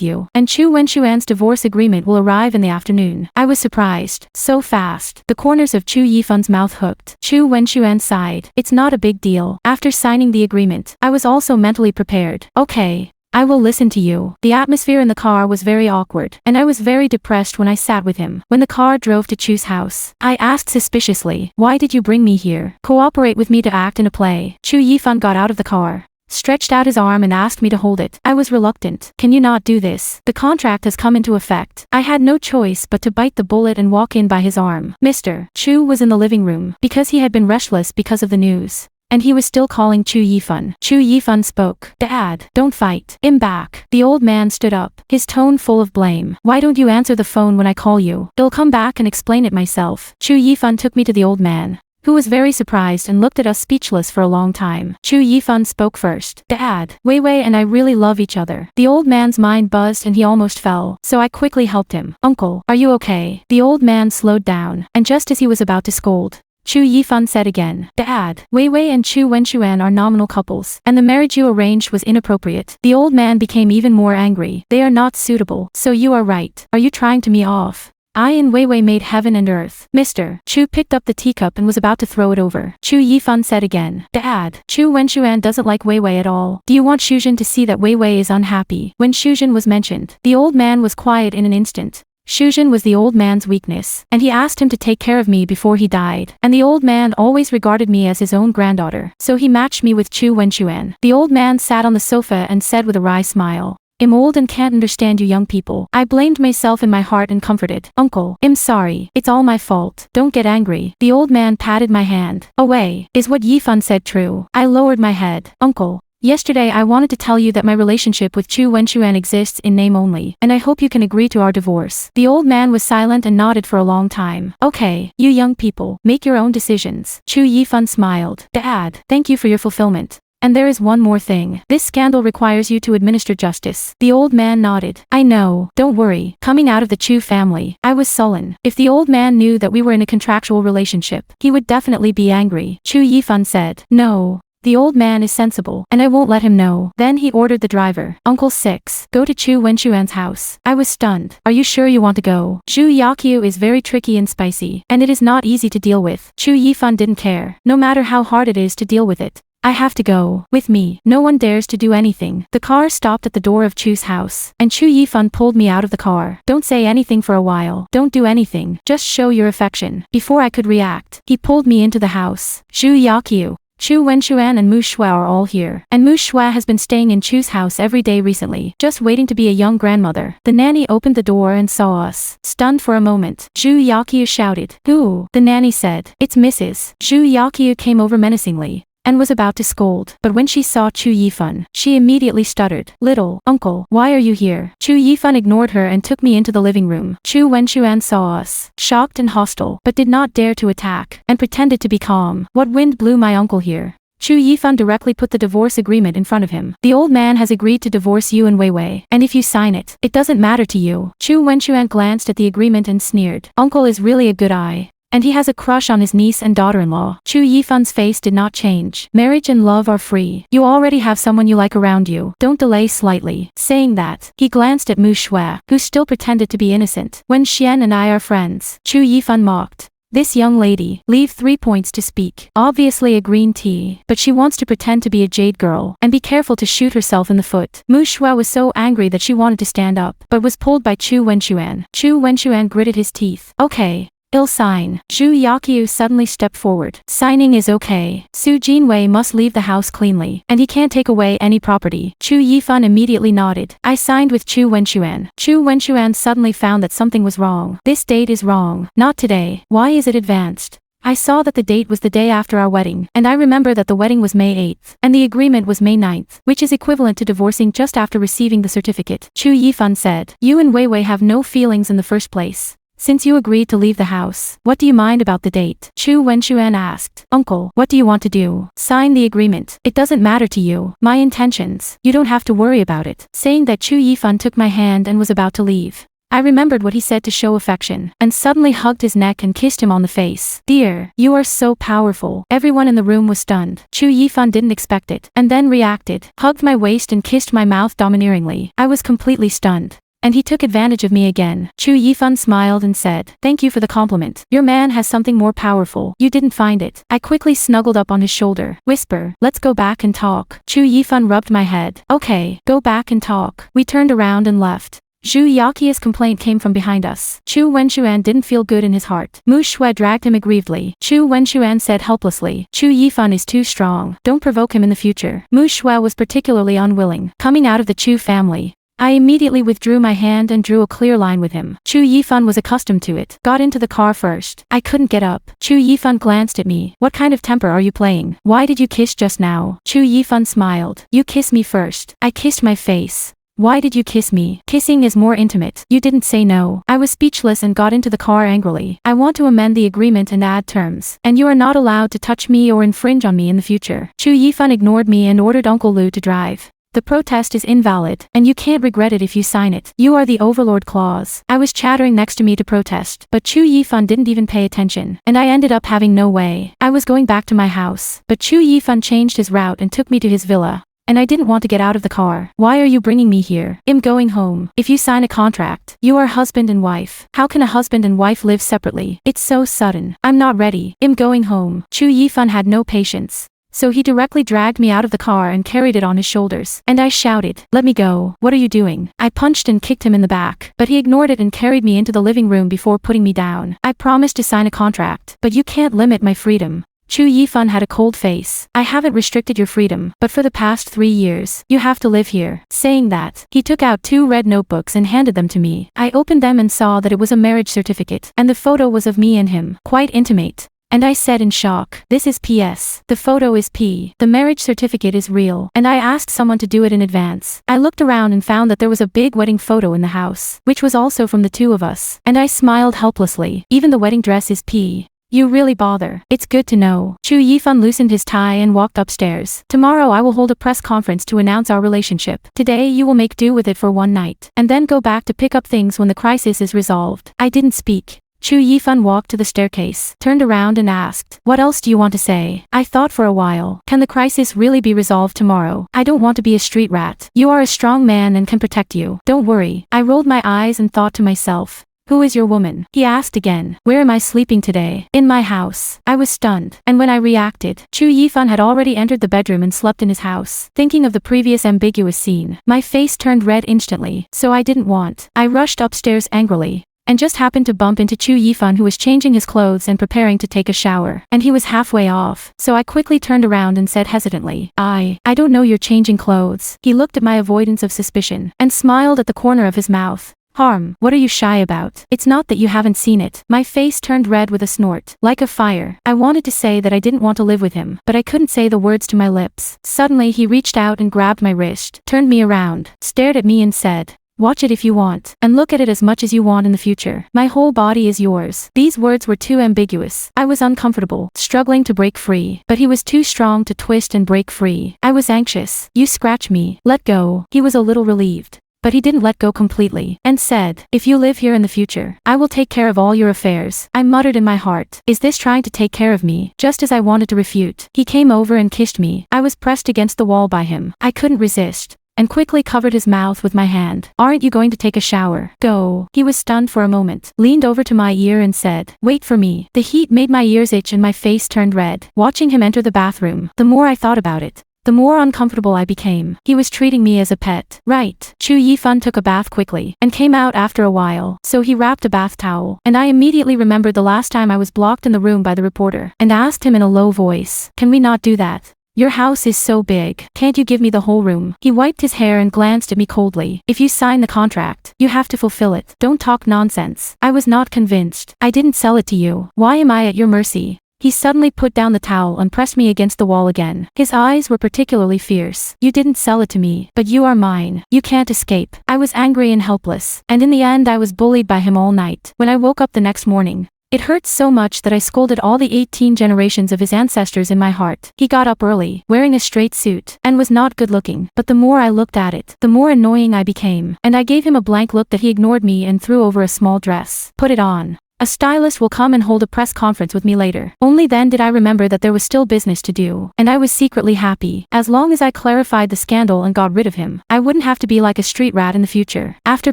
you, and Chu Wenxuan's divorce agreement will arrive in the afternoon. I was surprised. So fast. The corners of Chu Yifan's mouth hooked. Chu Wenxuan sighed. It's not a big deal. After signing the agreement, I was also mentally prepared. Okay. I will listen to you. The atmosphere in the car was very awkward, and I was very depressed when I sat with him. When the car drove to Chu's house, I asked suspiciously, why did you bring me here? Cooperate with me to act in a play. Chu Yifan got out of the car, stretched out his arm and asked me to hold it. I was reluctant. Can you not do this? The contract has come into effect. I had no choice but to bite the bullet and walk in by his arm. Mr. Chu was in the living room, because he had been restless because of the news. And he was still calling Chu Yifan. Chu Yifan spoke. Dad, don't fight. I'm back. The old man stood up, his tone full of blame. Why don't you answer the phone when I call you? I'll come back and explain it myself. Chu Yifan took me to the old man, who was very surprised and looked at us speechless for a long time. Chu Yifan spoke first. Dad, Wei Wei and I really love each other. The old man's mind buzzed and he almost fell, so I quickly helped him. Uncle, are you okay? The old man slowed down, and just as he was about to scold, Chu Yifan said again. Dad, Wei Wei and Chu Wenxuan are nominal couples, and the marriage you arranged was inappropriate. The old man became even more angry. They are not suitable. So you are right. Are you trying to me off? I and Wei Wei made heaven and earth. Mr. Chu picked up the teacup and was about to throw it over. Chu Yifan said again. Dad, Chu Wenxuan doesn't like Wei Wei at all. Do you want Shuzhen to see that Wei Wei is unhappy? When Shuzhen was mentioned, the old man was quiet in an instant. Shuzhen was the old man's weakness, and he asked him to take care of me before he died. And the old man always regarded me as his own granddaughter, so he matched me with Chu Wenxuan. The old man sat on the sofa and said with a wry smile, I'm old and can't understand you young people. I blamed myself in my heart and comforted. Uncle, I'm sorry. It's all my fault. Don't get angry. The old man patted my hand. Away. Is what Yifan said true? I lowered my head. Uncle, yesterday I wanted to tell you that my relationship with Chu Wenxuan exists in name only, and I hope you can agree to our divorce. The old man was silent and nodded for a long time. Okay, you young people, make your own decisions. Chu Yifan smiled. Dad, thank you for your fulfillment. And there is one more thing. This scandal requires you to administer justice. The old man nodded. I know. Don't worry. Coming out of the Chu family, I was sullen. If the old man knew that we were in a contractual relationship, he would definitely be angry. Chu Yifan said. No. The old man is sensible, and I won't let him know. Then he ordered the driver. Uncle 6, go to Chu Wenxuan's house. I was stunned. Are you sure you want to go? Zhu Yakyu is very tricky and spicy, and it is not easy to deal with. Chu Yifan didn't care. No matter how hard it is to deal with it, I have to go. With me, no one dares to do anything. The car stopped at the door of Chu's house, and Chu Yifan pulled me out of the car. Don't say anything for a while. Don't do anything. Just show your affection. Before I could react, he pulled me into the house. Zhu Yakyu. Chu Wenxuan and Mu Shua are all here. And Mu Shua has been staying in Chu's house every day recently, just waiting to be a young grandmother. The nanny opened the door and saw us. Stunned for a moment, Zhu Yaqiu shouted. Who? The nanny said. It's Mrs. Zhu Yaqiu came over menacingly and was about to scold, but when she saw Chu Yifan, she immediately stuttered. Little uncle, why are you here? Chu Yifan ignored her and took me into the living room. Chu Wenxuan saw us, shocked and hostile, but did not dare to attack, and pretended to be calm. What wind blew my uncle here? Chu Yifan directly put the divorce agreement in front of him. The old man has agreed to divorce you and Wei Wei, and if you sign it, it doesn't matter to you. Chu Wenxuan glanced at the agreement and sneered. Uncle is really a good eye. And he has a crush on his niece and daughter-in-law. Chu Yifan's face did not change. Marriage and love are free. You already have someone you like around you. Don't delay slightly. Saying that, he glanced at Mu Shua, who still pretended to be innocent. When Xian and I are friends, Chu Yifan mocked. This young lady, leave 3 points to speak. Obviously a green tea, but she wants to pretend to be a jade girl, and be careful to shoot herself in the foot. Mu Shua was so angry that she wanted to stand up, but was pulled by Chu Wenxuan. Chu Wenxuan gritted his teeth. Okay. I'll sign. Zhu Yaqiu suddenly stepped forward. Signing is okay. Su Jinwei must leave the house cleanly, and he can't take away any property. Chu Yifan immediately nodded. I signed with Chu Wenxuan. Chu Wenxuan suddenly found that something was wrong. This date is wrong. Not today. Why is it advanced? I saw that the date was the day after our wedding, and I remember that the wedding was May 8th, and the agreement was May 9th, which is equivalent to divorcing just after receiving the certificate. Chu Yifan said, You and Wei Wei have no feelings in the first place. Since you agreed to leave the house, what do you mind about the date? Chu Wenxuan asked. Uncle, what do you want to do? Sign the agreement. It doesn't matter to you. My intentions. You don't have to worry about it. Saying that, Chu Yifan took my hand and was about to leave. I remembered what he said to show affection, and suddenly hugged his neck and kissed him on the face. Dear, you are so powerful. Everyone in the room was stunned. Chu Yifan didn't expect it, and then reacted, hugged my waist and kissed my mouth domineeringly. I was completely stunned. And he took advantage of me again. Chu Yifan smiled and said, Thank you for the compliment. Your man has something more powerful. You didn't find it. I quickly snuggled up on his shoulder. Whisper, let's go back and talk. Chu Yifan rubbed my head. Okay, go back and talk. We turned around and left. Zhu Yaqiu's complaint came from behind us. Chu Wenxuan didn't feel good in his heart. Mu Shua dragged him aggrievedly. Chu Wenxuan said helplessly, Chu Yifan is too strong. Don't provoke him in the future. Mu Shua was particularly unwilling. Coming out of the Chu family, I immediately withdrew my hand and drew a clear line with him. Chu Yifan was accustomed to it. Got into the car first. I couldn't get up. Chu Yifan glanced at me. What kind of temper are you playing? Why did you kiss just now? Chu Yifan smiled. You kissed me first. I kissed my face. Why did you kiss me? Kissing is more intimate. You didn't say no. I was speechless and got into the car angrily. I want to amend the agreement and add terms. And you are not allowed to touch me or infringe on me in the future. Chu Yifan ignored me and ordered Uncle Lu to drive. The protest is invalid, and you can't regret it if you sign it. You are the overlord clause. I was chattering next to me to protest, but Chu Yifan didn't even pay attention, and I ended up having no way. I was going back to my house, but Chu Yifan changed his route and took me to his villa. And I didn't want to get out of the car. Why are you bringing me here? I'm going home. If you sign a contract, you are husband and wife. How can a husband and wife live separately? It's so sudden. I'm not ready. I'm going home. Chu Yifan had no patience. So he directly dragged me out of the car and carried it on his shoulders. And I shouted, Let me go. What are you doing? I punched and kicked him in the back, but he ignored it and carried me into the living room before putting me down. I promised to sign a contract, but you can't limit my freedom. Chu Yifan had a cold face. I haven't restricted your freedom, but for the past 3 years, you have to live here. Saying that, he took out 2 red notebooks and handed them to me. I opened them and saw that it was a marriage certificate, and the photo was of me and him, quite intimate. And I said in shock, This is PS. The photo is P. The marriage certificate is real. And I asked someone to do it in advance. I looked around and found that there was a big wedding photo in the house, which was also from the 2 of us. And I smiled helplessly. Even the wedding dress is P. You really bother. It's good to know. Chu Yifan loosened his tie and walked upstairs. Tomorrow I will hold a press conference to announce our relationship. Today you will make do with it for one night, and then go back to pick up things when the crisis is resolved. I didn't speak. Chu Yifan walked to the staircase, turned around and asked, What else do you want to say? I thought for a while. Can the crisis really be resolved tomorrow? I don't want to be a street rat. You are a strong man and can protect you. Don't worry. I rolled my eyes and thought to myself, Who is your woman? He asked again. Where am I sleeping today? In my house. I was stunned. And when I reacted, Chu Yifan had already entered the bedroom and slept in his house. Thinking of the previous ambiguous scene, my face turned red instantly, so I didn't want. I rushed upstairs angrily. and just happened to bump into Chu Yifan, who was changing his clothes and preparing to take a shower, and he was halfway off, so I quickly turned around and said hesitantly, I don't know you're changing clothes. He looked at my avoidance of suspicion, and smiled at the corner of his mouth. Harm, what are you shy about? It's not that you haven't seen it. My face turned red with a snort, like a fire. I wanted to say that I didn't want to live with him, but I couldn't say the words to my lips. Suddenly he reached out and grabbed my wrist, turned me around, stared at me and said, watch it if you want, and look at it as much as you want in the future. My whole body is yours. These words were too ambiguous. I was uncomfortable, struggling to break free, but he was too strong to twist and break free. I was anxious. You scratch me. Let go. He was a little relieved. But he didn't let go completely, and said, if you live here in the future, I will take care of all your affairs. I muttered in my heart, is this trying to take care of me? Just as I wanted to refute, he came over and kissed me. I was pressed against the wall by him. I couldn't resist, and quickly covered his mouth with my hand. Aren't you going to take a shower? Go. He was stunned for a moment, leaned over to my ear and said, wait for me. The heat made my ears itch and my face turned red. Watching him enter the bathroom, the more I thought about it, the more uncomfortable I became. He was treating me as a pet. Right. Chu Yifan took a bath quickly, and came out after a while, so he wrapped a bath towel, and I immediately remembered the last time I was blocked in the room by the reporter, and asked him in a low voice, can we not do that? Your house is so big. Can't you give me the whole room? He wiped his hair and glanced at me coldly. If you sign the contract, you have to fulfill it. Don't talk nonsense. I was not convinced. I didn't sell it to you. Why am I at your mercy? He suddenly put down the towel and pressed me against the wall again. His eyes were particularly fierce. You didn't sell it to me, but you are mine. You can't escape. I was angry and helpless, and in the end I was bullied by him all night. When I woke up the next morning, it hurt so much that I scolded all the 18 generations of his ancestors in my heart. He got up early, wearing a straight suit, and was not good looking, but the more I looked at it, the more annoying I became, and I gave him a blank look that he ignored me and threw over a small dress. Put it on. A stylist will come and hold a press conference with me later. Only then did I remember that there was still business to do, and I was secretly happy. As long as I clarified the scandal and got rid of him, I wouldn't have to be like a street rat in the future. After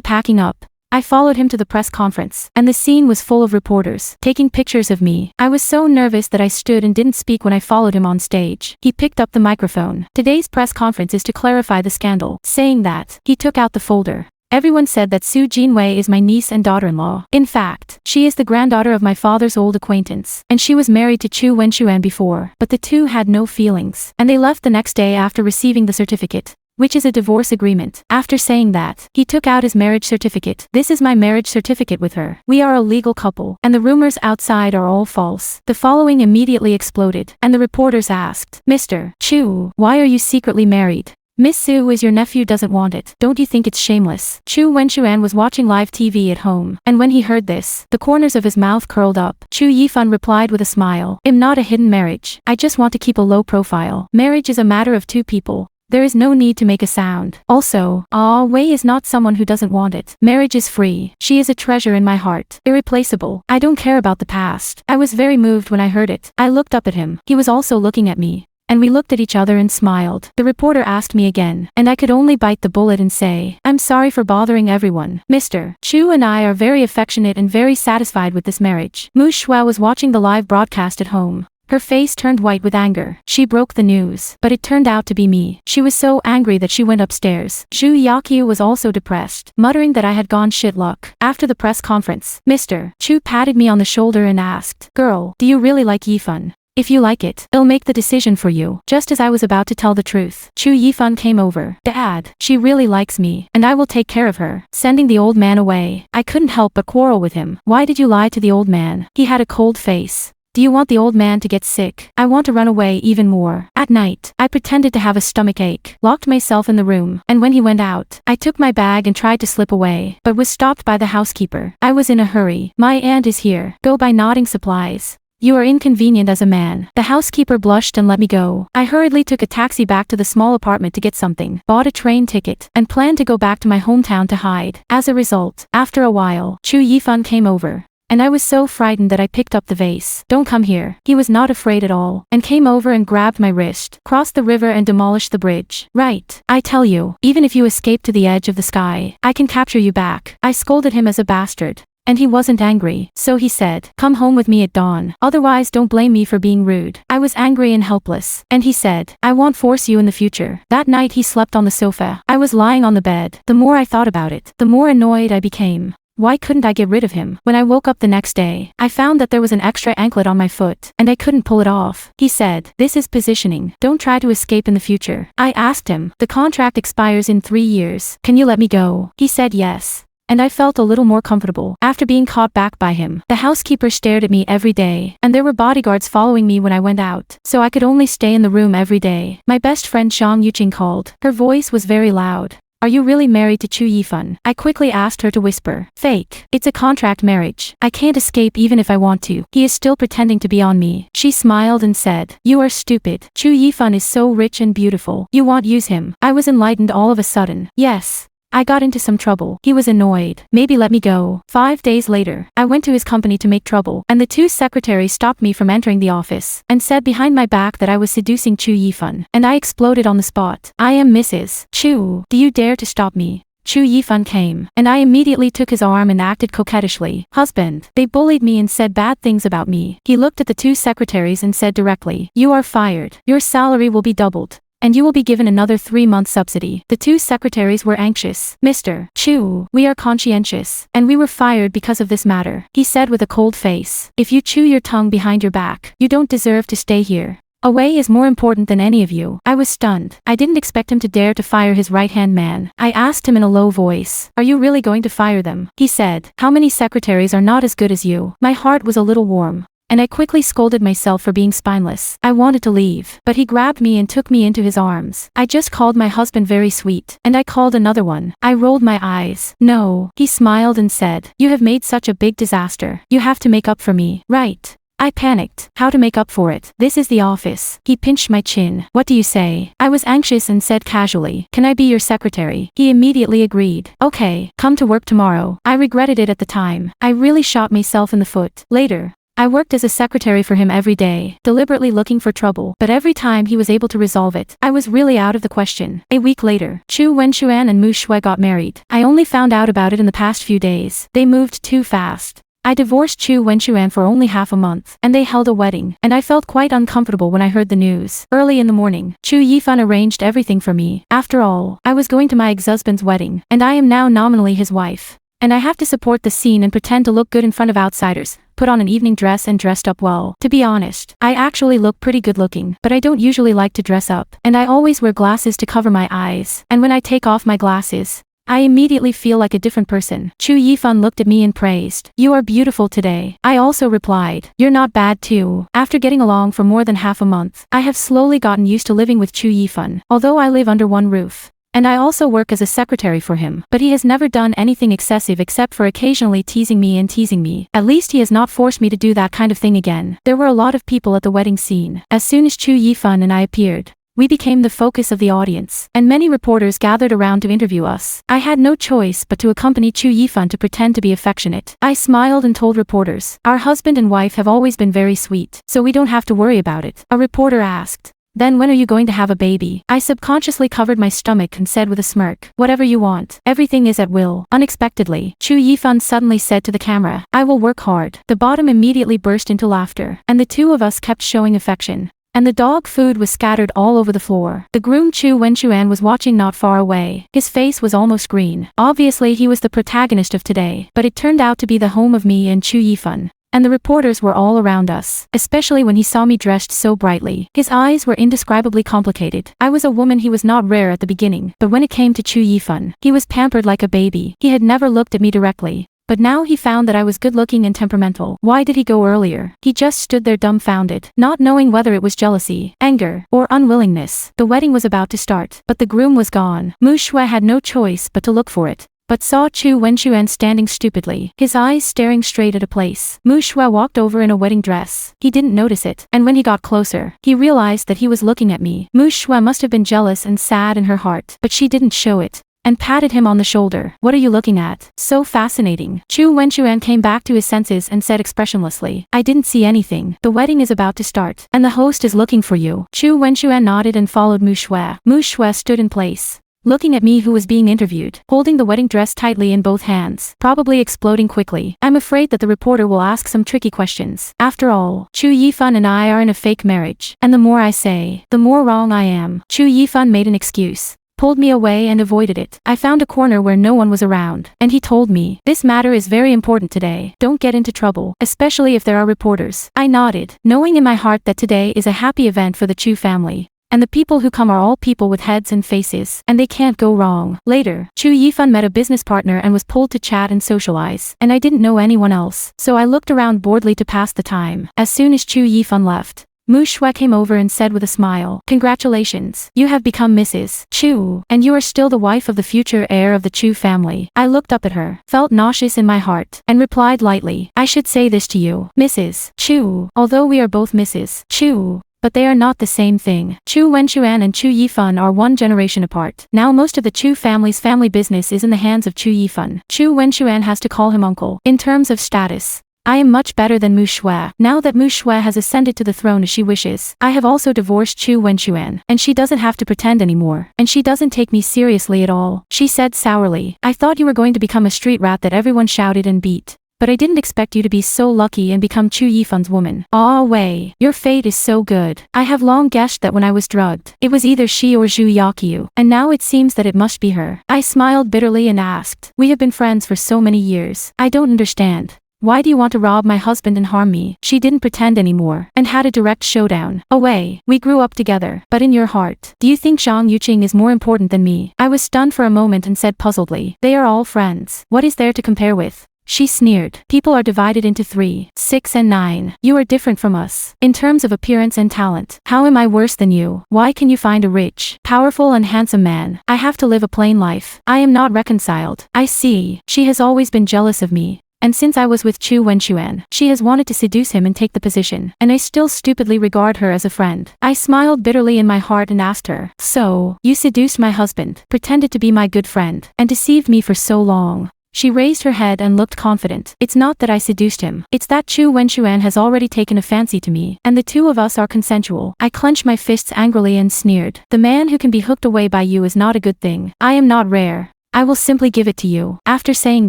packing up, I followed him to the press conference, and the scene was full of reporters, taking pictures of me. I was so nervous that I stood and didn't speak when I followed him on stage. He picked up the microphone. Today's press conference is to clarify the scandal. Saying that, he took out the folder. Everyone said that Su Jinwei is my niece and daughter-in-law. In fact, she is the granddaughter of my father's old acquaintance, and she was married to Chu Wenxuan before, but the two had no feelings, and they left the next day after receiving the certificate, which is a divorce agreement. After saying that, he took out his marriage certificate. This is my marriage certificate with her. We are a legal couple, and the rumors outside are all false. The following immediately exploded, and the reporters asked, Mr. Chu, why are you secretly married? Miss Su is your nephew doesn't want it. Don't you think it's shameless? Chu Wenxuan was watching live TV at home, and when he heard this, the corners of his mouth curled up. Chu Yifan replied with a smile, I'm not a hidden marriage. I just want to keep a low profile. Marriage is a matter of two people. There is no need to make a sound. Also, Wei is not someone who doesn't want it. Marriage is free. She is a treasure in my heart. Irreplaceable. I don't care about the past. I was very moved when I heard it. I looked up at him. He was also looking at me, and we looked at each other and smiled. The reporter asked me again, and I could only bite the bullet and say, I'm sorry for bothering everyone. Mr. Chu and I are very affectionate and very satisfied with this marriage. Mu Shua was watching the live broadcast at home. Her face turned white with anger. She broke the news, but it turned out to be me. She was so angry that she went upstairs. Zhu Yakyu was also depressed, muttering that I had gone shit luck. After the press conference, Mr. Chu patted me on the shoulder and asked, Girl, do you really like Yifan? If you like it, I'll make the decision for you. Just as I was about to tell the truth, Chu Yifan came over. Dad, she really likes me, and I will take care of her. Sending the old man away, I couldn't help but quarrel with him. Why did you lie to the old man? He had a cold face. Do you want the old man to get sick? I want to run away even more. At night, I pretended to have a stomach ache, locked myself in the room, and when he went out, I took my bag and tried to slip away, but was stopped by the housekeeper. I was in a hurry. My aunt is here. Go buy nodding supplies. You are inconvenient as a man. The housekeeper blushed and let me go. I hurriedly took a taxi back to the small apartment to get something, bought a train ticket, and planned to go back to my hometown to hide. As a result, after a while, Chu Yifan came over, and I was so frightened that I picked up the vase. Don't come here. He was not afraid at all, and came over and grabbed my wrist, crossed the river and demolished the bridge. Right. I tell you, even if you escape to the edge of the sky, I can capture you back. I scolded him as a bastard, and he wasn't angry, so he said, come home with me at dawn. Otherwise don't blame me for being rude. I was angry and helpless, and he said, I won't force you in the future. That night he slept on the sofa. I was lying on the bed. The more I thought about it, the more annoyed I became. Why couldn't I get rid of him? When I woke up the next day, I found that there was an extra anklet on my foot, and I couldn't pull it off. He said, "This is positioning. Don't try to escape in the future." I asked him, "The contract expires in 3 years. Can you let me go?" He said yes. And I felt a little more comfortable after being caught back by him. The housekeeper stared at me every day, and there were bodyguards following me when I went out, so I could only stay in the room every day. My best friend Shang Yuqing called. Her voice was very loud. "Are you really married to Chu Yifan?" I quickly asked her to whisper. "Fake. It's a contract marriage. I can't escape even if I want to. He is still pretending to be on me." She smiled and said, "You are stupid. Chu Yifan is so rich and beautiful. You won't use him." I was enlightened all of a sudden. Yes. I got into some trouble. He was annoyed. Maybe let me go. 5 days later, I went to his company to make trouble, and the 2 secretaries stopped me from entering the office, and said behind my back that I was seducing Chu Yifan, and I exploded on the spot. "I am Mrs. Chu. Do you dare to stop me?" Chu Yifan came, and I immediately took his arm and acted coquettishly. "Husband." They bullied me and said bad things about me. He looked at the 2 secretaries and said directly, "You are fired. Your salary will be doubled. And you will be given another 3-month subsidy." The 2 secretaries were anxious. "Mr. Chu, we are conscientious, and we were fired because of this matter," he said with a cold face. "If you chew your tongue behind your back, you don't deserve to stay here. A way is more important than any of you." I was stunned. I didn't expect him to dare to fire his right-hand man. I asked him in a low voice, "Are you really going to fire them?" He said, "How many secretaries are not as good as you?" My heart was a little warm, and I quickly scolded myself for being spineless. I wanted to leave, but he grabbed me and took me into his arms. I just called my husband very sweet, and I called another one. I rolled my eyes. "No." He smiled and said, "You have made such a big disaster. You have to make up for me, right?" I panicked. How to make up for it? This is the office. He pinched my chin. "What do you say?" I was anxious and said casually, "Can I be your secretary?" He immediately agreed. "Okay, come to work tomorrow." I regretted it at the time. I really shot myself in the foot. Later, I worked as a secretary for him every day, deliberately looking for trouble, but every time he was able to resolve it, I was really out of the question. A week later, Chu Wenxuan and Mu Shui got married. I only found out about it in the past few days. They moved too fast. I divorced Chu Wenxuan for only half a month, and they held a wedding, and I felt quite uncomfortable when I heard the news. Early in the morning, Chu Yifan arranged everything for me. After all, I was going to my ex-husband's wedding, and I am now nominally his wife. And I have to support the scene and pretend to look good in front of outsiders, put on an evening dress and dressed up well. To be honest, I actually look pretty good looking, but I don't usually like to dress up, and I always wear glasses to cover my eyes, and when I take off my glasses, I immediately feel like a different person. Chu Yifan looked at me and praised, "You are beautiful today." I also replied, "You're not bad too." After getting along for more than half a month, I have slowly gotten used to living with Chu Yifan, although I live under one roof. And I also work as a secretary for him, but he has never done anything excessive except for occasionally teasing me. At least he has not forced me to do that kind of thing again. There were a lot of people at the wedding scene. As soon as Chu Yifan and I appeared, we became the focus of the audience, and many reporters gathered around to interview us. I had no choice but to accompany Chu Yifan to pretend to be affectionate. I smiled and told reporters, "Our husband and wife have always been very sweet, so we don't have to worry about it." A reporter asked, "Then when are you going to have a baby?" I subconsciously covered my stomach and said with a smirk, "Whatever you want. Everything is at will." Unexpectedly, Chu Yifan suddenly said to the camera, "I will work hard." The bottom immediately burst into laughter, and the 2 of us kept showing affection. And the dog food was scattered all over the floor. The groom Chu Wenxuan was watching not far away. His face was almost green. Obviously he was the protagonist of today, but it turned out to be the home of me and Chu Yifan. And the reporters were all around us, especially when he saw me dressed so brightly. His eyes were indescribably complicated. I was a woman he was not rare at the beginning, but when it came to Chu Yifan, he was pampered like a baby. He had never looked at me directly, but now he found that I was good-looking and temperamental. Why did he go earlier? He just stood there dumbfounded, not knowing whether it was jealousy, anger, or unwillingness. The wedding was about to start, but the groom was gone. Mu Shui had no choice but to look for it, but saw Chu Wenxuan standing stupidly, his eyes staring straight at a place. Mu Shui walked over in a wedding dress. He didn't notice it, and when he got closer, he realized that he was looking at me. Mu Shui must have been jealous and sad in her heart, but she didn't show it, and patted him on the shoulder. "What are you looking at? So fascinating." Chu Wenxuan came back to his senses and said expressionlessly, "I didn't see anything. The wedding is about to start, and the host is looking for you." Chu Wenxuan nodded and followed Mu Shui. Mu Shui stood in place, looking at me who was being interviewed, holding the wedding dress tightly in both hands, probably exploding quickly. I'm afraid that the reporter will ask some tricky questions. After all, Chu Yifan and I are in a fake marriage, and the more I say, the more wrong I am. Chu Yifan made an excuse. pulled me away and avoided it. I found a corner where no one was around, and he told me, "This matter is very important today. Don't get into trouble, especially if there are reporters." I nodded, knowing in my heart that today is a happy event for the Chu family. And the people who come are all people with heads and faces, and they can't go wrong. Later, Chu Yifan met a business partner and was pulled to chat and socialize, and I didn't know anyone else, so I looked around boredly to pass the time. As soon as Chu Yifan left, Mu Shui came over and said with a smile, "Congratulations, you have become Mrs. Chu, and you are still the wife of the future heir of the Chu family." I looked up at her, felt nauseous in my heart, and replied lightly, "I should say this to you, Mrs. Chu, although we are both Mrs. Chu. But they are not the same thing. Chu Wenchuan and Chu Yifan are one generation apart. Now most of the Chu family's family business is in the hands of Chu Yifan. Chu Wenchuan has to call him uncle. In terms of status, I am much better than Mu Shui. Now that Mu Shui has ascended to the throne as she wishes, I have also divorced Chu Wenchuan, and she doesn't have to pretend anymore. And she doesn't take me seriously at all," she said sourly. "I thought you were going to become a street rat that everyone shouted and beat. But I didn't expect you to be so lucky and become Chu Yifan's woman. Ah Wei, your fate is so good. I have long guessed that when I was drugged, it was either she or Zhu Yakyu, and now it seems that it must be her." I smiled bitterly and asked, "We have been friends for so many years. I don't understand. Why do you want to rob my husband and harm me?" She didn't pretend anymore, and had a direct showdown. "Away, we grew up together, but in your heart, do you think Zhang Yuqing is more important than me?" I was stunned for a moment and said puzzledly, "They are all friends. What is there to compare with?" She sneered. "People are divided into 3, 6 and 9. You are different from us. In terms of appearance and talent, how am I worse than you? Why can you find a rich, powerful and handsome man? I have to live a plain life. I am not reconciled." I see. She has always been jealous of me. And since I was with Chu Wenchuan, she has wanted to seduce him and take the position, and I still stupidly regard her as a friend. I smiled bitterly in my heart and asked her, "So, you seduced my husband, pretended to be my good friend, and deceived me for so long?" She raised her head and looked confident. "It's not that I seduced him. It's that Chu Wenchuan has already taken a fancy to me, and the two of us are consensual." I clenched my fists angrily and sneered, "The man who can be hooked away by you is not a good thing. I am not rare. I will simply give it to you." After saying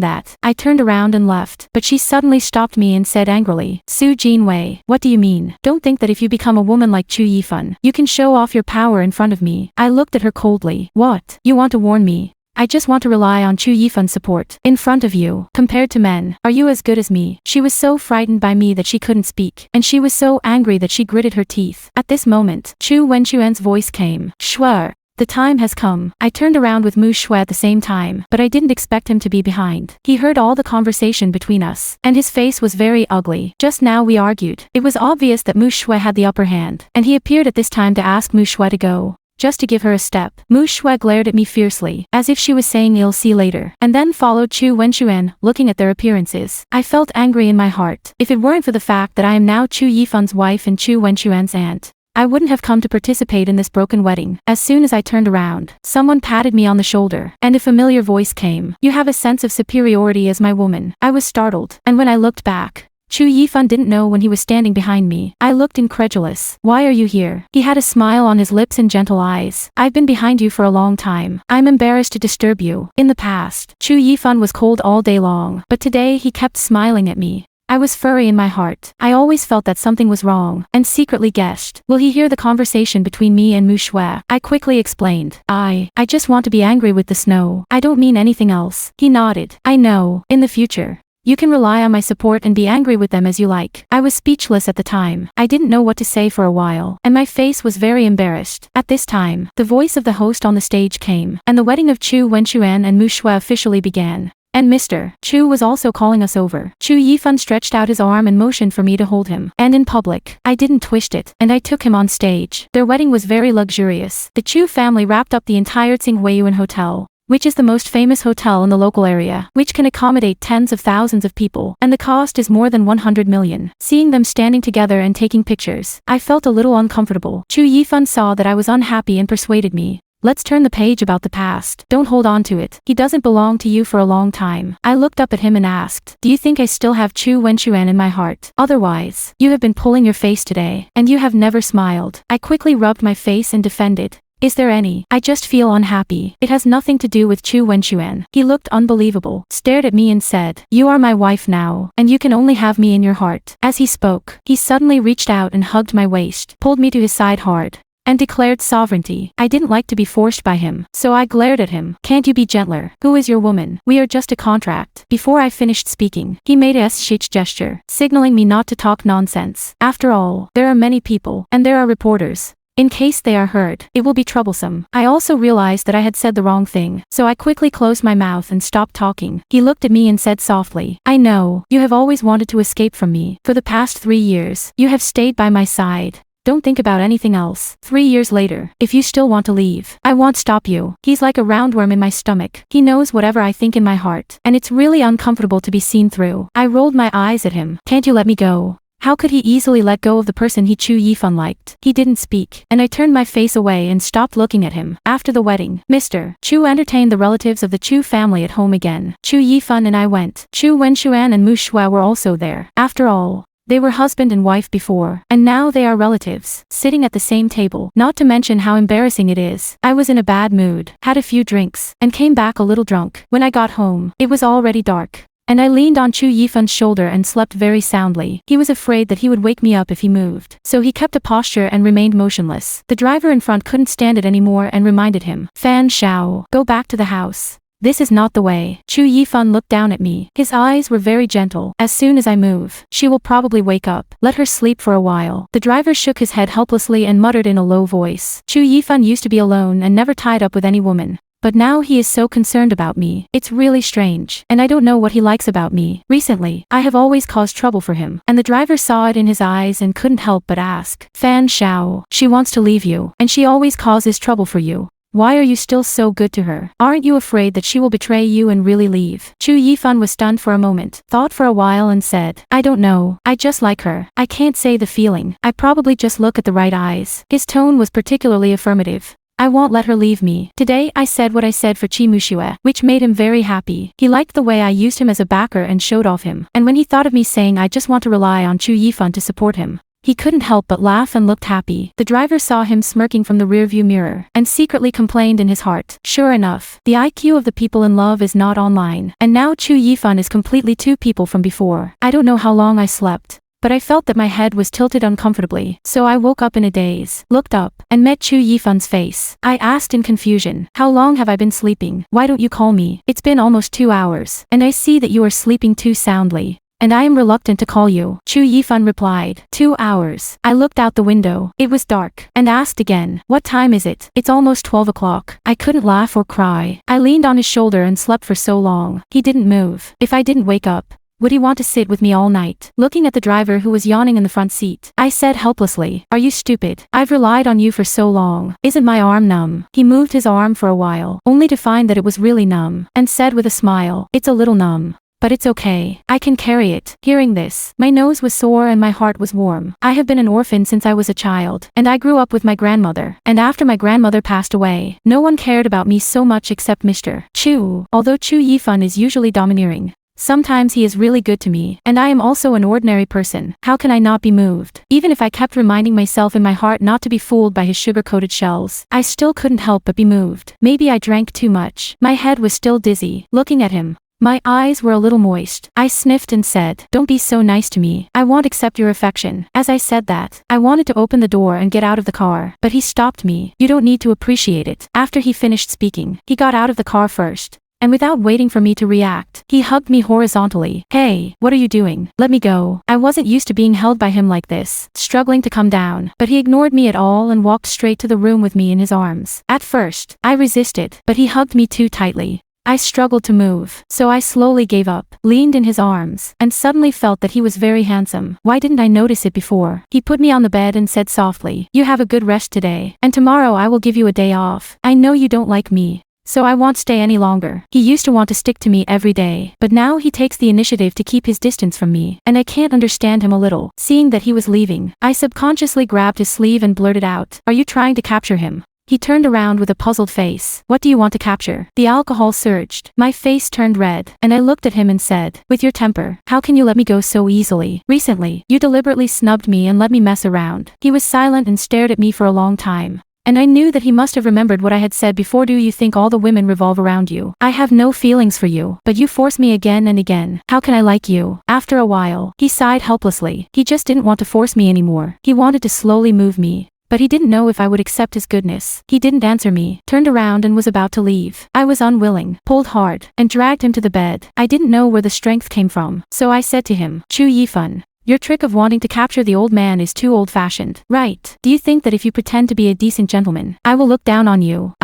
that, I turned around and left, but she suddenly stopped me and said angrily, "Su Jinwei, what do you mean? Don't think that if you become a woman like Chu Yifan, you can show off your power in front of me." I looked at her coldly. "What? You want to warn me? I just want to rely on Chu Yifan's support. In front of you, compared to men, are you as good as me?" She was so frightened by me that she couldn't speak, and she was so angry that she gritted her teeth. At this moment, Chu Wenchuan's voice came. "Sure. The time has come." I turned around with Mu Shui at the same time, but I didn't expect him to be behind. He heard all the conversation between us, and his face was very ugly. Just now we argued. It was obvious that Mu Shui had the upper hand, and he appeared at this time to ask Mu Shui to go, just to give her a step. Mu Shui glared at me fiercely, as if she was saying "You'll see later," and then followed Chu Wenchuan, looking at their appearances. I felt angry in my heart. If it weren't for the fact that I am now Chu Yifan's wife and Chu Wenchuan's aunt, I wouldn't have come to participate in this broken wedding. As soon as I turned around, someone patted me on the shoulder, and a familiar voice came. "You have a sense of superiority as my woman." I was startled, and when I looked back, Chu Yifan didn't know when he was standing behind me. I looked incredulous. "Why are you here?" He had a smile on his lips and gentle eyes. "I've been behind you for a long time. I'm embarrassed to disturb you." In the past, Chu Yifan was cold all day long, but today he kept smiling at me. I was furry in my heart. I always felt that something was wrong, and secretly guessed, will he hear the conversation between me and Mu Shui? I quickly explained, I just want to be angry with the snow. I don't mean anything else." He nodded. "I know. In the future, you can rely on my support and be angry with them as you like." I was speechless at the time. I didn't know what to say for a while, and my face was very embarrassed. At this time, the voice of the host on the stage came, and the wedding of Chu Wenchuan and Mu Shui officially began. And Mr. Chu was also calling us over. Chu Yifan stretched out his arm and motioned for me to hold him. And in public, I didn't twist it, and I took him on stage. Their wedding was very luxurious. The Chu family wrapped up the entire Tsinghuiyuan Hotel, which is the most famous hotel in the local area, which can accommodate tens of thousands of people, and the cost is more than 100 million. Seeing them standing together and taking pictures, I felt a little uncomfortable. Chu Yifan saw that I was unhappy and persuaded me. "Let's turn the page about the past. Don't hold on to it. He doesn't belong to you for a long time." I looked up at him and asked, "Do you think I still have Chu Wenchuan in my heart? Otherwise, you have been pulling your face today, and you have never smiled." I quickly rubbed my face and defended. "Is there any? I just feel unhappy. It has nothing to do with Chu Wenchuan." He looked unbelievable, stared at me and said, "You are my wife now, and you can only have me in your heart." As he spoke, he suddenly reached out and hugged my waist, pulled me to his side hard, and declared sovereignty. I didn't like to be forced by him, so I glared at him. Can't you be gentler? Who is your woman? We are just a contract. Before I finished speaking, he made a shich gesture, signaling me not to talk nonsense. After all, there are many people, and there are reporters. In case they are heard, it will be troublesome. I also realized that I had said the wrong thing, so I quickly closed my mouth and stopped talking. He looked at me and said softly, I know, you have always wanted to escape from me. For the past 3 years, you have stayed by my side. Don't think about anything else. 3 years later, if you still want to leave, I won't stop you. He's like a roundworm in my stomach. He knows whatever I think in my heart, and it's really uncomfortable to be seen through. I rolled my eyes at him. Can't you let me go? How could he easily let go of the person he Chu Yifan liked? He didn't speak, and I turned my face away and stopped looking at him. After the wedding, Mr. Chu entertained the relatives of the Chu family at home again. Chu Yifan and I went. Chu Wenshuan and Mu Shua were also there. After all, they were husband and wife before, and now they are relatives, sitting at the same table. Not to mention how embarrassing it is. I was in a bad mood, had a few drinks, and came back a little drunk. When I got home, it was already dark, and I leaned on Chu Yifan's shoulder and slept very soundly. He was afraid that he would wake me up if he moved, so he kept a posture and remained motionless. The driver in front couldn't stand it anymore and reminded him, Fan Shao, go back to the house. This is not the way. Chu Yifan looked down at me. His eyes were very gentle. As soon as I move, she will probably wake up. Let her sleep for a while. The driver shook his head helplessly and muttered in a low voice. Chu Yifan used to be alone and never tied up with any woman. But now he is so concerned about me. It's really strange, and I don't know what he likes about me. Recently, I have always caused trouble for him, and the driver saw it in his eyes and couldn't help but ask, Fan Shao, she wants to leave you, and she always causes trouble for you. Why are you still so good to her? Aren't you afraid that she will betray you and really leave? Chu Yifan was stunned for a moment, thought for a while and said, I don't know, I just like her. I can't say the feeling. I probably just look at the right eyes. His tone was particularly affirmative. I won't let her leave me. Today I said what I said for Chi Mushue, which made him very happy. He liked the way I used him as a backer and showed off him. And when he thought of me saying I just want to rely on Chu Yifan to support him, he couldn't help but laugh and looked happy. The driver saw him smirking from the rearview mirror, and secretly complained in his heart. Sure enough, the IQ of the people in love is not online. And now Chu Yifan is completely two people from before. I don't know how long I slept, but I felt that my head was tilted uncomfortably, so I woke up in a daze, looked up, and met Chu Yifan's face. I asked in confusion, how long have I been sleeping? Why don't you call me? It's been almost 2 hours, and I see that you are sleeping too soundly, and I am reluctant to call you. Chu Yifan replied, 2 hours. I looked out the window. It was dark, and asked again, what time is it? It's almost 12 o'clock. I couldn't laugh or cry. I leaned on his shoulder and slept for so long. He didn't move. If I didn't wake up, would he want to sit with me all night? Looking at the driver who was yawning in the front seat, I said helplessly, are you stupid? I've relied on you for so long. Isn't my arm numb? He moved his arm for a while, only to find that it was really numb, and said with a smile, it's a little numb, but it's okay. I can carry it. Hearing this, my nose was sore and my heart was warm. I have been an orphan since I was a child, and I grew up with my grandmother. And after my grandmother passed away, no one cared about me so much except Mr. Chu. Although Chu Yifan is usually domineering, sometimes he is really good to me, and I am also an ordinary person. How can I not be moved? Even if I kept reminding myself in my heart not to be fooled by his sugar-coated shells, I still couldn't help but be moved. Maybe I drank too much. My head was still dizzy. Looking at him, my eyes were a little moist. I sniffed and said, don't be so nice to me. I won't accept your affection. As I said that, I wanted to open the door and get out of the car, but he stopped me. You don't need to appreciate it. After he finished speaking, he got out of the car first, and without waiting for me to react, he hugged me horizontally. Hey, what are you doing? Let me go. I wasn't used to being held by him like this, struggling to come down, but he ignored me at all and walked straight to the room with me in his arms. At first, I resisted, but he hugged me too tightly. I struggled to move, so I slowly gave up, leaned in his arms, and suddenly felt that he was very handsome. Why didn't I notice it before? He put me on the bed and said softly, you have a good rest today, and tomorrow I will give you a day off. I know you don't like me, so I won't stay any longer. He used to want to stick to me every day, but now he takes the initiative to keep his distance from me, and I can't understand him a little. Seeing that he was leaving, I subconsciously grabbed his sleeve and blurted out, are you trying to capture him? He turned around with a puzzled face. What do you want to capture? The alcohol surged. My face turned red, and I looked at him and said, with your temper, how can you let me go so easily? Recently, you deliberately snubbed me and let me mess around. He was silent and stared at me for a long time, and I knew that he must have remembered what I had said before. Do you think all the women revolve around you? I have no feelings for you, but you force me again and again. How can I like you? After a while, he sighed helplessly. He just didn't want to force me anymore. He wanted to slowly move me. But he didn't know if I would accept his goodness. He didn't answer me, turned around and was about to leave. I was unwilling, pulled hard, and dragged him to the bed. I didn't know where the strength came from, so I said to him, Chu Yifan, your trick of wanting to capture the old man is too old-fashioned, right? Do you think that if you pretend to be a decent gentleman, I will look down on you?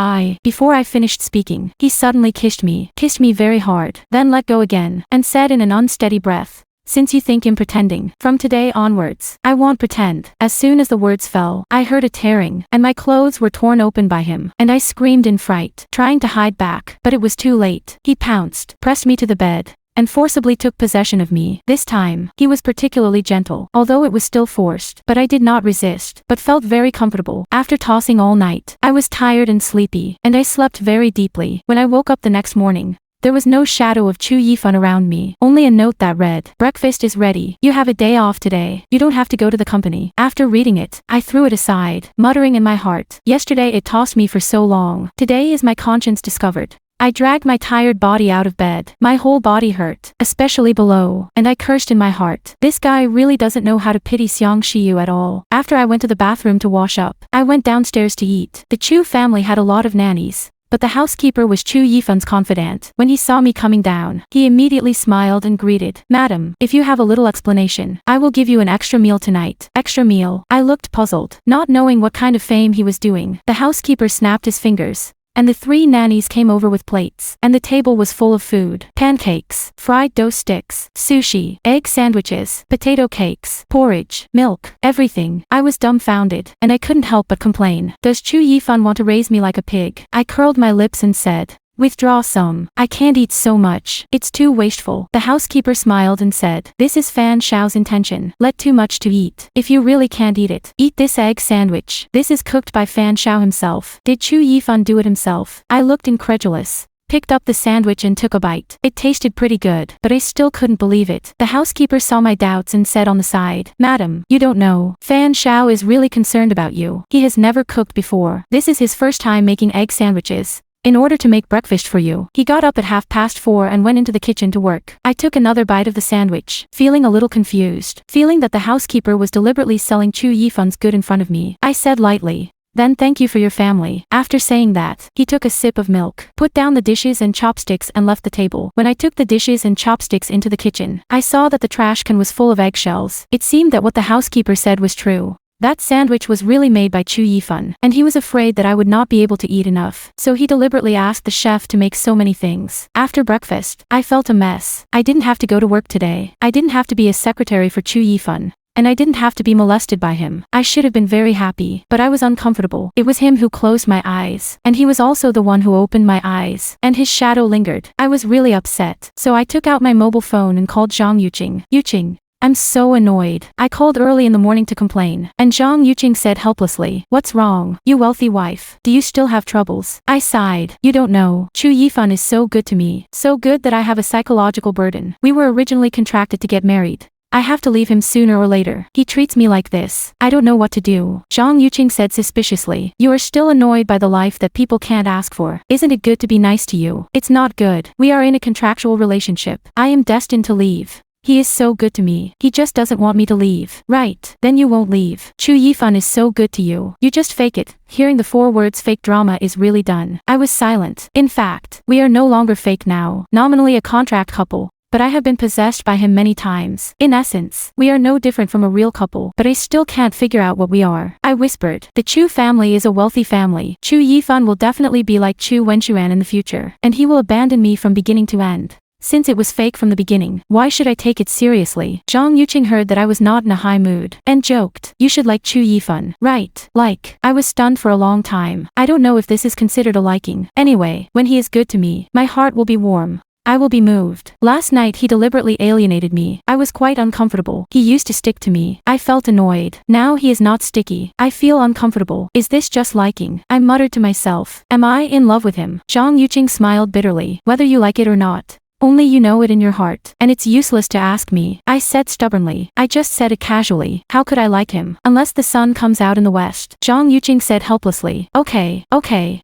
Before I finished speaking, he suddenly kissed me very hard, then let go again, and said in an unsteady breath, since you think I'm pretending, from today onwards, I won't pretend. As soon as the words fell, I heard a tearing, and my clothes were torn open by him, and I screamed in fright, trying to hide back, but it was too late. He pounced, pressed me to the bed, and forcibly took possession of me. This time, he was particularly gentle, although it was still forced, but I did not resist, but felt very comfortable. After tossing all night, I was tired and sleepy, and I slept very deeply. When I woke up the next morning, there was no shadow of Chu Yifan around me, only a note that read, breakfast is ready. You have a day off today. You don't have to go to the company. After reading it, I threw it aside, muttering in my heart, yesterday it tossed me for so long. Today is my conscience discovered. I dragged my tired body out of bed. My whole body hurt, especially below, and I cursed in my heart. This guy really doesn't know how to pity Xiang Shiyu at all. After I went to the bathroom to wash up, I went downstairs to eat. The Chu family had a lot of nannies, but the housekeeper was Chu Yifan's confidant. When he saw me coming down, he immediately smiled and greeted, Madam, if you have a little explanation, I will give you an extra meal tonight. Extra meal? I looked puzzled, not knowing what kind of fame he was doing. The housekeeper snapped his fingers, and the 3 nannies came over with plates, and the table was full of food. Pancakes, fried dough sticks, sushi, egg sandwiches, potato cakes, porridge, milk, everything. I was dumbfounded, and I couldn't help but complain. Does Chu Yifan want to raise me like a pig? I curled my lips and said, withdraw some. I can't eat so much. It's too wasteful. The housekeeper smiled and said, this is Fan Shao's intention. Let too much to eat. If you really can't eat it, eat this egg sandwich. This is cooked by Fan Shao himself. Did Chu Yifan do it himself? I looked incredulous, picked up the sandwich and took a bite. It tasted pretty good, but I still couldn't believe it. The housekeeper saw my doubts and said on the side, Madam, you don't know. Fan Shao is really concerned about you. He has never cooked before. This is his first time making egg sandwiches. In order to make breakfast for you, he got up at 4:30 and went into the kitchen to work. I took another bite of the sandwich, feeling a little confused, feeling that the housekeeper was deliberately selling Chu Yifan's good in front of me. I said lightly, then thank you for your family. After saying that, he took a sip of milk, put down the dishes and chopsticks and left the table. When I took the dishes and chopsticks into the kitchen, I saw that the trash can was full of eggshells. It seemed that what the housekeeper said was true. That sandwich was really made by Chu Yifan, and he was afraid that I would not be able to eat enough, so he deliberately asked the chef to make so many things. After breakfast, I felt a mess. I didn't have to go to work today. I didn't have to be a secretary for Chu Yifan, and I didn't have to be molested by him. I should have been very happy, but I was uncomfortable. It was him who closed my eyes, and he was also the one who opened my eyes, and his shadow lingered. I was really upset, so I took out my mobile phone and called Zhang Yuqing. Yuqing, I'm so annoyed. I called early in the morning to complain, and Zhang Yuqing said helplessly, what's wrong, you wealthy wife? Do you still have troubles? I sighed. You don't know. Chu Yifan is so good to me. So good that I have a psychological burden. We were originally contracted to get married. I have to leave him sooner or later. He treats me like this. I don't know what to do. Zhang Yuqing said suspiciously, you are still annoyed by the life that people can't ask for. Isn't it good to be nice to you? It's not good. We are in a contractual relationship. I am destined to leave. He is so good to me. He just doesn't want me to leave. Right, then you won't leave. Chu Yifan is so good to you. You just fake it. Hearing the 4 words fake drama is really done. I was silent. In fact, we are no longer fake now. Nominally a contract couple, but I have been possessed by him many times. In essence, we are no different from a real couple, but I still can't figure out what we are. I whispered, the Chu family is a wealthy family. Chu Yifan will definitely be like Chu Wenxuan in the future, and he will abandon me from beginning to end. Since it was fake from the beginning, why should I take it seriously? Zhang Yuqing heard that I was not in a high mood, and joked, you should like Chu Yifan. Right, like. I was stunned for a long time. I don't know if this is considered a liking. Anyway, when he is good to me, my heart will be warm. I will be moved. Last night he deliberately alienated me. I was quite uncomfortable. He used to stick to me. I felt annoyed. Now he is not sticky. I feel uncomfortable. Is this just liking? I muttered to myself. Am I in love with him? Zhang Yuqing smiled bitterly. Whether you like it or not, only you know it in your heart, and it's useless to ask me. I said stubbornly. I just said it casually. How could I like him? Unless the sun comes out in the west. Zhang Yuqing said helplessly. Okay,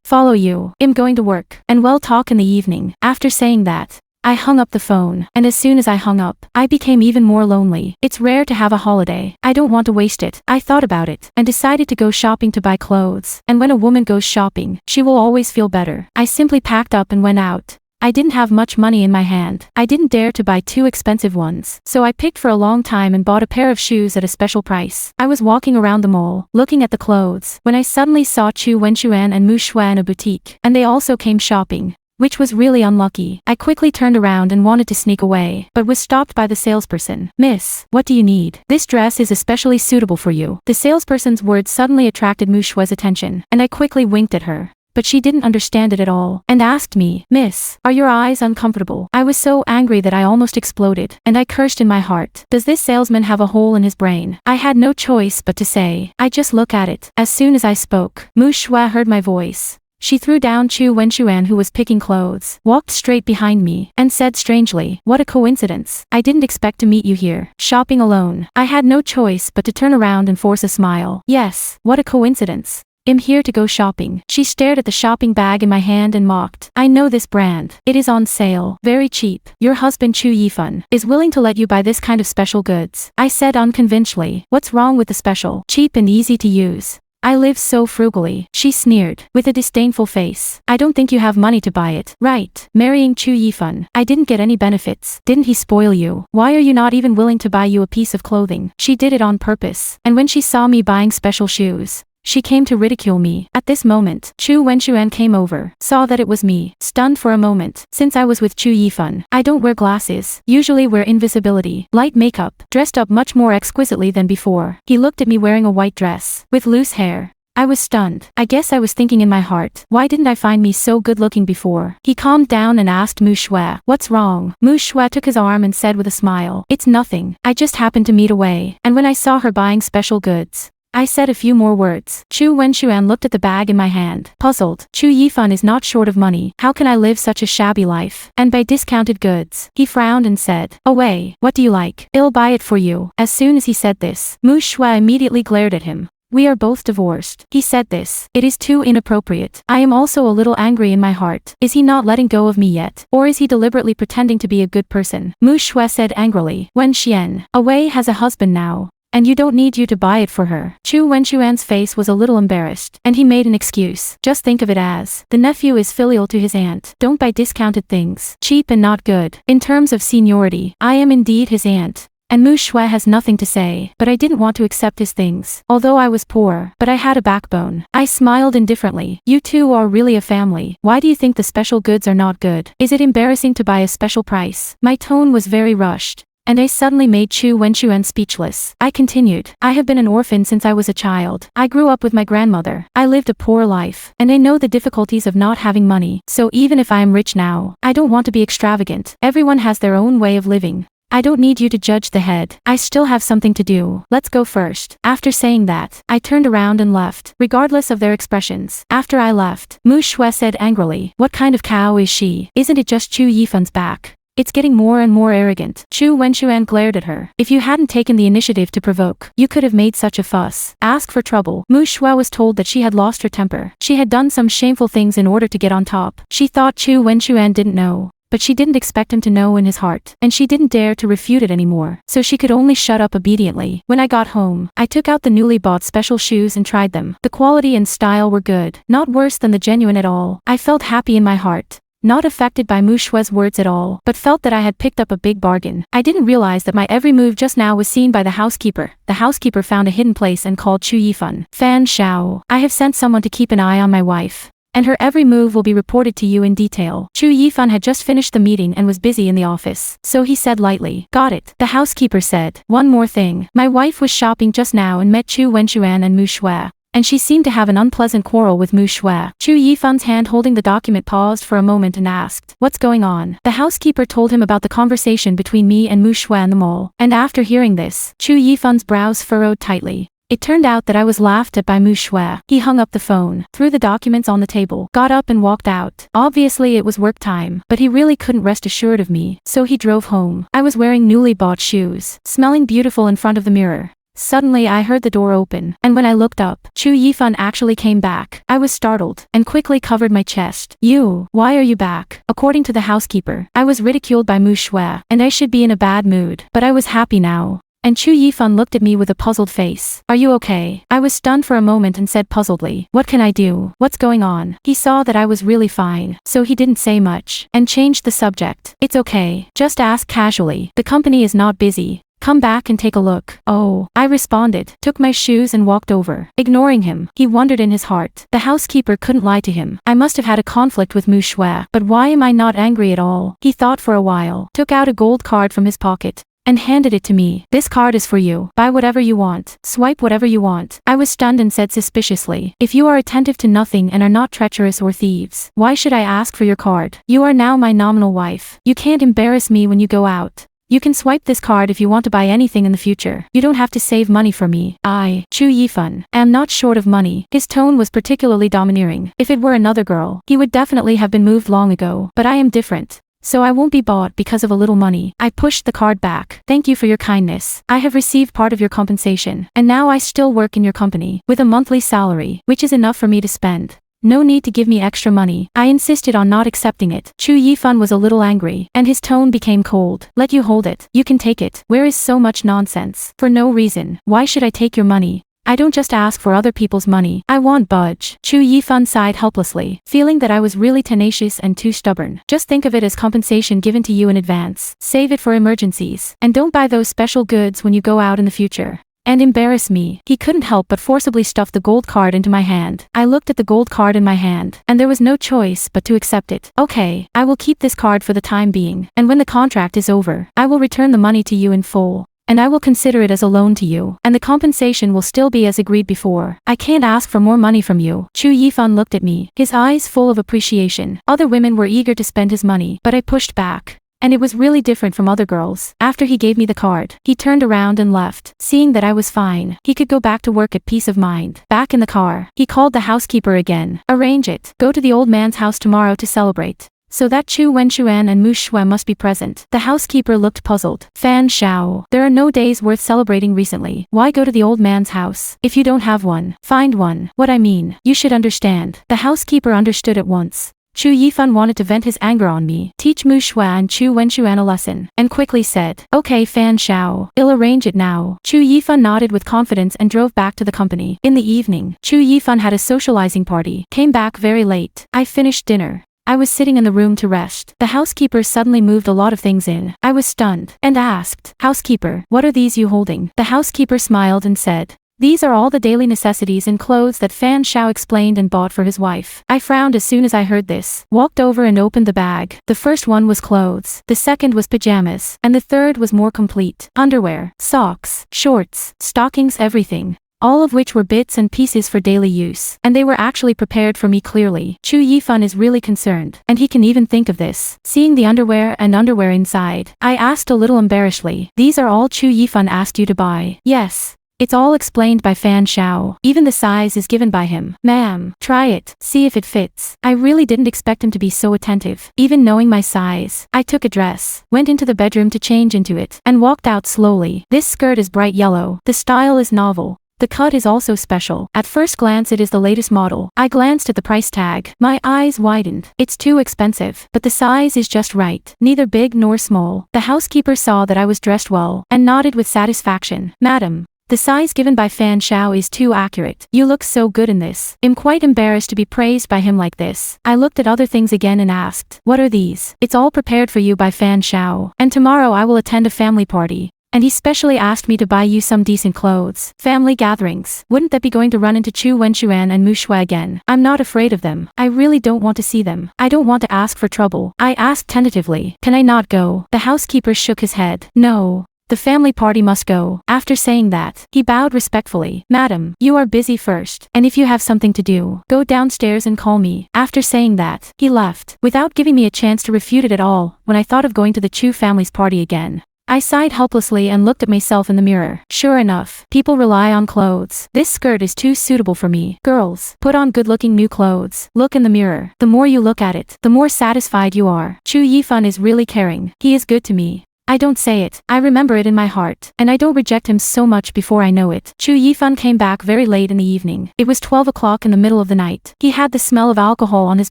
follow you. I'm going to work, and we'll talk in the evening. After saying that, I hung up the phone, and as soon as I hung up, I became even more lonely. It's rare to have a holiday. I don't want to waste it. I thought about it, and decided to go shopping to buy clothes. And when a woman goes shopping, she will always feel better. I simply packed up and went out. I didn't have much money in my hand. I didn't dare to buy too expensive ones. So I picked for a long time and bought a pair of shoes at a special price. I was walking around the mall, looking at the clothes, when I suddenly saw Chu Wenxuan and Mu Shua in a boutique, and they also came shopping, which was really unlucky. I quickly turned around and wanted to sneak away, but was stopped by the salesperson. "Miss, what do you need? This dress is especially suitable for you." The salesperson's words suddenly attracted Mu Shua's attention, and I quickly winked at her. But she didn't understand it at all, and asked me, "Miss, are your eyes uncomfortable?" I was so angry that I almost exploded, and I cursed in my heart. Does this salesman have a hole in his brain? I had no choice but to say, "I just look at it." As soon as I spoke, Mu Shua heard my voice. She threw down Chu Wenxuan, who was picking clothes, walked straight behind me, and said strangely, "What a coincidence. I didn't expect to meet you here, shopping alone." I had no choice but to turn around and force a smile. "Yes, what a coincidence. I'm here to go shopping." She stared at the shopping bag in my hand and mocked. "I know this brand. It is on sale. Very cheap. Your husband Chu Yifan is willing to let you buy this kind of special goods." I said unconventionally, "What's wrong with the special? Cheap and easy to use. I live so frugally." She sneered, with a disdainful face. "I don't think you have money to buy it, right? Marrying Chu Yifan, I didn't get any benefits. Didn't he spoil you? Why are you not even willing to buy you a piece of clothing?" She did it on purpose. And when she saw me buying special shoes, she came to ridicule me. At this moment, Chu Wenxuan came over, saw that it was me, stunned for a moment. Since I was with Chu Yifan, I don't wear glasses, usually wear invisibility, light makeup, dressed up much more exquisitely than before. He looked at me wearing a white dress, with loose hair. I was stunned. I guess I was thinking in my heart, why didn't I find me so good looking before? He calmed down and asked Mu Shua, "What's wrong?" Mu Shua took his arm and said with a smile, "It's nothing. I just happened to meet away, and when I saw her buying special goods, I said a few more words." Chu Wenxuan looked at the bag in my hand, puzzled. Chu Yifan is not short of money. How can I live such a shabby life, and buy discounted goods? He frowned and said, "Away, what do you like? I'll buy it for you." As soon as he said this, Mu Shua immediately glared at him. "We are both divorced." He said this. It is too inappropriate. I am also a little angry in my heart. Is he not letting go of me yet? Or is he deliberately pretending to be a good person? Mu Shua said angrily, "Wen Xian, Away has a husband now, and you don't need you to buy it for her." Chu Wenxuan's face was a little embarrassed, and he made an excuse. "Just think of it as, the nephew is filial to his aunt. Don't buy discounted things, cheap and not good. In terms of seniority, I am indeed his aunt." And Mu Shua has nothing to say, but I didn't want to accept his things. Although I was poor, but I had a backbone. I smiled indifferently. "You two are really a family. Why do you think the special goods are not good? Is it embarrassing to buy a special price?" My tone was very rushed, and I suddenly made Chu Wenxuan speechless. I continued, "I have been an orphan since I was a child. I grew up with my grandmother. I lived a poor life, and I know the difficulties of not having money. So even if I am rich now, I don't want to be extravagant. Everyone has their own way of living. I don't need you to judge the head. I still have something to do. Let's go first." After saying that, I turned around and left, regardless of their expressions. After I left, Mu Shua said angrily, "What kind of cow is she? Isn't it just Chu Yifan's back? It's getting more and more arrogant." Chu Wenxuan glared at her. "If you hadn't taken the initiative to provoke, you could have made such a fuss. Ask for trouble." Mu Shua was told that she had lost her temper. She had done some shameful things in order to get on top. She thought Chu Wenxuan didn't know, but she didn't expect him to know in his heart, and she didn't dare to refute it anymore, so she could only shut up obediently. When I got home, I took out the newly bought special shoes and tried them. The quality and style were good, not worse than the genuine at all. I felt happy in my heart, not affected by Mu Shua's words at all, but felt that I had picked up a big bargain. I didn't realize that my every move just now was seen by the housekeeper. The housekeeper found a hidden place and called Chu Yifan. "Fan Xiao, I have sent someone to keep an eye on my wife, and her every move will be reported to you in detail." Chu Yifan had just finished the meeting and was busy in the office, so he said lightly, "Got it." The housekeeper said, "One more thing. My wife was shopping just now and met Chu Wenxuan and Mu Shua, and she seemed to have an unpleasant quarrel with Mu Shua." Chu Yifan's hand holding the document paused for a moment and asked, "What's going on?" The housekeeper told him about the conversation between me and Mu Shua in the mall, and after hearing this, Chu Yifan's brows furrowed tightly. It turned out that I was laughed at by Mu Shua. He hung up the phone, threw the documents on the table, got up and walked out. Obviously it was work time, but he really couldn't rest assured of me, so he drove home. I was wearing newly bought shoes, smelling beautiful in front of the mirror. Suddenly I heard the door open, and when I looked up, Chu Yifan actually came back. I was startled, and quickly covered my chest. Why are you back? According to the housekeeper, I was ridiculed by Mu Shui, and I should be in a bad mood, but I was happy now. And Chu Yifan looked at me with a puzzled face. Are you okay? I was stunned for a moment and said puzzledly, what can I do? What's going on? He saw that I was really fine, so he didn't say much, and changed the subject. It's okay. Just ask casually. The company is not busy. Come back and take a look. Oh, I responded, took my shoes and walked over. Ignoring him, he wondered in his heart. The housekeeper couldn't lie to him. I must have had a conflict with Mu Shui, but why am I not angry at all? He thought for a while, took out a gold card from his pocket, and handed it to me. This card is for you. Buy whatever you want. Swipe whatever you want. I was stunned and said suspiciously, if you are attentive to nothing and are not treacherous or thieves, why should I ask for your card? You are now my nominal wife. You can't embarrass me when you go out. You can swipe this card if you want to buy anything in the future. You don't have to save money for me. I, Chu Yifan, am not short of money. His tone was particularly domineering. If it were another girl, he would definitely have been moved long ago. But I am different. So I won't be bought because of a little money. I pushed the card back. Thank you for your kindness. I have received part of your compensation, and now I still work in your company, with a monthly salary, which is enough for me to spend. No need to give me extra money. I insisted on not accepting it. Chu Yifan was a little angry, and his tone became cold. Let you hold it. You can take it. Where is so much nonsense? For no reason. Why should I take your money? I don't just ask for other people's money. I won't budge. Chu Yifan sighed helplessly, feeling that I was really tenacious and too stubborn. Just think of it as compensation given to you in advance. Save it for emergencies. And don't buy those special goods when you go out in the future. And embarrass me. He couldn't help but forcibly stuff the gold card into my hand. I looked at the gold card in my hand, and there was no choice but to accept it. Okay, I will keep this card for the time being, and when the contract is over, I will return the money to you in full. And I will consider it as a loan to you, and the compensation will still be as agreed before. I can't ask for more money from you. Chu Yifan looked at me, his eyes full of appreciation. Other women were eager to spend his money, but I pushed back. And it was really different from other girls. After he gave me the card, he turned around and left, seeing that I was fine. He could go back to work at peace of mind. Back in the car, he called the housekeeper again. Arrange it. Go to the old man's house tomorrow to celebrate. So that Chu Wenxuan and Mu Shui must be present. The housekeeper looked puzzled. Fan Xiao, there are no days worth celebrating recently. Why go to the old man's house? If you don't have one, find one. What I mean, you should understand. The housekeeper understood at once. Chu Yifan wanted to vent his anger on me, teach Mu Shui and Chu Wenxuan a lesson, and quickly said, okay Fan Xiao, I'll arrange it now. Chu Yifan nodded with confidence and drove back to the company. In the evening, Chu Yifan had a socializing party, came back very late. I finished dinner. I was sitting in the room to rest. The housekeeper suddenly moved a lot of things in. I was stunned, and asked, housekeeper, what are these you holding? The housekeeper smiled and said, these are all the daily necessities and clothes that Fan Xiao explained and bought for his wife. I frowned as soon as I heard this, walked over and opened the bag. The first one was clothes, the second was pajamas, and the third was more complete. Underwear, socks, shorts, stockings, everything. All of which were bits and pieces for daily use, and they were actually prepared for me clearly. Chu Yifan is really concerned, and he can even think of this. Seeing the underwear and underwear inside, I asked a little embarrassedly, these are all Chu Yifan asked you to buy? Yes. It's all explained by Fan Xiao. Even the size is given by him. Ma'am, try it, see if it fits. I really didn't expect him to be so attentive, even knowing my size. I took a dress, went into the bedroom to change into it, and walked out slowly. This skirt is bright yellow. The style is novel. The cut is also special. At first glance it is the latest model. I glanced at the price tag. My eyes widened. It's too expensive, but the size is just right. Neither big nor small. The housekeeper saw that I was dressed well, and nodded with satisfaction. Madam, the size given by Fan Xiao is too accurate. You look so good in this. I'm quite embarrassed to be praised by him like this. I looked at other things again and asked, what are these? It's all prepared for you by Fan Xiao. And tomorrow I will attend a family party. And he specially asked me to buy you some decent clothes. Family gatherings. Wouldn't that be going to run into Chu Wenxuan and Mu Shui again? I'm not afraid of them. I really don't want to see them. I don't want to ask for trouble. I asked tentatively, can I not go? The housekeeper shook his head. No. The family party must go. After saying that, he bowed respectfully. Madam, you are busy first, and if you have something to do, go downstairs and call me. After saying that, he left, without giving me a chance to refute it at all. When I thought of going to the Chu family's party again, I sighed helplessly and looked at myself in the mirror. Sure enough, people rely on clothes. This skirt is too suitable for me. Girls, put on good-looking new clothes. Look in the mirror. The more you look at it, the more satisfied you are. Chu Yifan is really caring. He is good to me. I don't say it, I remember it in my heart, and I don't reject him so much before I know it. Chu Yifan came back very late in the evening. It was 12 o'clock in the middle of the night. He had the smell of alcohol on his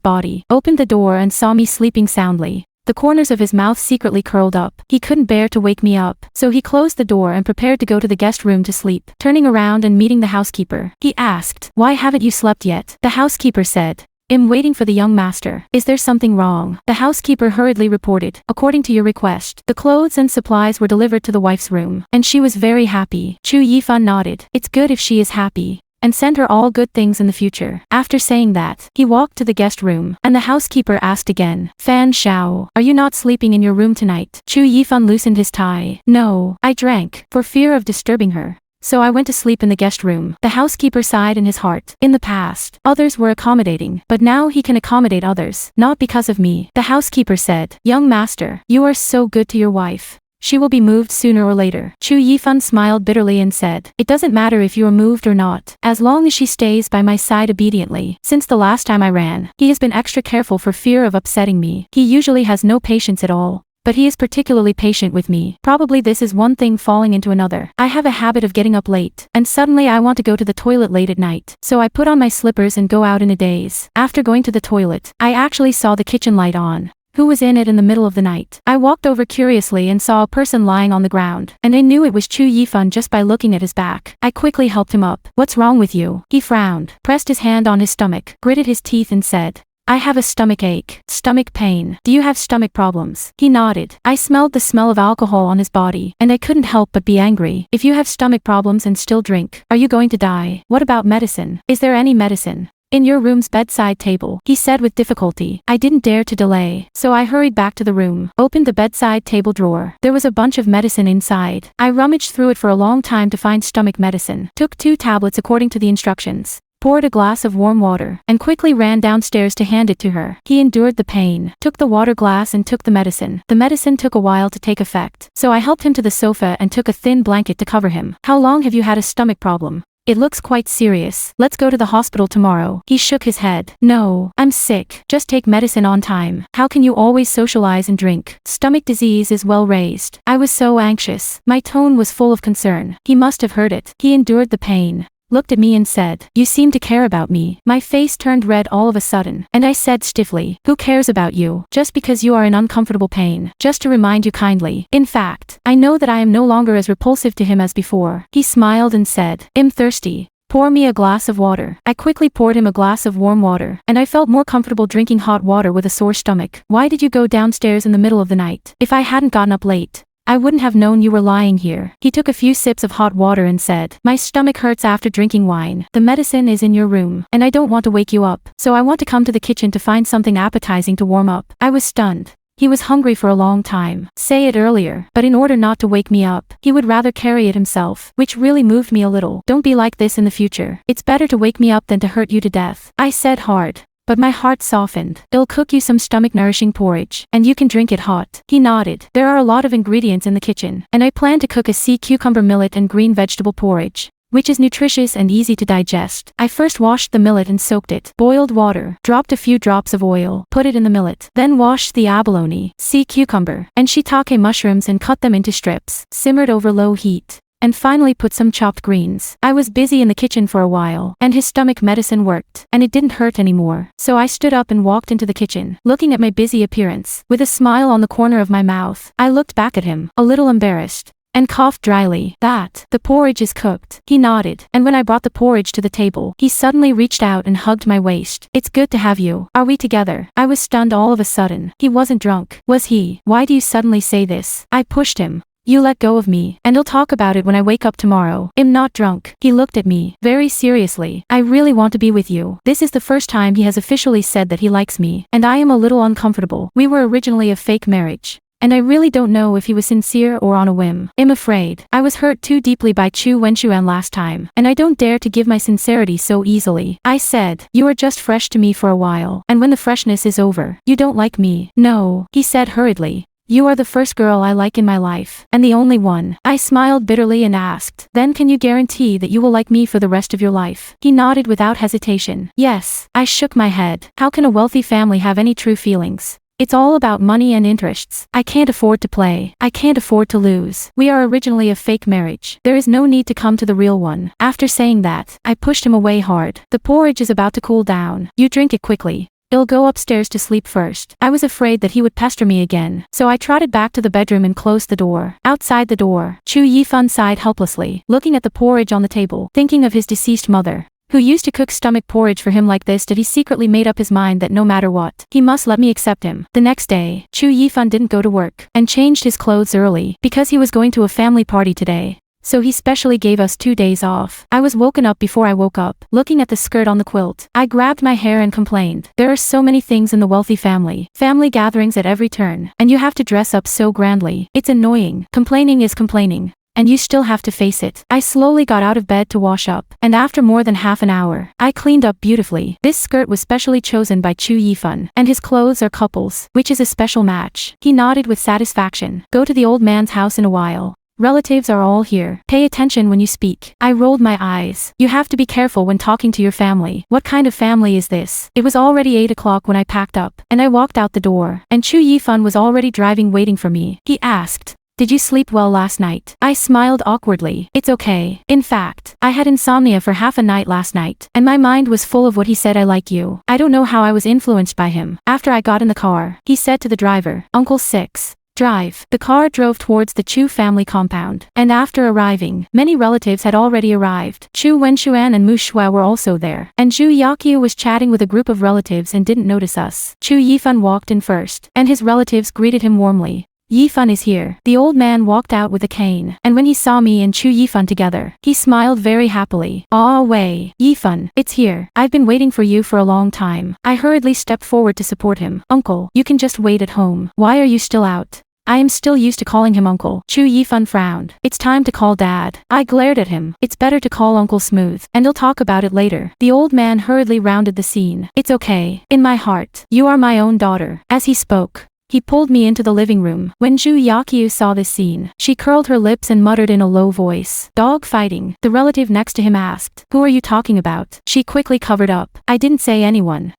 body, opened the door and saw me sleeping soundly. The corners of his mouth secretly curled up. He couldn't bear to wake me up, so he closed the door and prepared to go to the guest room to sleep. Turning around and meeting the housekeeper, he asked, "Why haven't you slept yet?" The housekeeper said, "I'm waiting for the young master. Is there something wrong?" The housekeeper hurriedly reported, "According to your request, the clothes and supplies were delivered to the wife's room, and she was very happy." Chu Yifan nodded. "It's good if she is happy. And send her all good things in the future." After saying that, he walked to the guest room, and the housekeeper asked again, "Fan Xiao, are you not sleeping in your room tonight?" Chu Yifan loosened his tie. "No, I drank, for fear of disturbing her. So I went to sleep in the guest room." The housekeeper sighed in his heart. In the past, others were accommodating, but now he can accommodate others, not because of me. The housekeeper said, "Young master, you are so good to your wife. She will be moved sooner or later." Chu Yifan smiled bitterly and said, "It doesn't matter if you are moved or not, as long as she stays by my side obediently. Since the last time I ran, he has been extra careful for fear of upsetting me. He usually has no patience at all, but he is particularly patient with me. Probably this is one thing falling into another. I have a habit of getting up late, and suddenly I want to go to the toilet late at night. So I put on my slippers and go out in a daze. After going to the toilet, I actually saw the kitchen light on. Who was in it in the middle of the night? I walked over curiously and saw a person lying on the ground, and I knew it was Chu Yifan just by looking at his back. I quickly helped him up. "What's wrong with you?" He frowned, pressed his hand on his stomach, gritted his teeth and said, "I have a stomach ache. Stomach pain. Do you have stomach problems?" He nodded. I smelled the smell of alcohol on his body, and I couldn't help but be angry. "If you have stomach problems and still drink, are you going to die? What about medicine? Is there any medicine?" "In your room's bedside table," he said with difficulty. I didn't dare to delay, so I hurried back to the room, opened the bedside table drawer. There was a bunch of medicine inside. I rummaged through it for a long time to find stomach medicine, took 2 tablets according to the instructions, poured a glass of warm water, and quickly ran downstairs to hand it to her. He endured the pain, took the water glass and took the medicine. The medicine took a while to take effect, so I helped him to the sofa and took a thin blanket to cover him. "How long have you had a stomach problem? It looks quite serious. Let's go to the hospital tomorrow." He shook his head. "No, I'm sick. Just take medicine on time. How can you always socialize and drink? Stomach disease is well raised." I was so anxious. My tone was full of concern. He must have heard it. He endured the pain, looked at me and said, "You seem to care about me." My face turned red all of a sudden, and I said stiffly, "Who cares about you? Just because you are in uncomfortable pain. Just to remind you kindly. In fact, I know that I am no longer as repulsive to him as before." He smiled and said, "I'm thirsty. Pour me a glass of water." I quickly poured him a glass of warm water, and I felt more comfortable drinking hot water with a sore stomach. "Why did you go downstairs in the middle of the night? If I hadn't gotten up late, I wouldn't have known you were lying here." He took a few sips of hot water and said, "My stomach hurts after drinking wine. The medicine is in your room, and I don't want to wake you up, so I want to come to the kitchen to find something appetizing to warm up." I was stunned. He was hungry for a long time. Say it earlier, but in order not to wake me up, he would rather carry it himself, which really moved me a little. "Don't be like this in the future. It's better to wake me up than to hurt you to death," I said hard. But my heart softened. "I'll cook you some stomach-nourishing porridge, and you can drink it hot." He nodded. "There are a lot of ingredients in the kitchen, and I plan to cook a sea cucumber millet and green vegetable porridge, which is nutritious and easy to digest." I first washed the millet and soaked it. Boiled water, dropped a few drops of oil, put it in the millet, then washed the abalone, sea cucumber, and shiitake mushrooms and cut them into strips, simmered over low heat, and finally put some chopped greens. I was busy in the kitchen for a while, and his stomach medicine worked, and it didn't hurt anymore. So I stood up and walked into the kitchen, looking at my busy appearance. With a smile on the corner of my mouth, I looked back at him, a little embarrassed, and coughed dryly. The porridge is cooked." He nodded, and when I brought the porridge to the table, he suddenly reached out and hugged my waist. "It's good to have you. Are we together?" I was stunned all of a sudden. He wasn't drunk, was he? "Why do you suddenly say this?" I pushed him. "You let go of me, and I'll talk about it when I wake up tomorrow. I'm not drunk." He looked at me, very seriously. "I really want to be with you." This is the first time he has officially said that he likes me, and I am a little uncomfortable. We were originally a fake marriage, and I really don't know if he was sincere or on a whim. I'm afraid I was hurt too deeply by Chu Wenchuan last time, and I don't dare to give my sincerity so easily. I said, "You are just fresh to me for a while, and when the freshness is over, you don't like me." "No," he said hurriedly. "You are the first girl I like in my life, and the only one." I smiled bitterly and asked, "Then can you guarantee that you will like me for the rest of your life?" He nodded without hesitation. "Yes." I shook my head. How can a wealthy family have any true feelings? It's all about money and interests. I can't afford to play. I can't afford to lose. We are originally a fake marriage. There is no need to come to the real one. After saying that, I pushed him away hard. The porridge is about to cool down. You drink it quickly. I'll go upstairs to sleep first. I was afraid that he would pester me again, so I trotted back to the bedroom and closed the door. Outside the door, Chu Yifan sighed helplessly, looking at the porridge on the table, thinking of his deceased mother, who used to cook stomach porridge for him like this. Did he secretly made up his mind that no matter what, he must let me accept him? The next day, Chu Yifan didn't go to work, and changed his clothes early, because he was going to a family party today. So he specially gave us 2 days off. I was woken up before I woke up, looking at the skirt on the quilt. I grabbed my hair and complained. There are so many things in the wealthy family. Family gatherings at every turn, and you have to dress up so grandly. It's annoying. Complaining is complaining, and you still have to face it. I slowly got out of bed to wash up, and after more than half an hour, I cleaned up beautifully. This skirt was specially chosen by Chu Yifan, and his clothes are couples, which is a special match. He nodded with satisfaction. Go to the old man's house in a while. Relatives are all here. Pay attention when you speak. I rolled my eyes. You have to be careful when talking to your family. What kind of family is this? It was already 8 o'clock when I packed up, and I walked out the door, and Chu Yifan was already driving waiting for me. He asked, "Did you sleep well last night?" I smiled awkwardly. It's okay. In fact, I had insomnia for half a night last night, and my mind was full of what he said. I like you. I don't know how I was influenced by him. After I got in the car, he said to the driver, "Uncle 6. Drive." The car drove towards the Chu family compound, and after arriving, many relatives had already arrived. Chu Wenshuan and Mu Shui were also there, and Zhu Yakyu was chatting with a group of relatives and didn't notice us. Chu Yifan walked in first, and his relatives greeted him warmly. Yifan is here. The old man walked out with a cane, and when he saw me and Chu Yifan together, he smiled very happily. "Ah, Wei, Yifan, it's here. I've been waiting for you for a long time." I hurriedly stepped forward to support him. "Uncle, you can just wait at home. Why are you still out?" I am still used to calling him uncle. Chu Yifan frowned. "It's time to call dad." I glared at him. "It's better to call Uncle Smooth, and he'll talk about it later." The old man hurriedly rounded the scene. "It's okay. In my heart, you are my own daughter." As he spoke, he pulled me into the living room. When Zhu Yakyu saw this scene, she curled her lips and muttered in a low voice, "Dog fighting." The relative next to him asked, "Who are you talking about?" She quickly covered up. I didn't say anyone.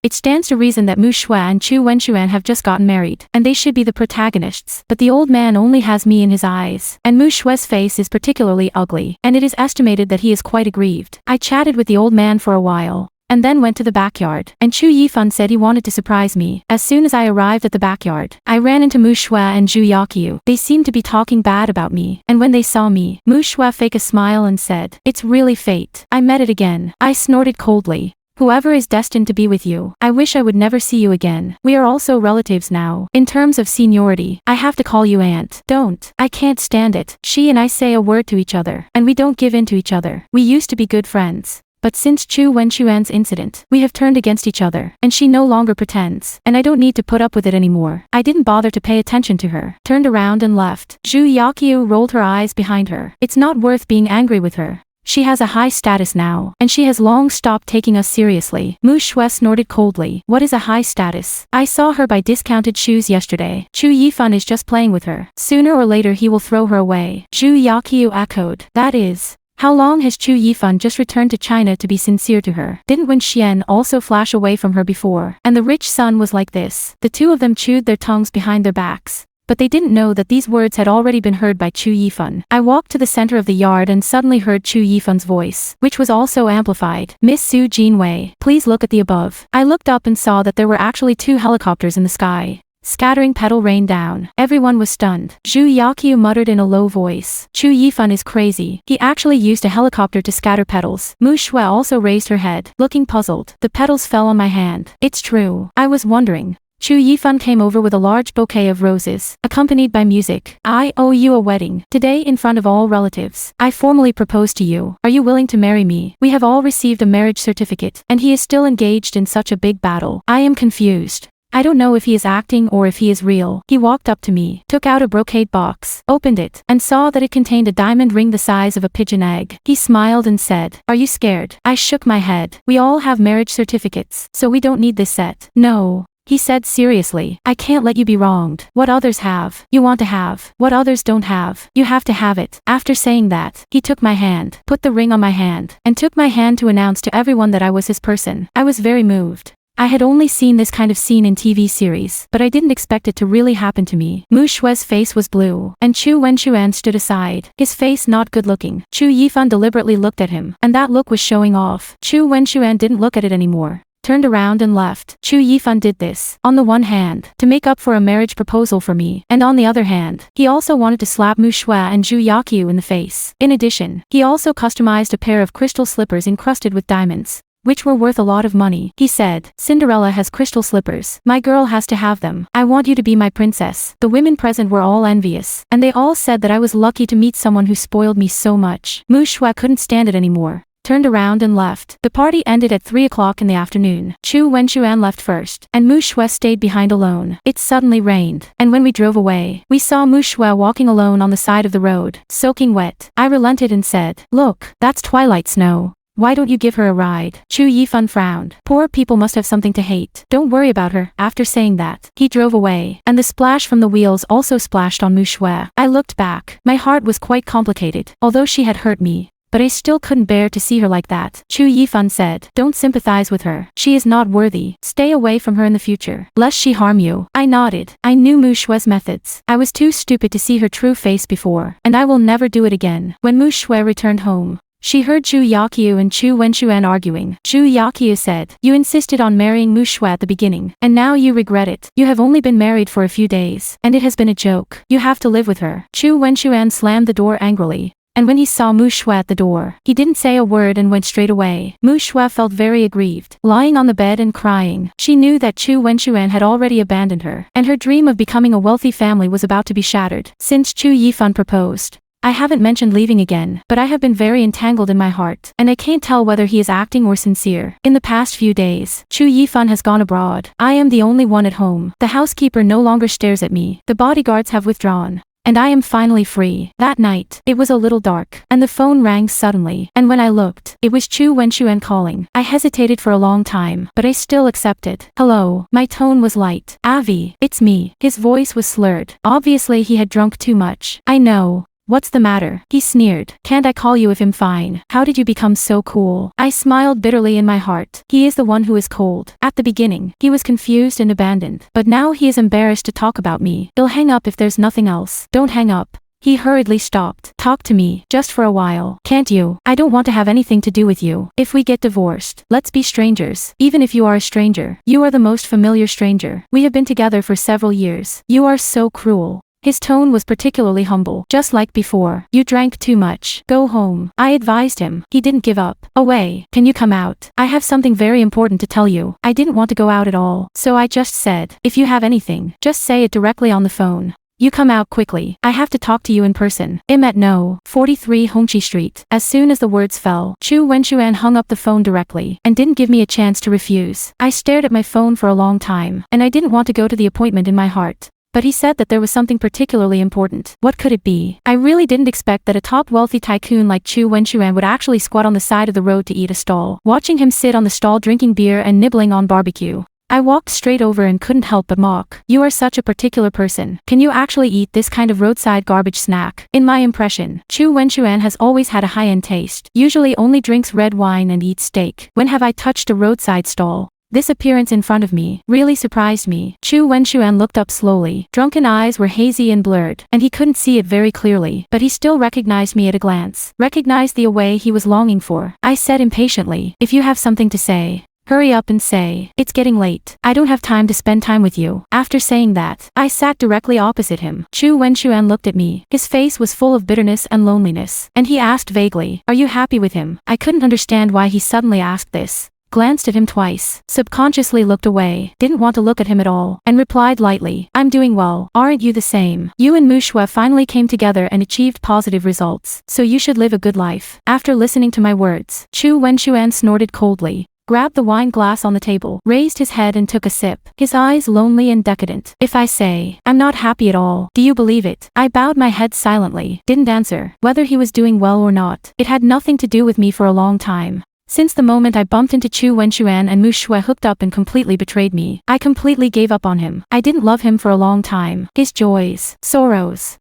It stands to reason that Mu Shui and Chu Wenshuan have just gotten married, and they should be the protagonists. But the old man only has me in his eyes, and Mu Shui's face is particularly ugly, and it is estimated that he is quite aggrieved. I chatted with the old man for a while, and then went to the backyard, and Chu Yifan said he wanted to surprise me. As soon as I arrived at the backyard, I ran into Mu Shui and Zhu Yakyu. They seemed to be talking bad about me, and when they saw me, Mu Shui faked a smile and said, "It's really fate." I met it again. I snorted coldly. "Whoever is destined to be with you, I wish I would never see you again. We are also relatives now. In terms of seniority, I have to call you aunt." "Don't. I can't stand it." She and I say a word to each other, and we don't give in to each other. We used to be good friends. But since Chu Wenshuan's incident, we have turned against each other, and she no longer pretends, and I don't need to put up with it anymore. I didn't bother to pay attention to her, turned around and left. Zhu Yakyu rolled her eyes behind her. It's not worth being angry with her. She has a high status now, and she has long stopped taking us seriously. Mu Shui snorted coldly. "What is a high status? I saw her buy discounted shoes yesterday. Chu Yifan is just playing with her. Sooner or later he will throw her away." Zhu Yakyu echoed. "That is. How long has Chu Yifan just returned to China to be sincere to her? Didn't Wen Xian also flash away from her before? And the rich son was like this." The two of them chewed their tongues behind their backs, but they didn't know that these words had already been heard by Chu Yifan. I walked to the center of the yard and suddenly heard Chu Yifan's voice, which was also amplified. "Miss Su Jinwei, please look at the above." I looked up and saw that there were actually 2 helicopters in the sky. Scattering petal rained down. Everyone was stunned. Zhu Yakyu muttered in a low voice, "Chu Yifan is crazy. He actually used a helicopter to scatter petals." Mu Shui also raised her head, looking puzzled. The petals fell on my hand. "It's true. I was wondering." Chu Yifan came over with a large bouquet of roses, accompanied by music. "I owe you a wedding. Today in front of all relatives, I formally propose to you. Are you willing to marry me? We have all received a marriage certificate, and he is still engaged in such a big battle." I am confused. I don't know if he is acting or if he is real. He walked up to me, took out a brocade box, opened it, and saw that it contained a diamond ring the size of a pigeon egg. He smiled and said, "Are you scared?" I shook my head. "We all have marriage certificates, so we don't need this set." "No," he said seriously, "I can't let you be wronged. What others have, you want to have. What others don't have, you have to have it." After saying that, he took my hand, put the ring on my hand, and took my hand to announce to everyone that I was his person. I was very moved. I had only seen this kind of scene in TV series, but I didn't expect it to really happen to me. Mu Shue's face was blue, and Chu Wenxuan stood aside, his face not good looking. Chu Yifan deliberately looked at him, and that look was showing off. Chu Wenxuan didn't look at it anymore, turned around and left. Chu Yifan did this, on the one hand, to make up for a marriage proposal for me, and on the other hand, he also wanted to slap Mu Shue and Zhu Yakyu in the face. In addition, he also customized a pair of crystal slippers encrusted with diamonds, which were worth a lot of money. He said, "Cinderella has crystal slippers. My girl has to have them. I want you to be my princess." The women present were all envious, and they all said that I was lucky to meet someone who spoiled me so much. Mu Shue couldn't stand it anymore, turned around and left. The party ended at 3 o'clock in the afternoon. Chu Wenxuan left first, and Mu Shue stayed behind alone. It suddenly rained, and when we drove away, we saw Mu Shue walking alone on the side of the road, soaking wet. I relented and said, "Look, that's twilight snow. Why don't you give her a ride?" Chu Yifan frowned. "Poor people must have something to hate. Don't worry about her." After saying that, he drove away, and the splash from the wheels also splashed on Mu Shue. I looked back. My heart was quite complicated, although she had hurt me, but I still couldn't bear to see her like that. Chu Yifan said, "Don't sympathize with her. She is not worthy. Stay away from her in the future, lest she harm you." I nodded. I knew Mu Shue's methods. I was too stupid to see her true face before, and I will never do it again. When Mu Shue returned home, she heard Zhu Yakyu and Chu Wenxuan arguing. Zhu Yakyu said, "You insisted on marrying Mu Shue at the beginning, and now you regret it. You have only been married for a few days, and it has been a joke. You have to live with her." Chu Wenxuan slammed the door angrily, and when he saw Mu Shue at the door, he didn't say a word and went straight away. Mu Shue felt very aggrieved, lying on the bed and crying. She knew that Chu Wenxuan had already abandoned her, and her dream of becoming a wealthy family was about to be shattered. Since Chu Yifan proposed, I haven't mentioned leaving again, but I have been very entangled in my heart, and I can't tell whether he is acting or sincere. In the past few days, Chu Yifan has gone abroad. I am the only one at home. The housekeeper no longer stares at me. The bodyguards have withdrawn, and I am finally free. That night, it was a little dark, and the phone rang suddenly, and when I looked, it was Chu Wenxuan calling. I hesitated for a long time, but I still accepted. "Hello." My tone was light. "Avi, it's me." His voice was slurred. Obviously he had drunk too much. "I know. What's the matter?" He sneered. "Can't I call you if I'm fine? How did you become so cool?" I smiled bitterly in my heart. He is the one who is cold. At the beginning, he was confused and abandoned, but now he is embarrassed to talk about me. He'll hang up if there's nothing else. "Don't hang up." He hurriedly stopped. "Talk to me, just for a while. Can't you? I don't want to have anything to do with you. If we get divorced, let's be strangers. Even if you are a stranger, you are the most familiar stranger. We have been together for several years. You are so cruel." His tone was particularly humble, just like before. "You drank too much. Go home." I advised him. He didn't give up. "Away. Can you come out? I have something very important to tell you." I didn't want to go out at all, so I just said, "If you have anything, just say it directly on the phone. You come out quickly. I have to talk to you in person. I'm at No. 43 Hongqi Street." As soon as the words fell, Chu Wenxuan hung up the phone directly, and didn't give me a chance to refuse. I stared at my phone for a long time, and I didn't want to go to the appointment in my heart. But he said that there was something particularly important. What could it be? I really didn't expect that a top wealthy tycoon like Chu Wenxuan would actually squat on the side of the road to eat a stall. Watching him sit on the stall drinking beer and nibbling on barbecue, I walked straight over and couldn't help but mock. "You are such a particular person. Can you actually eat this kind of roadside garbage snack?" In my impression, Chu Wenxuan has always had a high-end taste, usually only drinks red wine and eats steak. When have I touched a roadside stall? This appearance in front of me really surprised me. Chu Wenxuan looked up slowly. Drunken eyes were hazy and blurred, and he couldn't see it very clearly, but he still recognized me at a glance, recognized the away he was longing for. I said impatiently, "If you have something to say, hurry up and say. It's getting late. I don't have time to spend time with you." After saying that, I sat directly opposite him. Chu Wenxuan looked at me. His face was full of bitterness and loneliness, and he asked vaguely, "Are you happy with him?" I couldn't understand why he suddenly asked this. Glanced at him twice, subconsciously looked away, didn't want to look at him at all, and replied lightly, "I'm doing well. Aren't you the same? You and Mu Shue finally came together and achieved positive results, so you should live a good life." After listening to my words, Chu Wenxuan snorted coldly, grabbed the wine glass on the table, raised his head and took a sip, his eyes lonely and decadent. "If I say, I'm not happy at all, do you believe it?" I bowed my head silently, didn't answer. Whether he was doing well or not, it had nothing to do with me for a long time. Since the moment I bumped into Chu Wenxuan and Mu Shue hooked up and completely betrayed me, I completely gave up on him. I didn't love him for a long time. His joys, sorrows,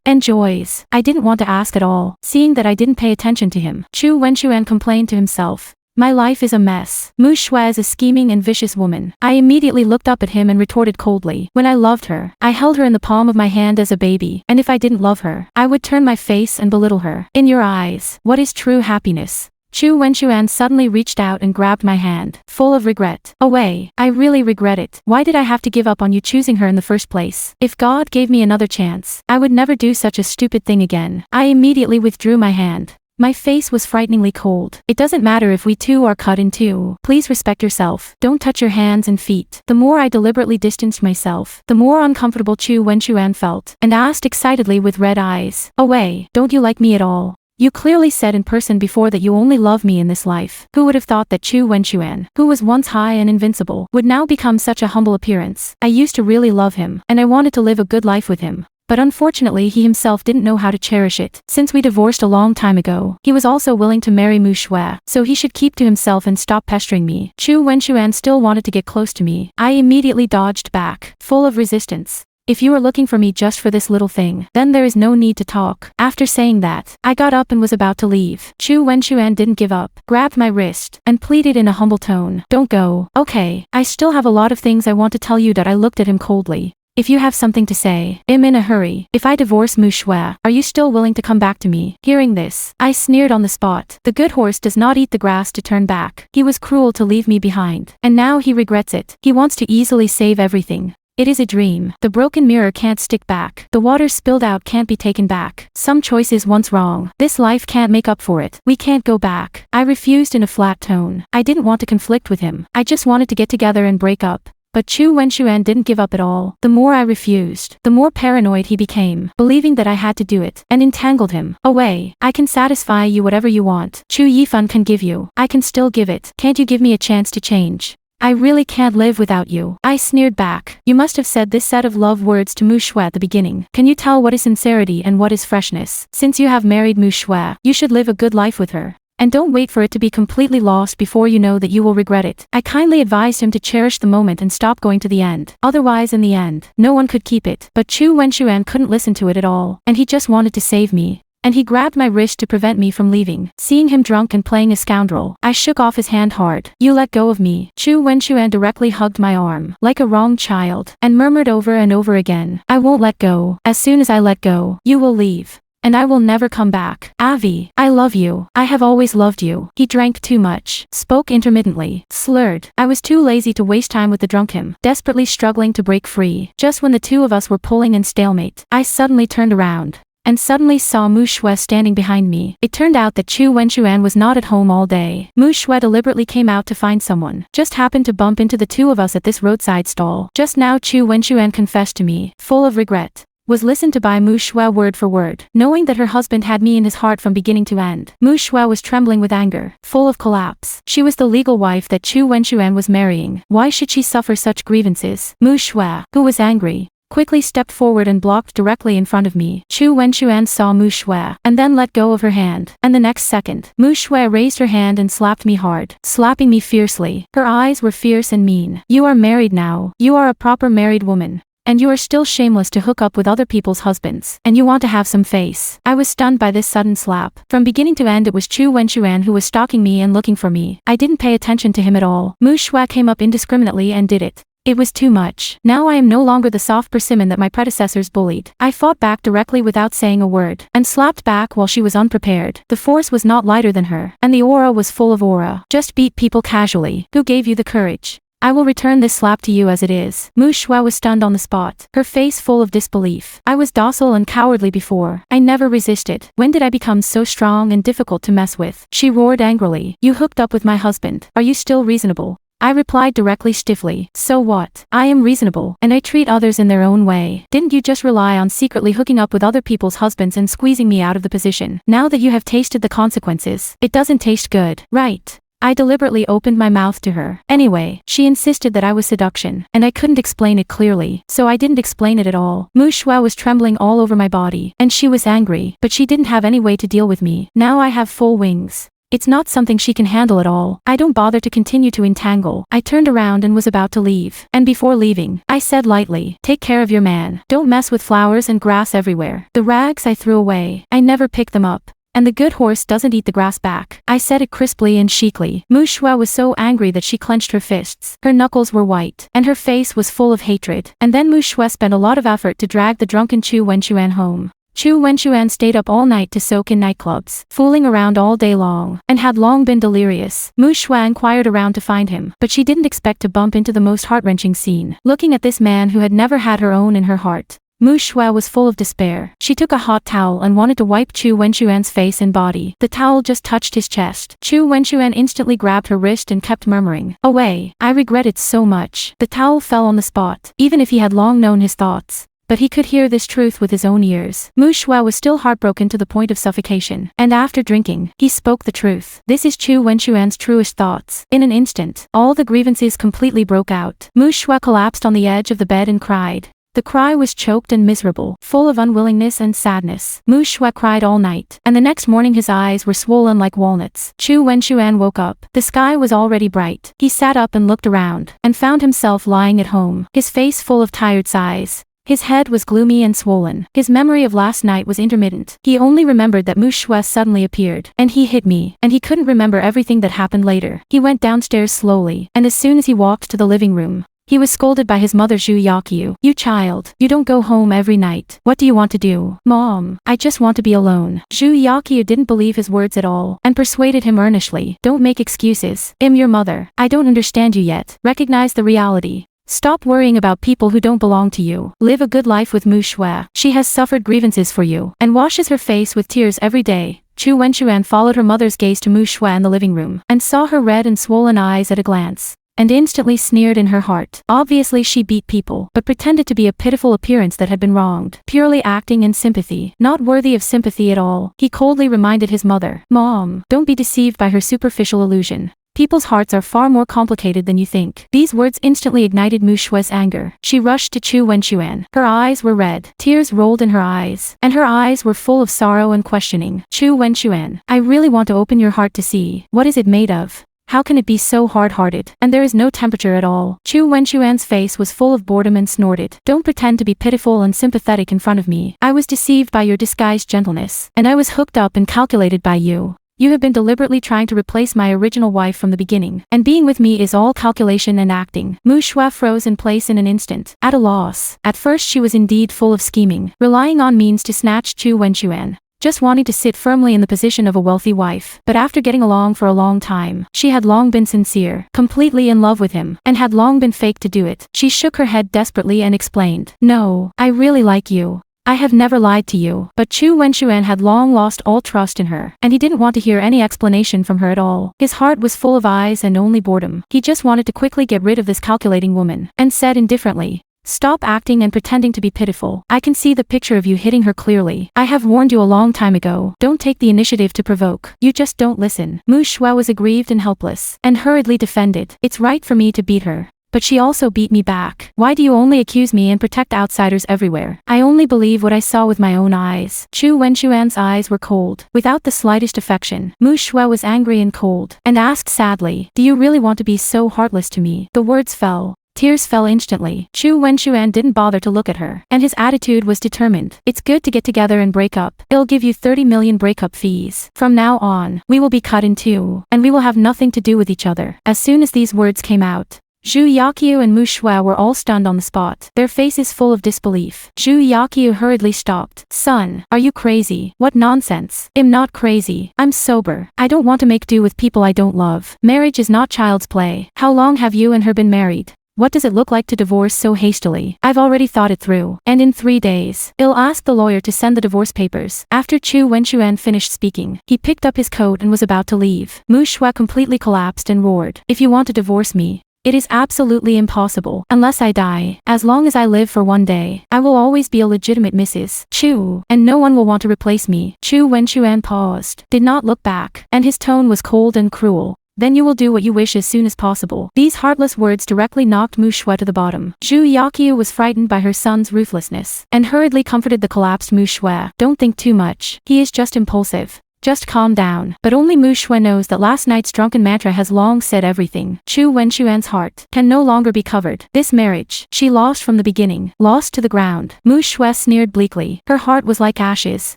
and joys, I didn't want to ask at all, seeing that I didn't pay attention to him. Chu Wenxuan complained to himself, My life is a mess. Mu Shui is a scheming and vicious woman. I immediately looked up at him and retorted coldly. When I loved her, I held her in the palm of my hand as a baby, and if I didn't love her, I would turn my face and belittle her. In your eyes, what is true happiness? Chu Wenchuan suddenly reached out and grabbed my hand, full of regret. Away, I really regret it. Why did I have to give up on you choosing her in the first place? If God gave me another chance, I would never do such a stupid thing again. I immediately withdrew my hand. My face was frighteningly cold. It doesn't matter if we two are cut in two. Please respect yourself. Don't touch your hands and feet. The more I deliberately distanced myself, the more uncomfortable Chu Wenchuan felt, and asked excitedly with red eyes. Away, don't you like me at all? You clearly said in person before that you only love me in this life. Who would have thought that Chu Wenchuan, who was once high and invincible, would now become such a humble appearance? I used to really love him, and I wanted to live a good life with him. But unfortunately he himself didn't know how to cherish it. Since we divorced a long time ago, he was also willing to marry Mu Shui, so he should keep to himself and stop pestering me. Chu Wenchuan still wanted to get close to me. I immediately dodged back, full of resistance. If you are looking for me just for this little thing, then there is no need to talk. After saying that, I got up and was about to leave. Chu Wenchuan didn't give up, grabbed my wrist, and pleaded in a humble tone. Don't go. Okay, I still have a lot of things I want to tell you. That I looked at him coldly. If you have something to say, I'm in a hurry. If I divorce Mu Shui, are you still willing to come back to me? Hearing this, I sneered on the spot. The good horse does not eat the grass to turn back. He was cruel to leave me behind, and now he regrets it. He wants to easily save everything. It is a dream. The broken mirror can't stick back. The water spilled out can't be taken back. Some choices once wrong. This life can't make up for it. We can't go back. I refused in a flat tone. I didn't want to conflict with him. I just wanted to get together and break up. But Chu Wenchuan didn't give up at all. The more I refused, the more paranoid he became, believing that I had to do it, and entangled him. Away. I can satisfy you whatever you want. Chu Yifan can give you. I can still give it. Can't you give me a chance to change? I really can't live without you. I sneered back. You must have said this set of love words to Mu Shui at the beginning. Can you tell what is sincerity and what is freshness? Since you have married Mu Shui, you should live a good life with her. And don't wait for it to be completely lost before you know that you will regret it. I kindly advised him to cherish the moment and stop going to the end. Otherwise in the end, no one could keep it. But Chu Wenchuan couldn't listen to it at all, and he just wanted to save me. And he grabbed my wrist to prevent me from leaving. Seeing him drunk and playing a scoundrel, I shook off his hand hard. You let go of me. Chu Wenchuan directly hugged my arm, like a wronged child, and murmured over and over again, I won't let go. As soon as I let go, you will leave. And I will never come back. Avi, I love you. I have always loved you. He drank too much, spoke intermittently, slurred. I was too lazy to waste time with the drunk him, desperately struggling to break free. Just when the two of us were pulling in stalemate, I suddenly turned around, and suddenly saw Mu Shui standing behind me. It turned out that Chu Wenchuan was not at home all day. Mu Shui deliberately came out to find someone. Just happened to bump into the two of us at this roadside stall. Just now Chu Wenchuan confessed to me, full of regret. Was listened to by Mu Shui word for word. Knowing that her husband had me in his heart from beginning to end, Mu Shui was trembling with anger, full of collapse. She was the legal wife that Chu Wenchuan was marrying. Why should she suffer such grievances? Mu Shui, who was angry, quickly stepped forward and blocked directly in front of me. Chu Wenchuan saw Mu Shui, and then let go of her hand. And the next second, Mu Shui raised her hand and slapped me hard, slapping me fiercely. Her eyes were fierce and mean. You are married now. You are a proper married woman. And you are still shameless to hook up with other people's husbands. And you want to have some face. I was stunned by this sudden slap. From beginning to end it was Chu Wenchuan who was stalking me and looking for me. I didn't pay attention to him at all. Mu Shui came up indiscriminately and did it. It was too much. Now I am no longer the soft persimmon that my predecessors bullied. I fought back directly without saying a word, and slapped back while she was unprepared. The force was not lighter than her, and the aura was full of aura. Just beat people casually. Who gave you the courage? I will return this slap to you as it is. Mu Shui was stunned on the spot, her face full of disbelief. I was docile and cowardly before. I never resisted. When did I become so strong and difficult to mess with? She roared angrily. You hooked up with my husband. Are you still reasonable? I replied directly stiffly. So what? I am reasonable, and I treat others in their own way. Didn't you just rely on secretly hooking up with other people's husbands and squeezing me out of the position? Now that you have tasted the consequences, it doesn't taste good, right? I deliberately opened my mouth to her. Anyway, she insisted that I was seduction, and I couldn't explain it clearly, so I didn't explain it at all. Mu Shui was trembling all over my body, and she was angry, but she didn't have any way to deal with me. Now I have full wings. It's not something she can handle at all. I don't bother to continue to entangle. I turned around and was about to leave. And before leaving, I said lightly, take care of your man. Don't mess with flowers and grass everywhere. The rags I threw away. I never picked them up. and the good horse doesn't eat the grass back. I said it crisply and chicly. Mu Shue was so angry that she clenched her fists. Her knuckles were white, and her face was full of hatred. And then Mu Shue spent a lot of effort to drag the drunken Chu Wenxuan home. Chu Wenxuan stayed up all night to soak in nightclubs, fooling around all day long, and had long been delirious. Mu Shue inquired around to find him, but she didn't expect to bump into the most heart-wrenching scene. Looking at this man who had never had her own in her heart, Mu Shue was full of despair. She took a hot towel and wanted to wipe Chu Wenxuan's face and body. The towel just touched his chest. Chu Wenxuan instantly grabbed her wrist and kept murmuring, "Away, I regret it so much." The towel fell on the spot, even if he had long known his thoughts. But he could hear this truth with his own ears. Mu Shue was still heartbroken to the point of suffocation, and after drinking, he spoke the truth. This is Chu Wenxuan's truest thoughts. In an instant, all the grievances completely broke out. Mu Shue collapsed on the edge of the bed and cried. The cry was choked and miserable, full of unwillingness and sadness. Mu Shue cried all night, and the next morning his eyes were swollen like walnuts. Chu Wenxuan woke up. The sky was already bright. He sat up and looked around, and found himself lying at home, his face full of tired sighs. His head was gloomy and swollen. His memory of last night was intermittent. He only remembered that Mu Shue suddenly appeared, and he hit me, and he couldn't remember everything that happened later. He went downstairs slowly, and as soon as he walked to the living room, he was scolded by his mother Zhu Yakyu. "You child, you don't go home every night. What do you want to do?" "Mom, I just want to be alone." Zhu Yakyu didn't believe his words at all, and persuaded him earnestly. "Don't make excuses. I'm your mother. I don't understand you yet. Recognize the reality. Stop worrying about people who don't belong to you. Live a good life with Mu Shue. She has suffered grievances for you, and washes her face with tears every day." Chu Wenxuan followed her mother's gaze to Mu Shue in the living room, and saw her red and swollen eyes at a glance, and instantly sneered in her heart. Obviously she beat people, but pretended to be a pitiful appearance that had been wronged. Purely acting in sympathy. Not worthy of sympathy at all. He coldly reminded his mother, "Mom, don't be deceived by her superficial illusion. People's hearts are far more complicated than you think." These words instantly ignited Mu Shue's anger. She rushed to Chu Wenxuan. Her eyes were red. Tears rolled in her eyes, and her eyes were full of sorrow and questioning. "Chu Wenxuan, I really want to open your heart to see. What is it made of? How can it be so hard-hearted? And there is no temperature at all." Chu Wenxuan's face was full of boredom and snorted. "Don't pretend to be pitiful and sympathetic in front of me. I was deceived by your disguised gentleness, and I was hooked up and calculated by you. You have been deliberately trying to replace my original wife from the beginning, and being with me is all calculation and acting." Mu Shue froze in place in an instant, at a loss. At first she was indeed full of scheming, relying on means to snatch Chu Wenxuan, just wanting to sit firmly in the position of a wealthy wife. But after getting along for a long time, she had long been sincere, completely in love with him, and had long been fake to do it. She shook her head desperately and explained, "No, I really like you. I have never lied to you." But Chu Wenxuan had long lost all trust in her, and he didn't want to hear any explanation from her at all. His heart was full of eyes and only boredom. He just wanted to quickly get rid of this calculating woman, and said indifferently, "Stop acting and pretending to be pitiful. I can see the picture of you hitting her clearly. I have warned you a long time ago. Don't take the initiative to provoke. You just don't listen." Mu Shue was aggrieved and helpless, and hurriedly defended, "It's right for me to beat her. But she also beat me back. Why do you only accuse me and protect outsiders everywhere? I only believe what I saw with my own eyes." Chu Wenxuan's eyes were cold, without the slightest affection. Mu Shue was angry and cold, and asked sadly, "Do you really want to be so heartless to me?" The words fell. Tears fell instantly. Chu Wenxuan didn't bother to look at her, and his attitude was determined. "It's good to get together and break up. It'll give you 30 million breakup fees. From now on, we will be cut in two, and we will have nothing to do with each other." As soon as these words came out, Zhu Yakyu and Mu Shue were all stunned on the spot, their faces full of disbelief. Zhu Yakyu hurriedly stopped. "Son, are you crazy? What nonsense." "I'm not crazy. I'm sober. I don't want to make do with people I don't love. Marriage is not child's play. How long have you and her been married? What does it look like to divorce so hastily? I've already thought it through, and in 3 days, I'll ask the lawyer to send the divorce papers." After Chu Wenxuan finished speaking, he picked up his coat and was about to leave. Mu Shue completely collapsed and roared, "If you want to divorce me, it is absolutely impossible. Unless I die, as long as I live for 1 day, I will always be a legitimate Mrs. Chu, and no one will want to replace me." Chu Wenxuan paused, did not look back, and his tone was cold and cruel. "Then you will do what you wish as soon as possible." These heartless words directly knocked Mu Shue to the bottom. Zhu Yakyu was frightened by her son's ruthlessness, and hurriedly comforted the collapsed Mu Shue. "Don't think too much. He is just impulsive. Just calm down." But only Mu Shue knows that last night's drunken mantra has long said everything. Chu Wenxuan's heart can no longer be covered. This marriage, she lost from the beginning, lost to the ground. Mu Shue sneered bleakly. Her heart was like ashes.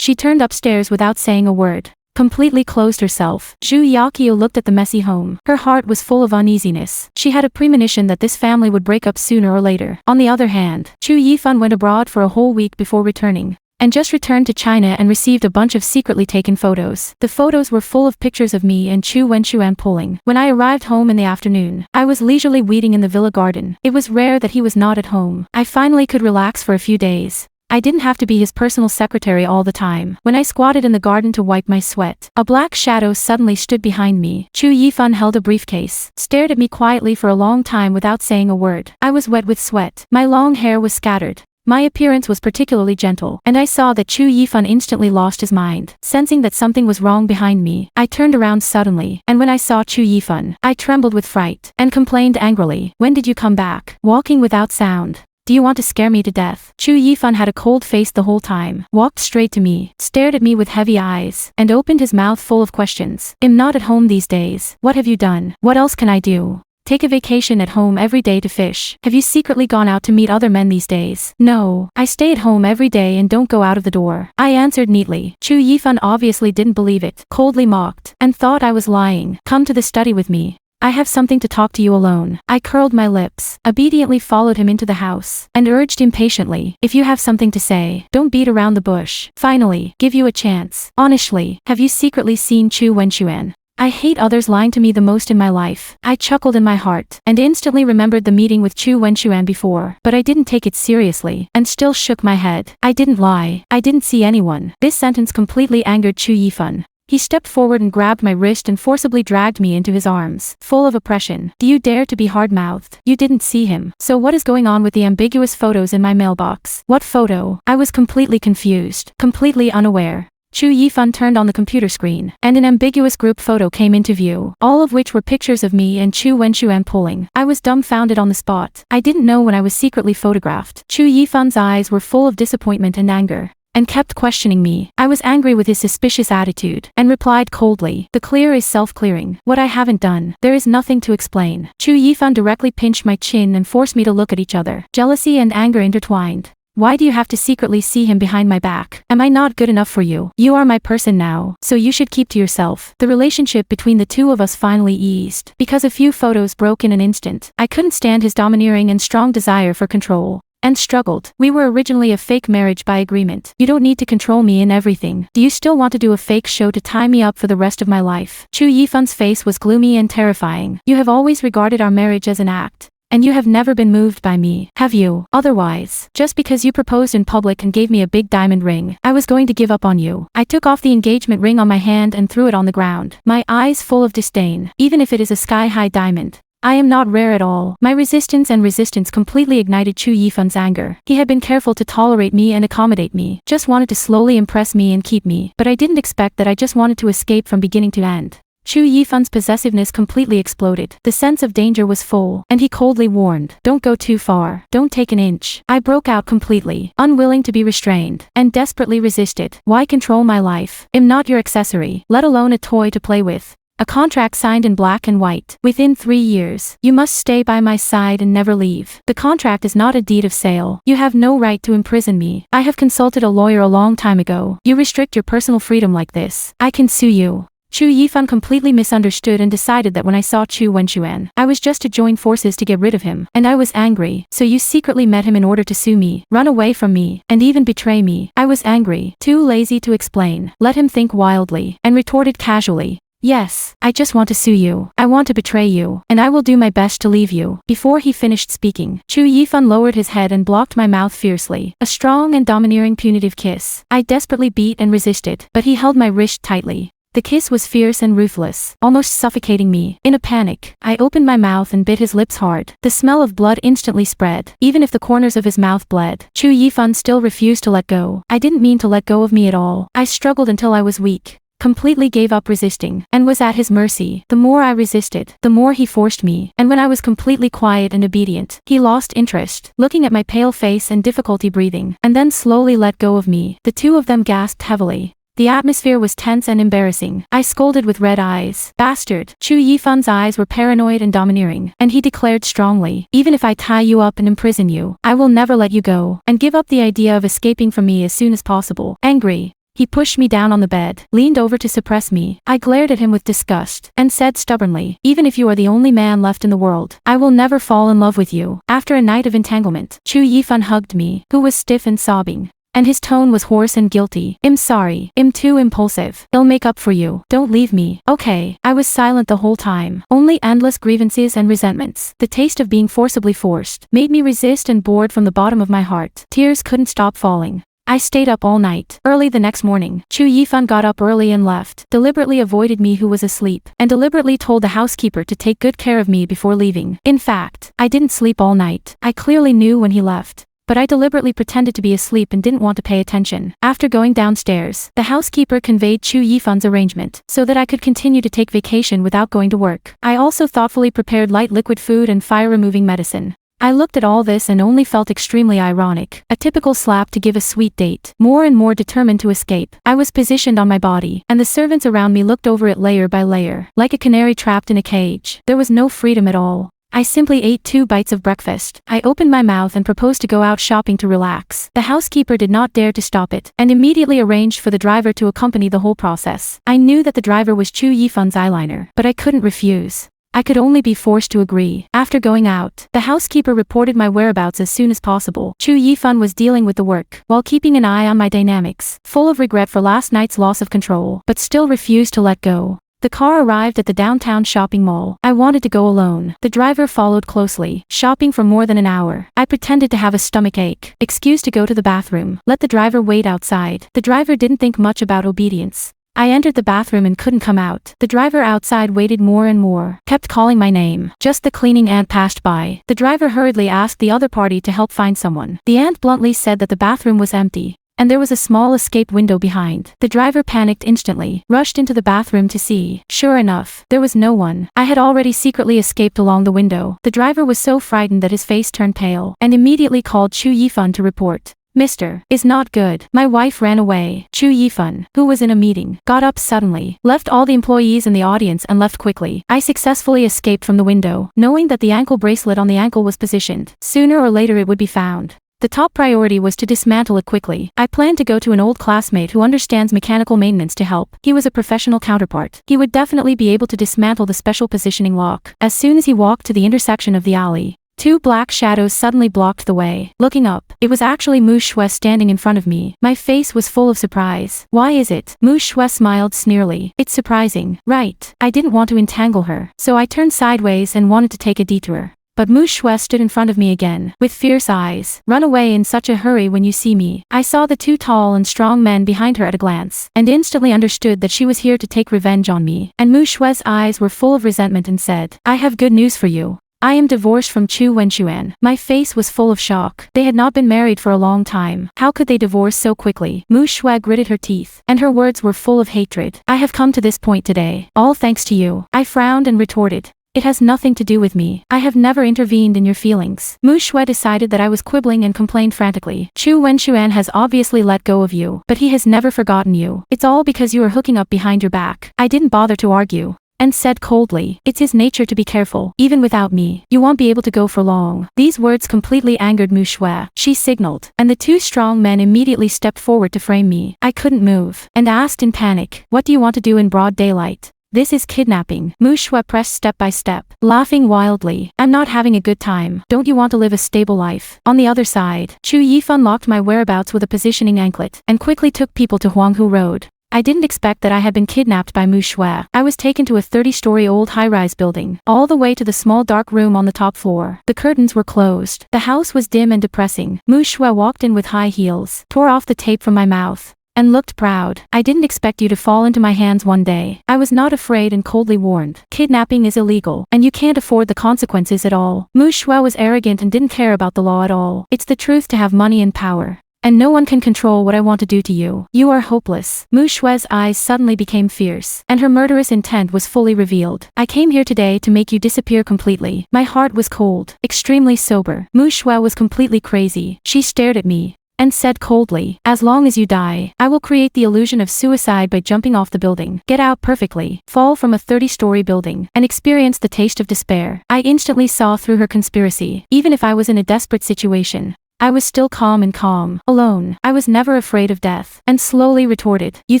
She turned upstairs without saying a word. completely closed herself. Zhu Yakio looked at the messy home. Her heart was full of uneasiness. She had a premonition that this family would break up sooner or later. On the other hand, Chu Yifan went abroad for a whole week before returning, and just returned to China and received a bunch of secretly taken photos. The photos were full of pictures of me and Chu Wenchuan pulling. When I arrived home in the afternoon, I was leisurely weeding in the villa garden. It was rare that he was not at home. I finally could relax for a few days. I didn't have to be his personal secretary all the time. When I squatted in the garden to wipe my sweat, a black shadow suddenly stood behind me. Chu Yifan held a briefcase, stared at me quietly for a long time without saying a word. I was wet with sweat. My long hair was scattered. My appearance was particularly gentle, and I saw that Chu Yifan instantly lost his mind. Sensing that something was wrong behind me, I turned around suddenly, and when I saw Chu Yifan, I trembled with fright, and complained angrily, "When did you come back? Walking without sound. Do you want to scare me to death?" Chu Yifan had a cold face the whole time, walked straight to me, stared at me with heavy eyes, and opened his mouth full of questions. "I'm not at home these days. What have you done? What else can I do? Take a vacation at home every day to fish. Have you secretly gone out to meet other men these days?" "No, I stay at home every day and don't go out of the door," I answered neatly. Chu Yifan obviously didn't believe it, coldly mocked, and thought I was lying. "Come to the study with me. I have something to talk to you alone." I curled my lips, obediently followed him into the house, and urged impatiently, "If you have something to say, don't beat around the bush. Finally, give you a chance. Honestly, have you secretly seen Chu Wenchuan? I hate others lying to me the most in my life." I chuckled in my heart, and instantly remembered the meeting with Chu Wenchuan before, but I didn't take it seriously, and still shook my head. "I didn't lie. I didn't see anyone." This sentence completely angered Chu Yifan. He stepped forward and grabbed my wrist and forcibly dragged me into his arms, full of oppression. "Do you dare to be hard-mouthed? You didn't see him. So what is going on with the ambiguous photos in my mailbox?" "What photo?" I was completely confused, completely unaware. Chu Yifan turned on the computer screen, and an ambiguous group photo came into view, all of which were pictures of me and Chu Wenchuan pulling. I was dumbfounded on the spot. I didn't know when I was secretly photographed. Chu Yifan's eyes were full of disappointment and anger, and kept questioning me. I was angry with his suspicious attitude, and replied coldly, "The clear is self-clearing. What I haven't done, there is nothing to explain." Chu Yifan directly pinched my chin and forced me to look at each other. Jealousy and anger intertwined. "Why do you have to secretly see him behind my back? Am I not good enough for you? You are my person now, so you should keep to yourself." The relationship between the two of us finally eased, because a few photos broke in an instant. I couldn't stand his domineering and strong desire for control, and struggled. "We were originally a fake marriage by agreement. You don't need to control me in everything. Do you still want to do a fake show to tie me up for the rest of my life?" Chu Yifan's face was gloomy and terrifying. "You have always regarded our marriage as an act, and you have never been moved by me, have you? Otherwise, just because you proposed in public and gave me a big diamond ring, I was going to give up on you." I took off the engagement ring on my hand and threw it on the ground, my eyes full of disdain. "Even if it is a sky-high diamond, I am not rare at all." My resistance completely ignited Chu Yifan's anger. He had been careful to tolerate me and accommodate me, just wanted to slowly impress me and keep me, but I didn't expect that I just wanted to escape from beginning to end. Chu Yifan's possessiveness completely exploded. The sense of danger was full, and he coldly warned, "Don't go too far. Don't take an inch." I broke out completely, unwilling to be restrained, and desperately resisted. "Why control my life? I'm not your accessory, let alone a toy to play with. A contract signed in black and white. Within 3 years, you must stay by my side and never leave. The contract is not a deed of sale. You have no right to imprison me. I have consulted a lawyer a long time ago. You restrict your personal freedom like this, I can sue you." Chu Yifan completely misunderstood and decided that when I saw Chu Wenchuan, I was just to join forces to get rid of him, and I was angry. "So you secretly met him in order to sue me, run away from me, and even betray me?" I was angry, too lazy to explain, let him think wildly, and retorted casually, "Yes, I just want to sue you. I want to betray you, and I will do my best to leave you." Before he finished speaking, Chu Yifan lowered his head and blocked my mouth fiercely. A strong and domineering punitive kiss. I desperately beat and resisted, but he held my wrist tightly. The kiss was fierce and ruthless, almost suffocating me. In a panic, I opened my mouth and bit his lips hard. The smell of blood instantly spread, even if the corners of his mouth bled. Chu Yifan still refused to let go. I didn't mean to let go of me at all. I struggled until I was weak, completely gave up resisting, and was at his mercy. The more I resisted, the more he forced me, and when I was completely quiet and obedient, he lost interest, looking at my pale face and difficulty breathing, and then slowly let go of me. The two of them gasped heavily. The atmosphere was tense and embarrassing. I scolded with red eyes. "Bastard!" Chu Yifan's eyes were paranoid and domineering, and he declared strongly, "Even if I tie you up and imprison you, I will never let you go, and give up the idea of escaping from me as soon as possible." Angry, He pushed me down on the bed, leaned over to suppress me. I glared at him with disgust, and said stubbornly, even if you are the only man left in the world, I will never fall in love with you. After a night of entanglement, Chu Yifan hugged me, who was stiff and sobbing. And his tone was hoarse and guilty. I'm sorry. I'm too impulsive. I'll make up for you. Don't leave me. Okay. I was silent the whole time. Only endless grievances and resentments. The taste of being forcibly forced made me resist and bored from the bottom of my heart. Tears couldn't stop falling. I stayed up all night. Early the next morning, Chu Yifan got up early and left, deliberately avoided me who was asleep, and deliberately told the housekeeper to take good care of me before leaving. In fact, I didn't sleep all night. I clearly knew when he left. But I deliberately pretended to be asleep and didn't want to pay attention. After going downstairs, the housekeeper conveyed Chu Yifan's arrangement, so that I could continue to take vacation without going to work. I also thoughtfully prepared light liquid food and fire-removing medicine. I looked at all this and only felt extremely ironic. A typical slap to give a sweet date. More and more determined to escape. I was positioned on my body, and the servants around me looked over it layer by layer, like a canary trapped in a cage. There was no freedom at all. I simply ate 2 bites of breakfast. I opened my mouth and proposed to go out shopping to relax. The housekeeper did not dare to stop it, and immediately arranged for the driver to accompany the whole process. I knew that the driver was Chu Yifan's eyeliner, but I couldn't refuse. I could only be forced to agree. After going out, the housekeeper reported my whereabouts as soon as possible. Chu Yifan was dealing with the work, while keeping an eye on my dynamics, full of regret for last night's loss of control, but still refused to let go. The car arrived at the downtown shopping mall. I wanted to go alone. The driver followed closely, shopping for more than an hour. I pretended to have a stomach ache, excused to go to the bathroom, let the driver wait outside. The driver didn't think much about obedience. I entered the bathroom and couldn't come out. The driver outside waited more and more, kept calling my name. Just the cleaning aunt passed by. The driver hurriedly asked the other party to help find someone. The aunt bluntly said that the bathroom was empty, and there was a small escape window behind. The driver panicked instantly, rushed into the bathroom to see. Sure enough, there was no one. I had already secretly escaped along the window. The driver was so frightened that his face turned pale, and immediately called Chu Yifan to report. Mr. is not good. My wife ran away. Chu Yifan, who was in a meeting, got up suddenly, left all the employees in the audience and left quickly. I successfully escaped from the window, knowing that the ankle bracelet on the ankle was positioned. Sooner or later it would be found. The top priority was to dismantle it quickly. I planned to go to an old classmate who understands mechanical maintenance to help. He was a professional counterpart. He would definitely be able to dismantle the special positioning lock. As soon as he walked to the intersection of the alley, 2 black shadows suddenly blocked the way. Looking up, it was actually Mu Shui standing in front of me. My face was full of surprise. Why is it? Mu Shui smiled sneerily. It's surprising, right? I didn't want to entangle her, so I turned sideways and wanted to take a detour. But Mu Shui stood in front of me again, with fierce eyes. Run away in such a hurry when you see me. I saw the 2 tall and strong men behind her at a glance, and instantly understood that she was here to take revenge on me. And Mu Shui's eyes were full of resentment and said, I have good news for you. I am divorced from Chu Wenchuan. My face was full of shock. They had not been married for a long time. How could they divorce so quickly? Mu Shui gritted her teeth, and her words were full of hatred. I have come to this point today, all thanks to you. I frowned and retorted. It has nothing to do with me. I have never intervened in your feelings. Mu Shui decided that I was quibbling and complained frantically. Chu Wenchuan has obviously let go of you, but he has never forgotten you. It's all because you are hooking up behind your back. I didn't bother to argue, and said coldly, it's his nature to be careful. Even without me, you won't be able to go for long. These words completely angered Mu Shui. She signaled, and the 2 strong men immediately stepped forward to frame me. I couldn't move, and asked in panic, what do you want to do in broad daylight? This is kidnapping. Mu Shui pressed step by step, laughing wildly. I'm not having a good time. Don't you want to live a stable life? On the other side, Chu Yifan locked my whereabouts with a positioning anklet, and quickly took people to Huanghu Road. I didn't expect that I had been kidnapped by Mu Shui. I was taken to a 30-story old high-rise building, all the way to the small dark room on the top floor. The curtains were closed. The house was dim and depressing. Mu Shui walked in with high heels, tore off the tape from my mouth, and looked proud. I didn't expect you to fall into my hands one day. I was not afraid and coldly warned. Kidnapping is illegal, and you can't afford the consequences at all. Mu Shui was arrogant and didn't care about the law at all. It's the truth to have money and power, and no one can control what I want to do to you. You are hopeless. Mu Shui's eyes suddenly became fierce, and her murderous intent was fully revealed. I came here today to make you disappear completely. My heart was cold, extremely sober. Mu Shui was completely crazy. She stared at me, and said coldly, as long as you die, I will create the illusion of suicide by jumping off the building. Get out perfectly, fall from a 30-story building, and experience the taste of despair. I instantly saw through her conspiracy. Even if I was in a desperate situation, I was still calm and calm, alone. I was never afraid of death, and slowly retorted, you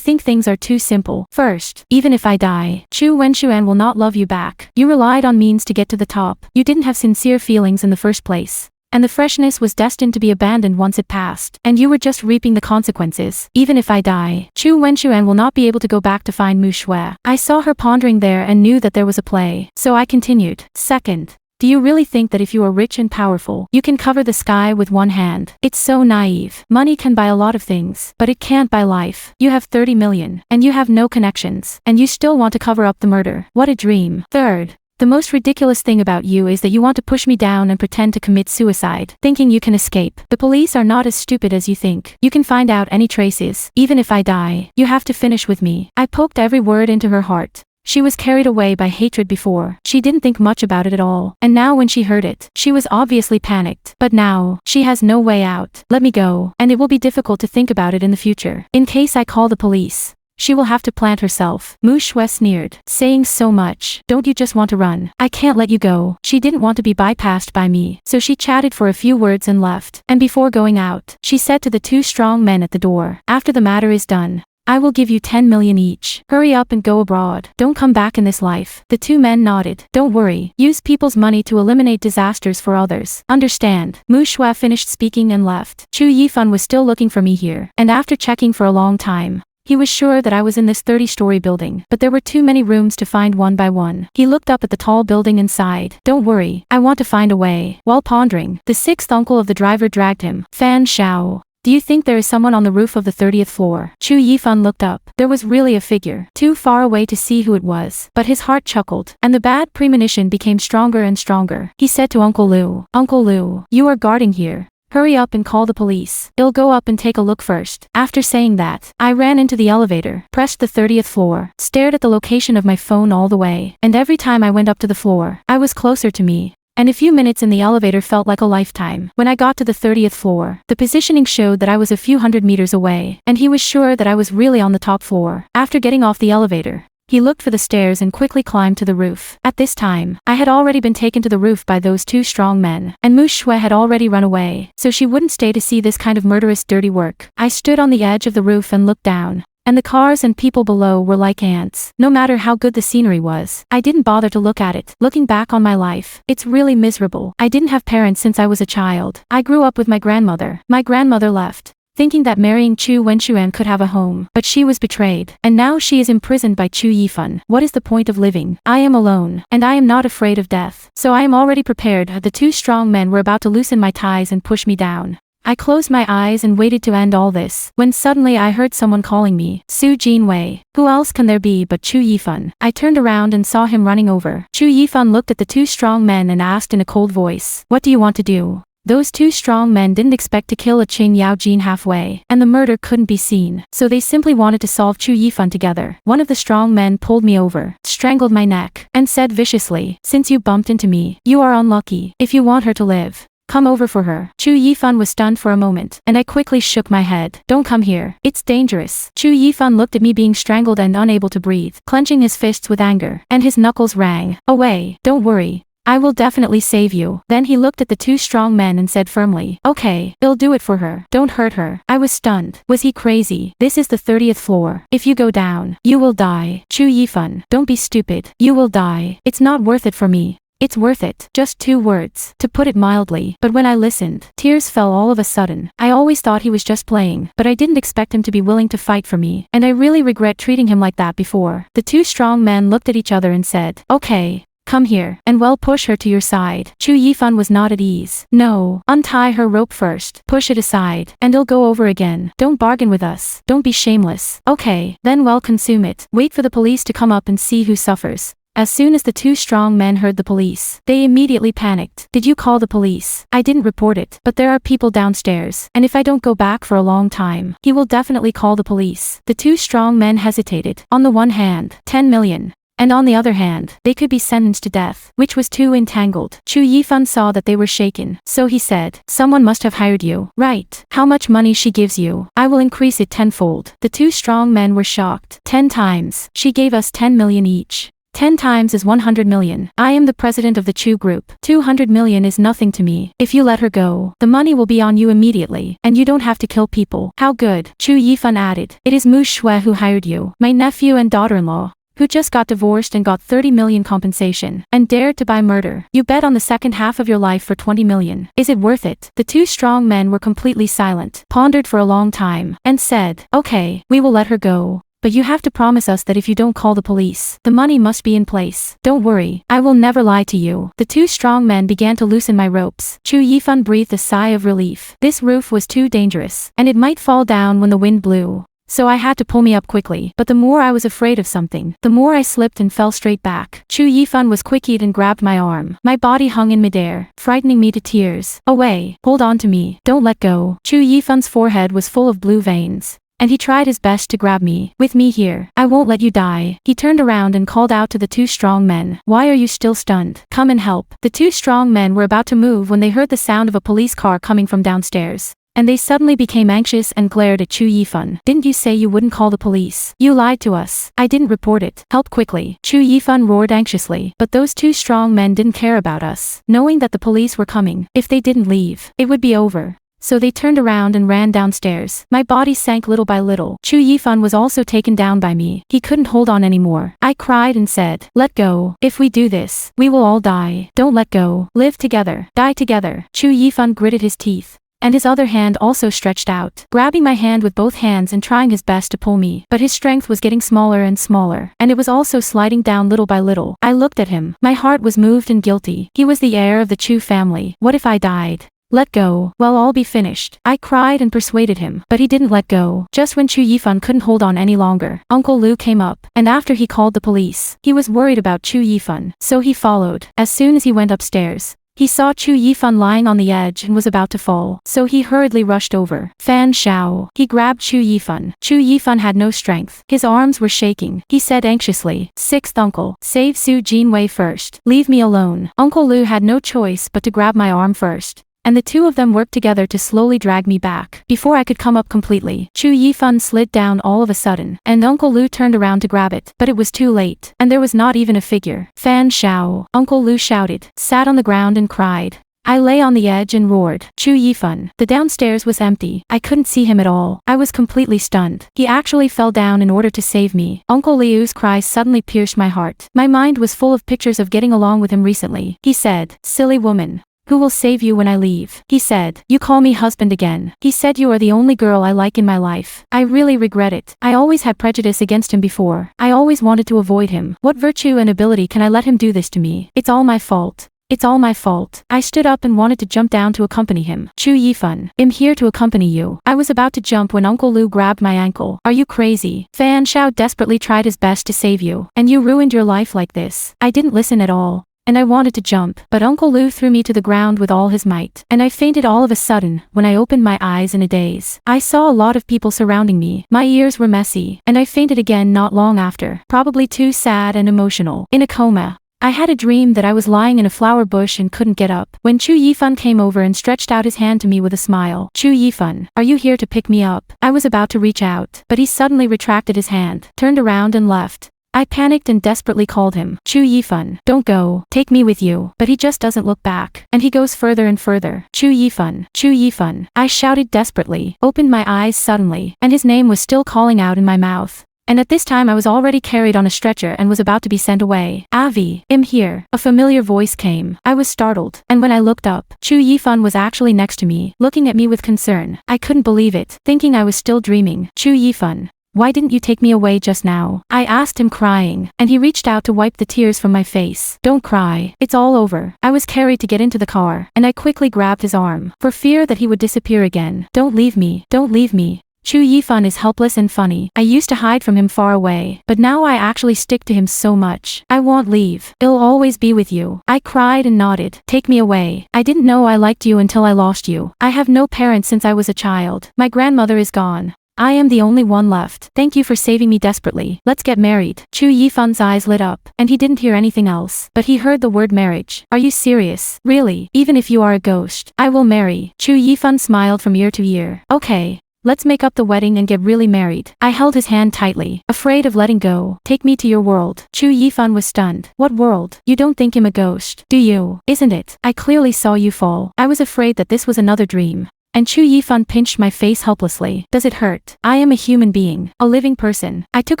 think things are too simple. First, even if I die, Chu Wenxuan will not love you back. You relied on means to get to the top. You didn't have sincere feelings in the first place. And the freshness was destined to be abandoned once it passed, and you were just reaping the consequences. Even if I die, Chu Wenxuan will not be able to go back to find Mu Shui. I saw her pondering there and knew that there was a play, so I continued. Second, do you really think that if you are rich and powerful, you can cover the sky with one hand? It's so naive. Money can buy a lot of things, but it can't buy life. You have 30 million, and you have no connections, and you still want to cover up the murder. What a dream. Third, the most ridiculous thing about you is that you want to push me down and pretend to commit suicide, thinking you can escape. The police are not as stupid as you think. You can find out any traces. Even if I die, you have to finish with me. I poked every word into her heart. She was carried away by hatred before. She didn't think much about it at all. And now when she heard it, she was obviously panicked. But now, she has no way out. Let me go, and it will be difficult to think about it in the future. In case I call the police, she will have to plant herself. Mu Shui sneered, saying so much. Don't you just want to run? I can't let you go. She didn't want to be bypassed by me, so she chatted for a few words and left. And before going out, she said to the two strong men at the door, after the matter is done, I will give you 10 million each. Hurry up and go abroad. Don't come back in this life. The two men nodded. Don't worry. Use people's money to eliminate disasters for others. Understand. Mu Shui finished speaking and left. Chu Yifan was still looking for me here, and after checking for a long time, he was sure that I was in this 30-story building, but there were too many rooms to find one by one. He looked up at the tall building and sighed. Don't worry, I want to find a way. While pondering, the sixth uncle of the driver dragged him. Fan Xiao. Do you think there is someone on the roof of the 30th floor? Chu Yifan looked up. There was really a figure, too far away to see who it was, but his heart chuckled, and the bad premonition became stronger and stronger. He said to Uncle Lu, Uncle Lu, you are guarding here. Hurry up and call the police. I'll go up and take a look first. After saying that, I ran into the elevator, pressed the 30th floor, stared at the location of my phone all the way, and every time I went up to the floor, I was closer to me. And a few minutes in the elevator felt like a lifetime. When I got to the 30th floor, the positioning showed that I was a few hundred meters away, and he was sure that I was really on the top floor. After getting off the elevator, he looked for the stairs and quickly climbed to the roof. At this time, I had already been taken to the roof by those two strong men, and Mu Shui had already run away, so she wouldn't stay to see this kind of murderous dirty work. I stood on the edge of the roof and looked down, and the cars and people below were like ants. No matter how good the scenery was, I didn't bother to look at it. Looking back on my life, it's really miserable. I didn't have parents since I was a child. I grew up with my grandmother. My grandmother left, thinking that marrying Chu Wenxuan could have a home, but she was betrayed, and now she is imprisoned by Chu Yifan. What is the point of living? I am alone, and I am not afraid of death, so I am already prepared. The two strong men were about to loosen my ties and push me down. I closed my eyes and waited to end all this, when suddenly I heard someone calling me, Su Jinwei. Who else can there be but Chu Yifan? I turned around and saw him running over. Chu Yifan looked at the two strong men and asked in a cold voice, what do you want to do? Those two strong men didn't expect to kill a Qing Yao Jin halfway, and the murder couldn't be seen, so they simply wanted to solve Chu Yifan together. One of the strong men pulled me over, strangled my neck, and said viciously, since you bumped into me, you are unlucky. If you want her to live, come over for her. Chu Yifan was stunned for a moment, and I quickly shook my head. Don't come here. It's dangerous. Chu Yifan looked at me being strangled and unable to breathe, clenching his fists with anger, and his knuckles rang. Away. Don't worry. I will definitely save you. Then he looked at the two strong men and said firmly, okay, I'll do it for her. Don't hurt her. I was stunned. Was he crazy? This is the 30th floor. If you go down, you will die. Chu Yifan, don't be stupid. You will die. It's not worth it for me. It's worth it. Just 2 words, to put it mildly. But when I listened, tears fell all of a sudden. I always thought he was just playing, but I didn't expect him to be willing to fight for me, and I really regret treating him like that before. The two strong men looked at each other and said, okay, come here, and well, push her to your side. Chu Yifan was not at ease. No, untie her rope first, push it aside, and it'll go over again. Don't bargain with us. Don't be shameless. Okay, then well, consume it. Wait for the police to come up and see who suffers. As soon as the two strong men heard the police, they immediately panicked. Did you call the police? I didn't report it, but there are people downstairs, and if I don't go back for a long time, he will definitely call the police. The two strong men hesitated. On the one hand, 10 million. And on the other hand, they could be sentenced to death, which was too entangled. Chu Yifan saw that they were shaken, so he said, someone must have hired you. Right. How much money she gives you? I will increase it tenfold. The two strong men were shocked. 10 times. She gave us 10 million each. 10 times is 100 million. I am the president of the Chu group. 200 million is nothing to me. If you let her go, the money will be on you immediately, and you don't have to kill people. How good? Chu Yifan added. It is Mu Shui who hired you, my nephew and daughter-in-law, who just got divorced and got 30 million compensation, and dared to buy murder. You bet on the second half of your life for 20 million. Is it worth it? The two strong men were completely silent, pondered for a long time, and said, okay, we will let her go. But you have to promise us that if you don't call the police, the money must be in place. Don't worry, I will never lie to you. The two strong men began to loosen my ropes. Chu Yifan breathed a sigh of relief. This roof was too dangerous, and it might fall down when the wind blew. So I had to pull me up quickly, but the more I was afraid of something, the more I slipped and fell straight back. Chu Yifan was quick-eyed and grabbed my arm. My body hung in midair, frightening me to tears. Away, hold on to me, don't let go. Chu Yifan's forehead was full of blue veins, and he tried his best to grab me. With me here, I won't let you die. He turned around and called out to the two strong men. Why are you still stunned? Come and help. The two strong men were about to move when they heard the sound of a police car coming from downstairs, and they suddenly became anxious and glared at Chu Yifan. Didn't you say you wouldn't call the police? You lied to us. I didn't report it. Help quickly. Chu Yifan roared anxiously. But those two strong men didn't care about us, knowing that the police were coming. If they didn't leave, it would be over. So they turned around and ran downstairs. My body sank little by little. Chu Yifan was also taken down by me. He couldn't hold on anymore. I cried and said, let go. If we do this, we will all die. Don't let go. Live together. Die together. Chu Yifan gritted his teeth, and his other hand also stretched out, grabbing my hand with both hands and trying his best to pull me. But his strength was getting smaller and smaller, and it was also sliding down little by little. I looked at him. My heart was moved and guilty. He was the heir of the Chu family. What if I died? Let go. Well, I'll be finished. I cried and persuaded him, but he didn't let go. Just when Chu Yifan couldn't hold on any longer, Uncle Lu came up, and after he called the police, he was worried about Chu Yifan, so he followed. As soon as he went upstairs, he saw Chu Yifan lying on the edge and was about to fall, so he hurriedly rushed over. Fan Shao. He grabbed Chu Yifan. Chu Yifan had no strength. His arms were shaking. He said anxiously, "Sixth uncle, save Su Jinwei first. Leave me alone." Uncle Lu had no choice but to grab my arm first, and the two of them worked together to slowly drag me back. Before I could come up completely, Chu Yifan slid down all of a sudden, and Uncle Lu turned around to grab it, but it was too late, and there was not even a figure. Fan Shao. Uncle Lu shouted, sat on the ground and cried. I lay on the edge and roared, Chu Yifan. The downstairs was empty. I couldn't see him at all. I was completely stunned. He actually fell down in order to save me. Uncle Liu's cries suddenly pierced my heart. My mind was full of pictures of getting along with him recently. He said, silly woman, who will save you when I leave? He said, you call me husband again. He said you are the only girl I like in my life. I really regret it. I always had prejudice against him before. I always wanted to avoid him. What virtue and ability can I let him do this to me? It's all my fault. It's all my fault. I stood up and wanted to jump down to accompany him. Chu Yifan, I'm here to accompany you. I was about to jump when Uncle Lu grabbed my ankle. Are you crazy? Fan Shao desperately tried his best to save you, and you ruined your life like this. I didn't listen at all, and I wanted to jump, but Uncle Lu threw me to the ground with all his might, and I fainted all of a sudden. When I opened my eyes in a daze, I saw a lot of people surrounding me. My ears were messy, and I fainted again not long after, probably too sad and emotional. In a coma. I had a dream that I was lying in a flower bush and couldn't get up, when Chu Yifan came over and stretched out his hand to me with a smile. Chu Yifan, are you here to pick me up? I was about to reach out, but he suddenly retracted his hand, turned around and left. I panicked and desperately called him. Chu Yifan, don't go, take me with you. But he just doesn't look back, and he goes further and further. Chu Yifan, Chu Yifan. I shouted desperately, opened my eyes suddenly, and his name was still calling out in my mouth. And at this time I was already carried on a stretcher and was about to be sent away. Avi, I'm here. A familiar voice came. I was startled, and when I looked up, Chu Yifan was actually next to me, looking at me with concern. I couldn't believe it, thinking I was still dreaming. Chu Yifan, why didn't you take me away just now? I asked him crying, and he reached out to wipe the tears from my face. Don't cry, it's all over. I was carried to get into the car, and I quickly grabbed his arm, for fear that he would disappear again. Don't leave me, don't leave me. Chu Yifan is helpless and funny. I used to hide from him far away, but now I actually stick to him so much. I won't leave. I'll always be with you. I cried and nodded. Take me away. I didn't know I liked you until I lost you. I have no parents since I was a child. My grandmother is gone. I am the only one left. Thank you for saving me desperately. Let's get married. Chu Yifan's eyes lit up, and he didn't hear anything else, but he heard the word marriage. Are you serious? Really? Even if you are a ghost, I will marry. Chu Yifan smiled from ear to ear. Okay. Let's make up the wedding and get really married. I held his hand tightly, afraid of letting go. Take me to your world. Chu Yifan was stunned. What world? You don't think I'm a ghost, do you? Isn't it? I clearly saw you fall. I was afraid that this was another dream. And Chu Yifan pinched my face helplessly. Does it hurt? I am a human being, a living person. I took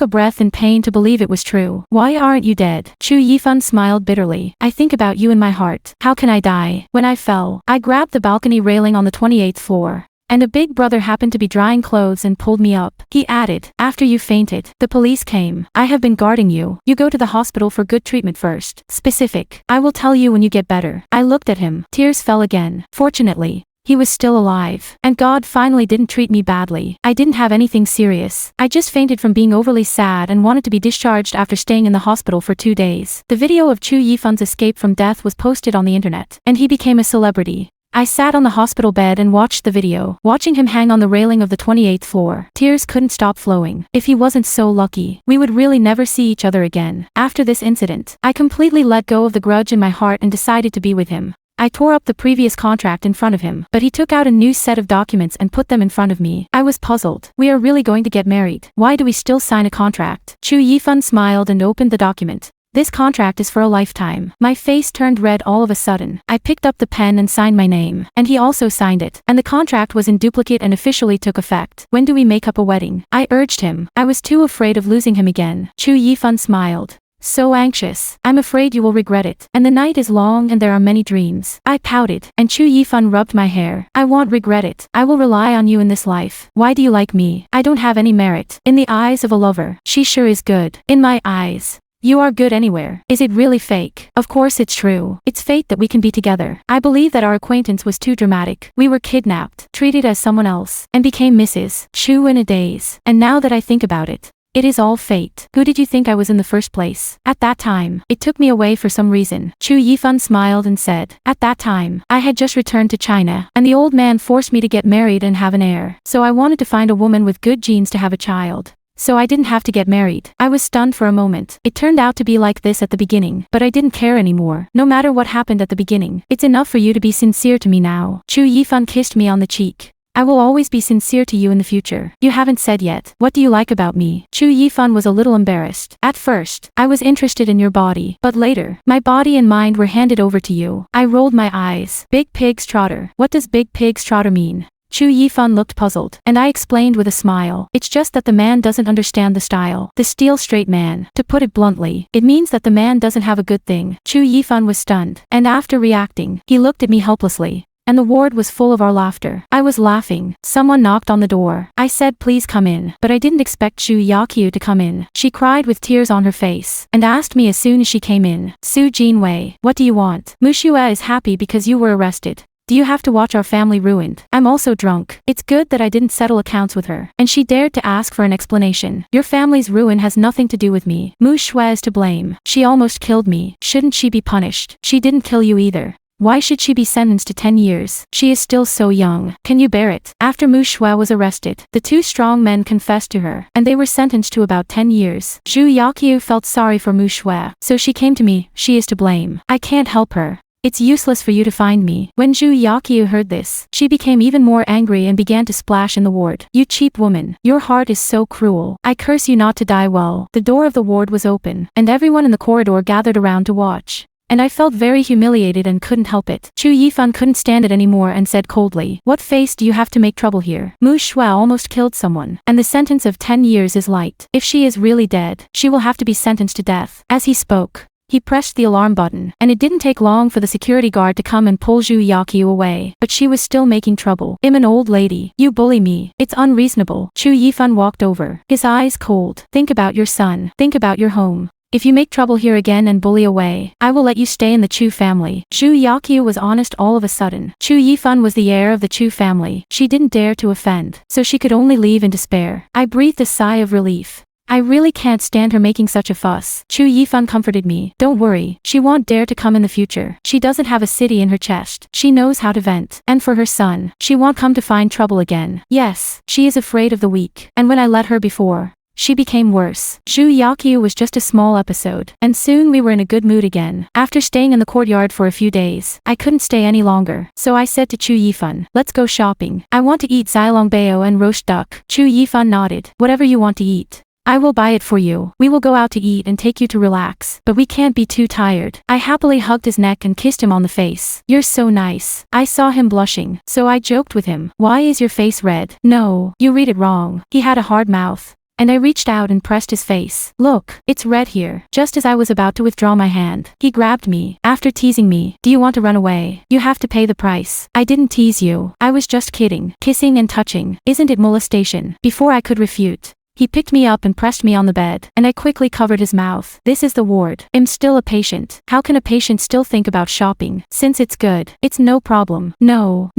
a breath in pain to believe it was true. Why aren't you dead? Chu Yifan smiled bitterly. I think about you in my heart. How can I die? When I fell, I grabbed the balcony railing on the 28th floor. And a big brother happened to be drying clothes and pulled me up. He added, after you fainted, the police came. I have been guarding you. You go to the hospital for good treatment first. Specific. I will tell you when you get better. I looked at him. Tears fell again. Fortunately, he was still alive. And God finally didn't treat me badly. I didn't have anything serious. I just fainted from being overly sad and wanted to be discharged after staying in the hospital for 2 days. The video of Chu Yifan's escape from death was posted on the internet, and he became a celebrity. I sat on the hospital bed and watched the video, watching him hang on the railing of the 28th floor. Tears couldn't stop flowing. If he wasn't so lucky, we would really never see each other again. After this incident, I completely let go of the grudge in my heart and decided to be with him. I tore up the previous contract in front of him, but he took out a new set of documents and put them in front of me. I was puzzled. We are really going to get married. Why do we still sign a contract? Chu Yifan smiled and opened the document. This contract is for a lifetime. My face turned red all of a sudden. I picked up the pen and signed my name. And he also signed it. And the contract was in duplicate and officially took effect. When do we make up a wedding? I urged him. I was too afraid of losing him again. Chu Yifan smiled. So anxious. I'm afraid you will regret it. And the night is long and there are many dreams. I pouted, and Chu Yifan rubbed my hair. I won't regret it. I will rely on you in this life. Why do you like me? I don't have any merit. In the eyes of a lover, she sure is good. In my eyes, you are good anywhere. Is it really fake? Of course it's true. It's fate that we can be together. I believe that our acquaintance was too dramatic. We were kidnapped, treated as someone else, and became Mrs. Chu in a daze. And now that I think about it, it is all fate. Who did you think I was in the first place? At that time, it took me away for some reason. Chu Yifan smiled and said, at that time, I had just returned to China, and the old man forced me to get married and have an heir. So I wanted to find a woman with good genes to have a child. So I didn't have to get married. I was stunned for a moment. It turned out to be like this at the beginning, but I didn't care anymore. No matter what happened at the beginning, it's enough for you to be sincere to me now. Chu Yifan kissed me on the cheek. I will always be sincere to you in the future. You haven't said yet. What do you like about me? Chu Yifan was a little embarrassed. At first, I was interested in your body, but later, my body and mind were handed over to you. I rolled my eyes. Big pig's trotter. What does big pig's trotter mean? Chu Yifan looked puzzled, and I explained with a smile. It's just that the man doesn't understand the style. The steel straight man. To put it bluntly, it means that the man doesn't have a good thing. Chu Yifan was stunned, and after reacting, he looked at me helplessly. And the ward was full of our laughter. I was laughing. Someone knocked on the door. I said please come in, but I didn't expect Xu Yakyu to come in. She cried with tears on her face, and asked me as soon as she came in. Su Jinwei, what do you want? Mushua is happy because you were arrested. Do you have to watch our family ruined? I'm also drunk. It's good that I didn't settle accounts with her. And she dared to ask for an explanation. Your family's ruin has nothing to do with me. Mu Shui is to blame. She almost killed me. Shouldn't she be punished? She didn't kill you either. Why should she be sentenced to 10 years? She is still so young. Can you bear it? After Mu Shui was arrested, the two strong men confessed to her, and they were sentenced to about 10 years. Xu Yakyu felt sorry for Mu Shui, so she came to me. She is to blame. I can't help her. It's useless for you to find me. When Xu Yakyu heard this, she became even more angry and began to splash in the ward. You cheap woman. Your heart is so cruel. I curse you not to die well. The door of the ward was open, and everyone in the corridor gathered around to watch. And I felt very humiliated and couldn't help it. Chu Yifan couldn't stand it anymore and said coldly, what face do you have to make trouble here? Mu Shui almost killed someone, and the sentence of 10 years is light. If she is really dead, she will have to be sentenced to death. As he spoke, he pressed the alarm button, and it didn't take long for the security guard to come and pull Xu Yakyu away. But she was still making trouble. I'm an old lady. You bully me. It's unreasonable. Chu Yifan walked over, his eyes cold. Think about your son. Think about your home. If you make trouble here again and bully away, I will let you stay in the Chu family. Xu Yakyu was honest all of a sudden. Chu Yifan was the heir of the Chu family. She didn't dare to offend, so she could only leave in despair. I breathed a sigh of relief. I really can't stand her making such a fuss. Chu Yifan comforted me. Don't worry, she won't dare to come in the future. She doesn't have a city in her chest. She knows how to vent. And for her son, she won't come to find trouble again. Yes, she is afraid of the weak. And when I let her before, She became worse. Zhu Yakyu was just a small episode, and soon we were in a good mood again. After staying in the courtyard for a few days, I couldn't stay any longer, so I said to Chu Yifan, let's go shopping. I want to eat xilongbao and roast duck. Chu Yifan nodded. Whatever you want to eat. I will buy it for you. We will go out to eat and take you to relax, but we can't be too tired. I happily hugged his neck and kissed him on the face. You're so nice. I saw him blushing, so I joked with him. Why is your face red? No, you read it wrong. He had a hard mouth. And I reached out and pressed his face. Look, it's red here. Just as I was about to withdraw my hand, he grabbed me. After teasing me, do you want to run away? You have to pay the price. I didn't tease you. I was just kidding. Kissing and touching. Isn't it molestation? Before I could refute, he picked me up and pressed me on the bed, and I quickly covered his mouth. This is the ward. I'm still a patient. How can a patient still think about shopping? Since it's good, it's no problem. No,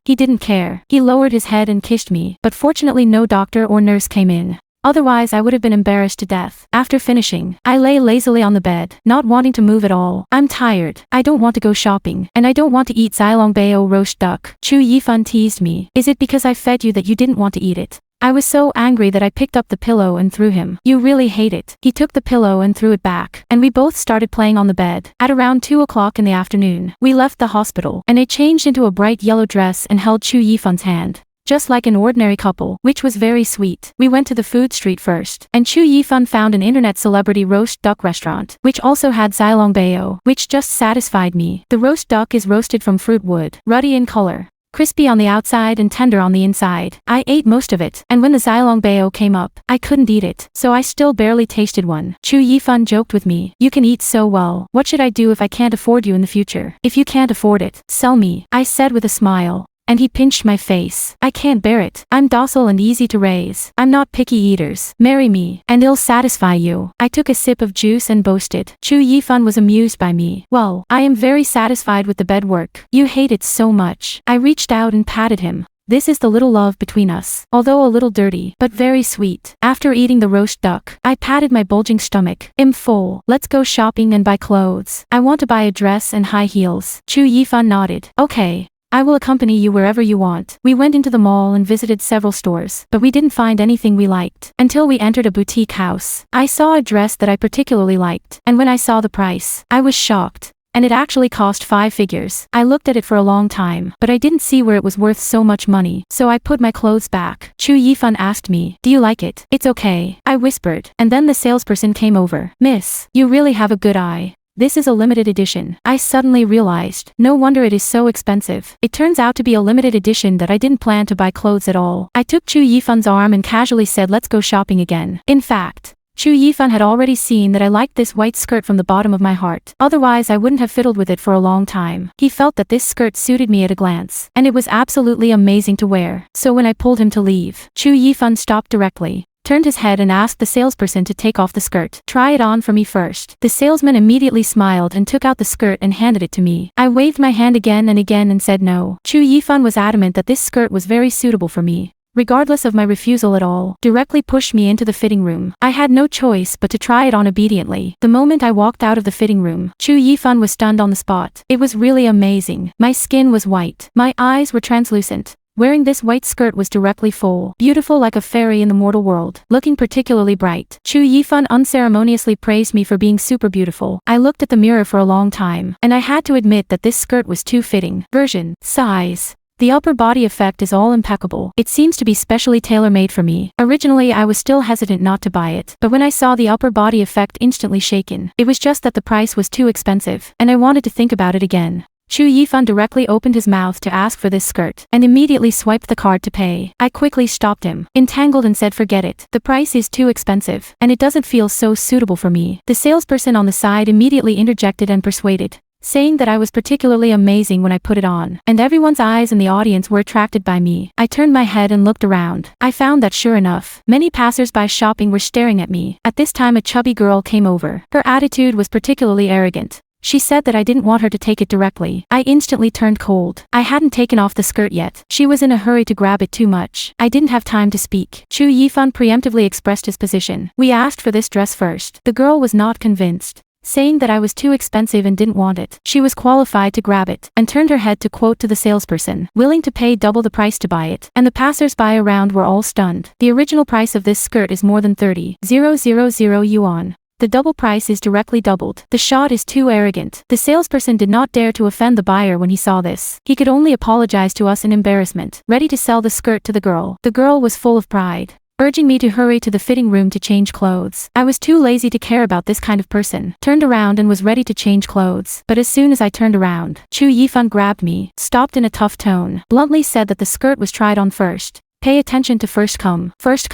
he didn't care. He lowered his head and kissed me, but fortunately no doctor or nurse came in. Otherwise I would have been embarrassed to death. After finishing, I lay lazily on the bed, not wanting to move at all. I'm tired. I don't want to go shopping, and I don't want to eat xilongbao roast duck. Chu Yifan teased me. Is it because I fed you that you didn't want to eat it? I was so angry that I picked up the pillow and threw him. You really hate it. He took the pillow and threw it back, and we both started playing on the bed. At around 2 o'clock in the afternoon, we left the hospital, and I changed into a bright yellow dress and held Chu Yifan's hand. Just like an ordinary couple, which was very sweet. We went to the food street first, and Chu Yifan found an internet celebrity roast duck restaurant, which also had xilongbao, which just satisfied me. The roast duck is roasted from fruit wood, ruddy in color, crispy on the outside and tender on the inside. I ate most of it, and when the xilongbao came up, I couldn't eat it, so I still barely tasted one. Chu Yifan joked with me. You can eat so well. What should I do if I can't afford you in the future? If you can't afford it, sell me, I said with a smile. And he pinched my face. I can't bear it. I'm docile and easy to raise. I'm not picky eaters. Marry me, and it'll satisfy you. I took a sip of juice and boasted. Chu Yifan was amused by me. Well, I am very satisfied with the bed work. You hate it so much. I reached out and patted him. This is the little love between us, although a little dirty, but very sweet. After eating the roast duck, I patted my bulging stomach. I'm full. Let's go shopping and buy clothes. I want to buy a dress and high heels. Chu Yifan nodded. Okay. I will accompany you wherever you want. We went into the mall and visited several stores, but we didn't find anything we liked, until we entered a boutique house. I saw a dress that I particularly liked, and when I saw the price, I was shocked. And it actually cost 5 figures. I looked at it for a long time, but I didn't see where it was worth so much money, so I put my clothes back. Chu Yifan asked me, do you like it? It's okay, I whispered, and then the salesperson came over. Miss, you really have a good eye. This is a limited edition. I suddenly realized. No wonder it is so expensive. It turns out to be a limited edition that I didn't plan to buy clothes at all. I took Chu Yifan's arm and casually said let's go shopping again. In fact, Chu Yifan had already seen that I liked this white skirt from the bottom of my heart. Otherwise I wouldn't have fiddled with it for a long time. He felt that this skirt suited me at a glance, and it was absolutely amazing to wear. So when I pulled him to leave, Chu Yifan stopped directly, turned his head and asked the salesperson to take off the skirt. Try it on for me first. The salesman immediately smiled and took out the skirt and handed it to me. I waved my hand again and said no. Chu Yifan was adamant that this skirt was very suitable for me. Regardless of my refusal at all, directly pushed me into the fitting room. I had no choice but to try it on obediently. The moment I walked out of the fitting room, Chu Yifan was stunned on the spot. It was really amazing. My skin was white. My eyes were translucent. Wearing this white skirt was directly full, beautiful like a fairy in the mortal world, looking particularly bright. Chu Yifan unceremoniously praised me for being super beautiful. I looked at the mirror for a long time, and I had to admit that this skirt was too fitting. Version, size. The upper body effect is all impeccable. It seems to be specially tailor-made for me. Originally I was still hesitant not to buy it, but when I saw the upper body effect instantly shaken. It was just that the price was too expensive, and I wanted to think about it again. Chu Yifan directly opened his mouth to ask for this skirt, and immediately swiped the card to pay. I quickly stopped him, entangled and said forget it. The price is too expensive, and it doesn't feel so suitable for me. The salesperson on the side immediately interjected and persuaded, saying that I was particularly amazing when I put it on, and everyone's eyes in the audience were attracted by me. I turned my head and looked around. I found that sure enough, many passers-by shopping were staring at me. At this time a chubby girl came over. Her attitude was particularly arrogant. She said that I didn't want her to take it directly. I instantly turned cold. I hadn't taken off the skirt yet. She was in a hurry to grab it too much. I didn't have time to speak. Chu Yifan preemptively expressed his position. We asked for this dress first. The girl was not convinced, saying that I was too expensive and didn't want it. She was qualified to grab it, and turned her head to quote to the salesperson, willing to pay double the price to buy it, and the passers-by around were all stunned. The original price of this skirt is more than 30,000 yuan. The double price is directly doubled. The shot is too arrogant. The salesperson did not dare to offend the buyer when he saw this. He could only apologize to us in embarrassment, ready to sell the skirt to the girl. The girl was full of pride, urging me to hurry to the fitting room to change clothes. I was too lazy to care about this kind of person, turned around and was ready to change clothes. But as soon as I turned around, Chu Yifan grabbed me, stopped in a tough tone, bluntly said that the skirt was tried on first. Pay attention to first come, first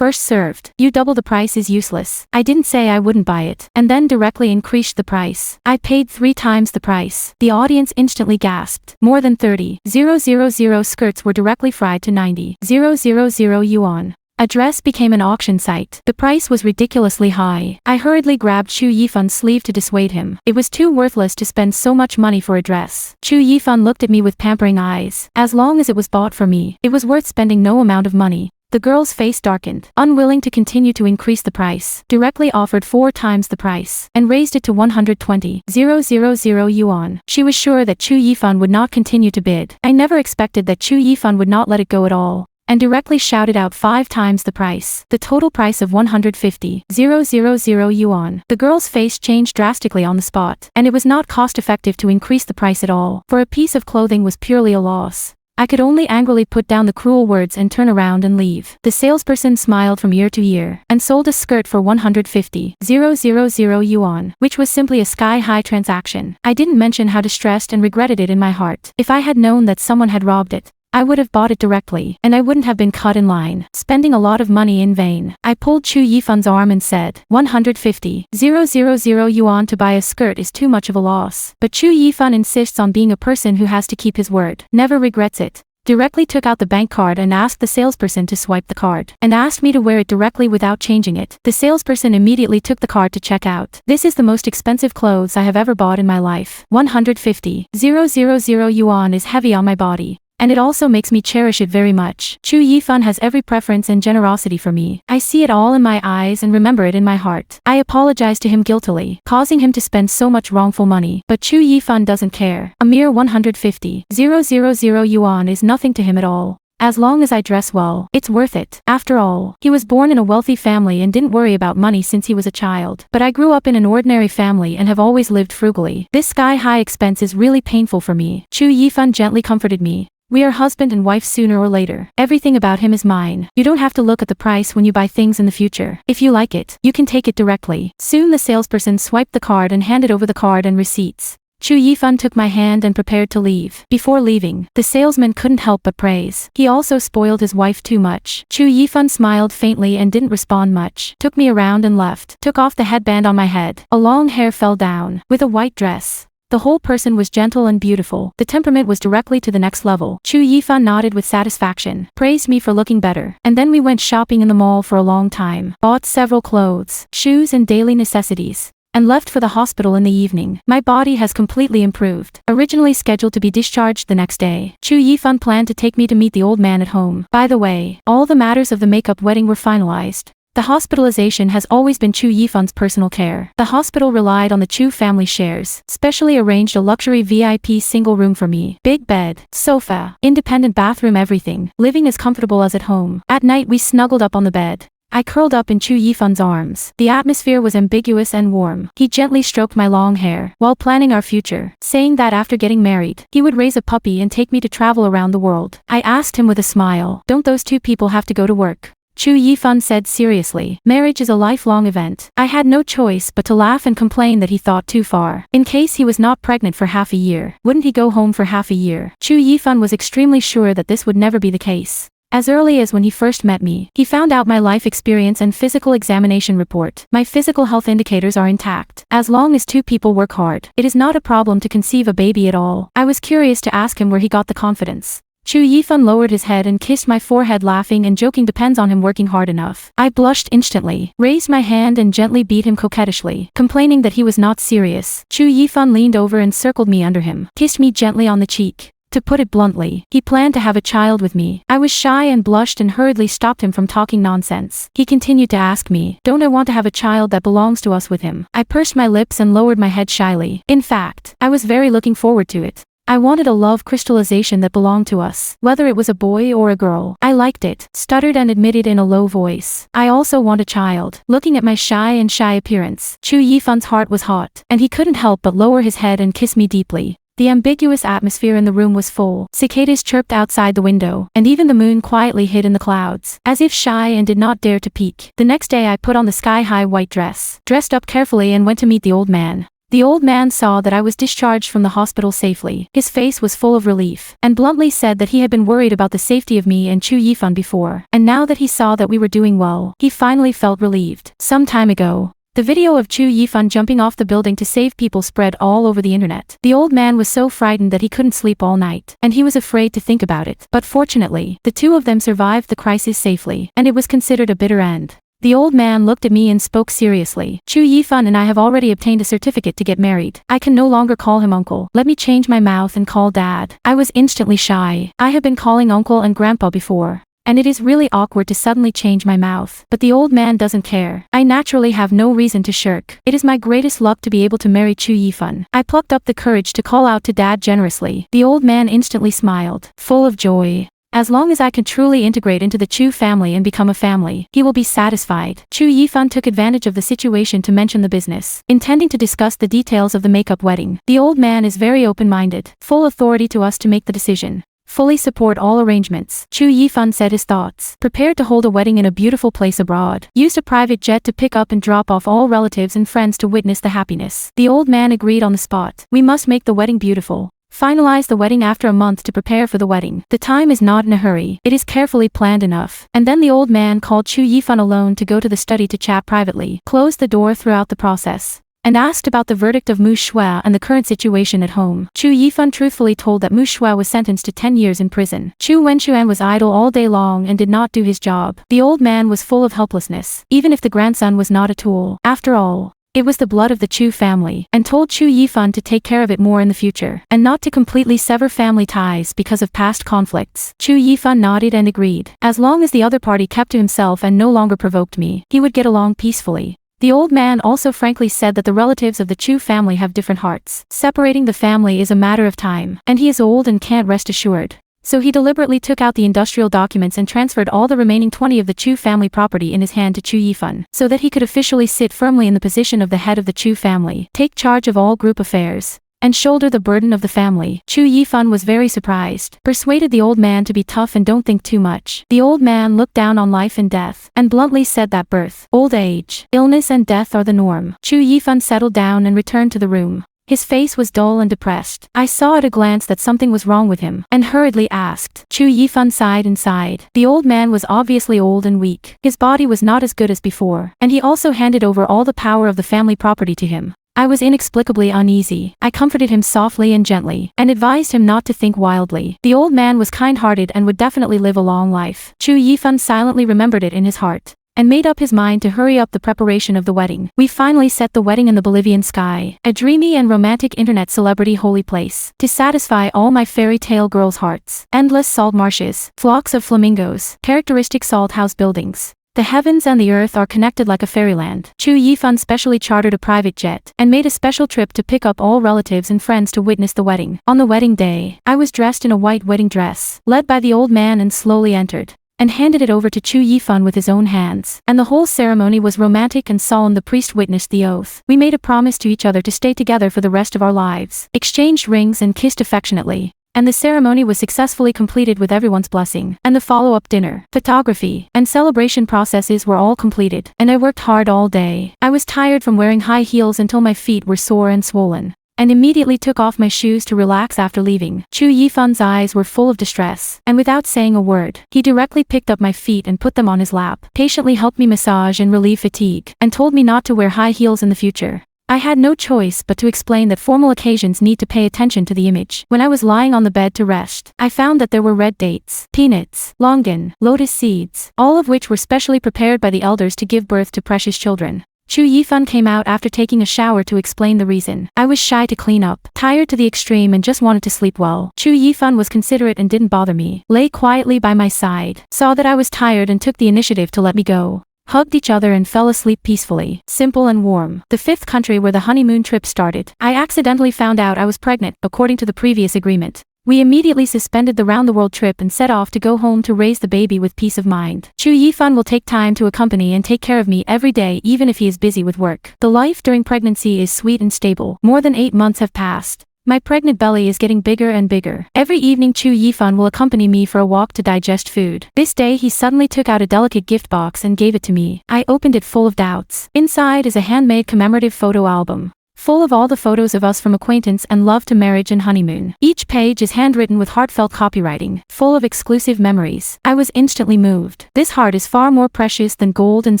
served. You double the price is useless. I didn't say I wouldn't buy it, and then directly increased the price. I paid 3 times the price. The audience instantly gasped. More than 30,000 skirts were directly fried to 90,000 yuan. A dress became an auction site. The price was ridiculously high. I hurriedly grabbed Chu Yifan's sleeve to dissuade him. It was too worthless to spend so much money for a dress. Chu Yifan looked at me with pampering eyes. As long as it was bought for me, it was worth spending no amount of money. The girl's face darkened, unwilling to continue to increase the price, directly offered 4 times the price, and raised it to 120,000 yuan. She was sure that Chu Yifan would not continue to bid. I never expected that Chu Yifan would not let it go at all, and directly shouted out 5 times the price, the total price of 150,000 yuan. The girl's face changed drastically on the spot, and it was not cost-effective to increase the price at all, for a piece of clothing was purely a loss. I could only angrily put down the cruel words and turn around and leave. The salesperson smiled from ear to ear, and sold a skirt for 150,000 yuan, which was simply a sky-high transaction. I didn't mention how distressed and regretted it in my heart. If I had known that someone had robbed it, I would have bought it directly, and I wouldn't have been cut in line, spending a lot of money in vain. I pulled Chu Yifan's arm and said, 150,000 yuan to buy a skirt is too much of a loss. But Chu Yifan insists on being a person who has to keep his word, never regrets it. Directly took out the bank card and asked the salesperson to swipe the card, and asked me to wear it directly without changing it. The salesperson immediately took the card to check out. This is the most expensive clothes I have ever bought in my life. 150,000 yuan is heavy on my body, and it also makes me cherish it very much. Chu Yifan has every preference and generosity for me. I see it all in my eyes and remember it in my heart. I apologize to him guiltily, causing him to spend so much wrongful money. But Chu Yifan doesn't care. A mere 150,000 yuan is nothing to him at all. As long as I dress well, it's worth it. After all, he was born in a wealthy family and didn't worry about money since he was a child. But I grew up in an ordinary family and have always lived frugally. This sky-high expense is really painful for me. Chu Yifan gently comforted me. We are husband and wife sooner or later. Everything about him is mine. You don't have to look at the price when you buy things in the future. If you like it, you can take it directly. Soon the salesperson swiped the card and handed over the card and receipts. Chu Yifan took my hand and prepared to leave. Before leaving, the salesman couldn't help but praise. He also spoiled his wife too much. Chu Yifan smiled faintly and didn't respond much. Took me around and left. Took off the headband on my head. A long hair fell down. With a white dress. The whole person was gentle and beautiful. The temperament was directly to the next level. Chu Yifan nodded with satisfaction, praised me for looking better, and then we went shopping in the mall for a long time. Bought several clothes, shoes and daily necessities, and left for the hospital in the evening. My body has completely improved. Originally scheduled to be discharged the next day, Chu Yifan planned to take me to meet the old man at home. By the way, all the matters of the makeup wedding were finalized. The hospitalization has always been Chu Yifan's personal care. The hospital relied on the Chu family shares, specially arranged a luxury VIP single room for me. Big bed, sofa, independent bathroom, everything. Living as comfortable as at home. At night we snuggled up on the bed. I curled up in Chu Yifan's arms. The atmosphere was ambiguous and warm. He gently stroked my long hair, while planning our future, saying that after getting married, he would raise a puppy and take me to travel around the world. I asked him with a smile, "Don't those 2 people have to go to work?" Chu Yifan said seriously, "Marriage is a lifelong event." I had no choice but to laugh and complain that he thought too far. In case he was not pregnant for half a year, wouldn't he go home for half a year? Chu Yifan was extremely sure that this would never be the case. As early as when he first met me, he found out my life experience and physical examination report. My physical health indicators are intact. As long as 2 people work hard, it is not a problem to conceive a baby at all. I was curious to ask him where he got the confidence. Chu Yifan lowered his head and kissed my forehead, laughing and joking, "Depends on him working hard enough." I blushed instantly, raised my hand and gently beat him coquettishly, complaining that he was not serious. Chu Yifan leaned over and circled me under him, kissed me gently on the cheek. To put it bluntly, he planned to have a child with me. I was shy and blushed and hurriedly stopped him from talking nonsense. He continued to ask me, don't I want to have a child that belongs to us with him? I pursed my lips and lowered my head shyly. In fact, I was very looking forward to it. I wanted a love crystallization that belonged to us, whether it was a boy or a girl. I liked it, stuttered and admitted in a low voice. I also want a child. Looking at my shy appearance, Chu Yifun's heart was hot, and he couldn't help but lower his head and kiss me deeply. The ambiguous atmosphere in the room was full. Cicadas chirped outside the window, and even the moon quietly hid in the clouds, as if shy and did not dare to peek. The next day I put on the sky-high white dress, dressed up carefully and went to meet the old man. The old man saw that I was discharged from the hospital safely. His face was full of relief, and bluntly said that he had been worried about the safety of me and Chu Yifan before, and now that he saw that we were doing well, he finally felt relieved. Some time ago, the video of Chu Yifan jumping off the building to save people spread all over the internet. The old man was so frightened that he couldn't sleep all night, and he was afraid to think about it. But fortunately, the two of them survived the crisis safely, and it was considered a bitter end. The old man looked at me and spoke seriously. Chu Yifan and I have already obtained a certificate to get married. I can no longer call him uncle. Let me change my mouth and call dad. I was instantly shy. I have been calling uncle and grandpa before, and it is really awkward to suddenly change my mouth. But the old man doesn't care. I naturally have no reason to shirk. It is my greatest luck to be able to marry Chu Yifan. I plucked up the courage to call out to dad generously. The old man instantly smiled, full of joy. As long as I can truly integrate into the Chu family and become a family, he will be satisfied. Chu Yifan took advantage of the situation to mention the business, intending to discuss the details of the makeup wedding. The old man is very open-minded, full authority to us to make the decision. Fully support all arrangements. Chu Yifan said his thoughts. Prepared to hold a wedding in a beautiful place abroad. Used a private jet to pick up and drop off all relatives and friends to witness the happiness. The old man agreed on the spot. We must make the wedding beautiful. Finalize the wedding after a month to prepare for the wedding. The time is not in a hurry. It is carefully planned enough. And then the old man called Chu Yifan alone to go to the study to chat privately, closed the door throughout the process, and asked about the verdict of Mu Shui and the current situation at home. Chu Yifan truthfully told that Mu Shui was sentenced to 10 years in prison. Chu Wenchuan was idle all day long and did not do his job. The old man was full of helplessness, even if the grandson was not a tool. After all, it was the blood of the Chu family, and told Chu Yifan to take care of it more in the future, and not to completely sever family ties because of past conflicts. Chu Yifan nodded and agreed. As long as the other party kept to himself and no longer provoked me, he would get along peacefully. The old man also frankly said that the relatives of the Chu family have different hearts. Separating the family is a matter of time, and he is old and can't rest assured. So he deliberately took out the industrial documents and transferred all the remaining 20 of the Chu family property in his hand to Chu Yifan, so that he could officially sit firmly in the position of the head of the Chu family, take charge of all group affairs, and shoulder the burden of the family. Chu Yifan was very surprised, persuaded the old man to be tough and don't think too much. The old man looked down on life and death, and bluntly said that birth, old age, illness and death are the norm. Chu Yifan settled down and returned to the room. His face was dull and depressed. I saw at a glance that something was wrong with him, and hurriedly asked. Chu Yifan sighed and sighed. The old man was obviously old and weak. His body was not as good as before, and he also handed over all the power of the family property to him. I was inexplicably uneasy. I comforted him softly and gently, and advised him not to think wildly. The old man was kind-hearted and would definitely live a long life. Chu Yifan silently remembered it in his heart, and made up his mind to hurry up the preparation of the wedding. We finally set the wedding in the Bolivian sky, a dreamy and romantic internet celebrity holy place, to satisfy all my fairy tale girls' hearts. Endless salt marshes, flocks of flamingos, characteristic salt house buildings. The heavens and the earth are connected like a fairyland. Chu Yifan specially chartered a private jet, and made a special trip to pick up all relatives and friends to witness the wedding. On the wedding day, I was dressed in a white wedding dress, led by the old man and slowly entered, and handed it over to Chu Yifan with his own hands. And the whole ceremony was romantic and solemn. The priest witnessed the oath. We made a promise to each other to stay together for the rest of our lives, exchanged rings and kissed affectionately. And the ceremony was successfully completed with everyone's blessing. And the follow-up dinner, photography, and celebration processes were all completed. And I worked hard all day. I was tired from wearing high heels until my feet were sore and swollen, and immediately took off my shoes to relax after leaving. Chu Yifan's eyes were full of distress, and without saying a word, he directly picked up my feet and put them on his lap, patiently helped me massage and relieve fatigue, and told me not to wear high heels in the future. I had no choice but to explain that formal occasions need to pay attention to the image. When I was lying on the bed to rest, I found that there were red dates, peanuts, longan, lotus seeds, all of which were specially prepared by the elders to give birth to precious children. Chu Yifan came out after taking a shower to explain the reason. I was shy to clean up, tired to the extreme and just wanted to sleep well. Chu Yifan was considerate and didn't bother me. Lay quietly by my side, saw that I was tired and took the initiative to let me go. Hugged each other and fell asleep peacefully, simple and warm. The 5th country where the honeymoon trip started. I accidentally found out I was pregnant, according to the previous agreement. We immediately suspended the round-the-world trip and set off to go home to raise the baby with peace of mind. Chu Yifan will take time to accompany and take care of me every day even if he is busy with work. The life during pregnancy is sweet and stable. More than 8 months have passed. My pregnant belly is getting bigger and bigger. Every evening Chu Yifan will accompany me for a walk to digest food. This day he suddenly took out a delicate gift box and gave it to me. I opened it full of doubts. Inside is a handmade commemorative photo album, full of all the photos of us from acquaintance and love to marriage and honeymoon. Each page is handwritten with heartfelt copywriting, full of exclusive memories. I was instantly moved. This heart is far more precious than gold and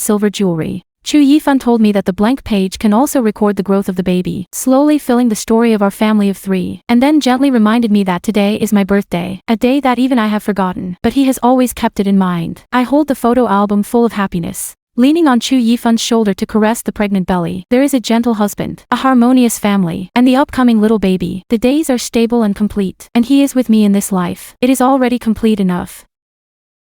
silver jewelry. Chu Yifan told me that the blank page can also record the growth of the baby, slowly filling the story of our family of 3, and then gently reminded me that today is my birthday, a day that even I have forgotten, but he has always kept it in mind. I hold the photo album full of happiness, leaning on Chu Yifan's shoulder to caress the pregnant belly. There is a gentle husband, a harmonious family, and the upcoming little baby. The days are stable and complete, and he is with me in this life. It is already complete enough.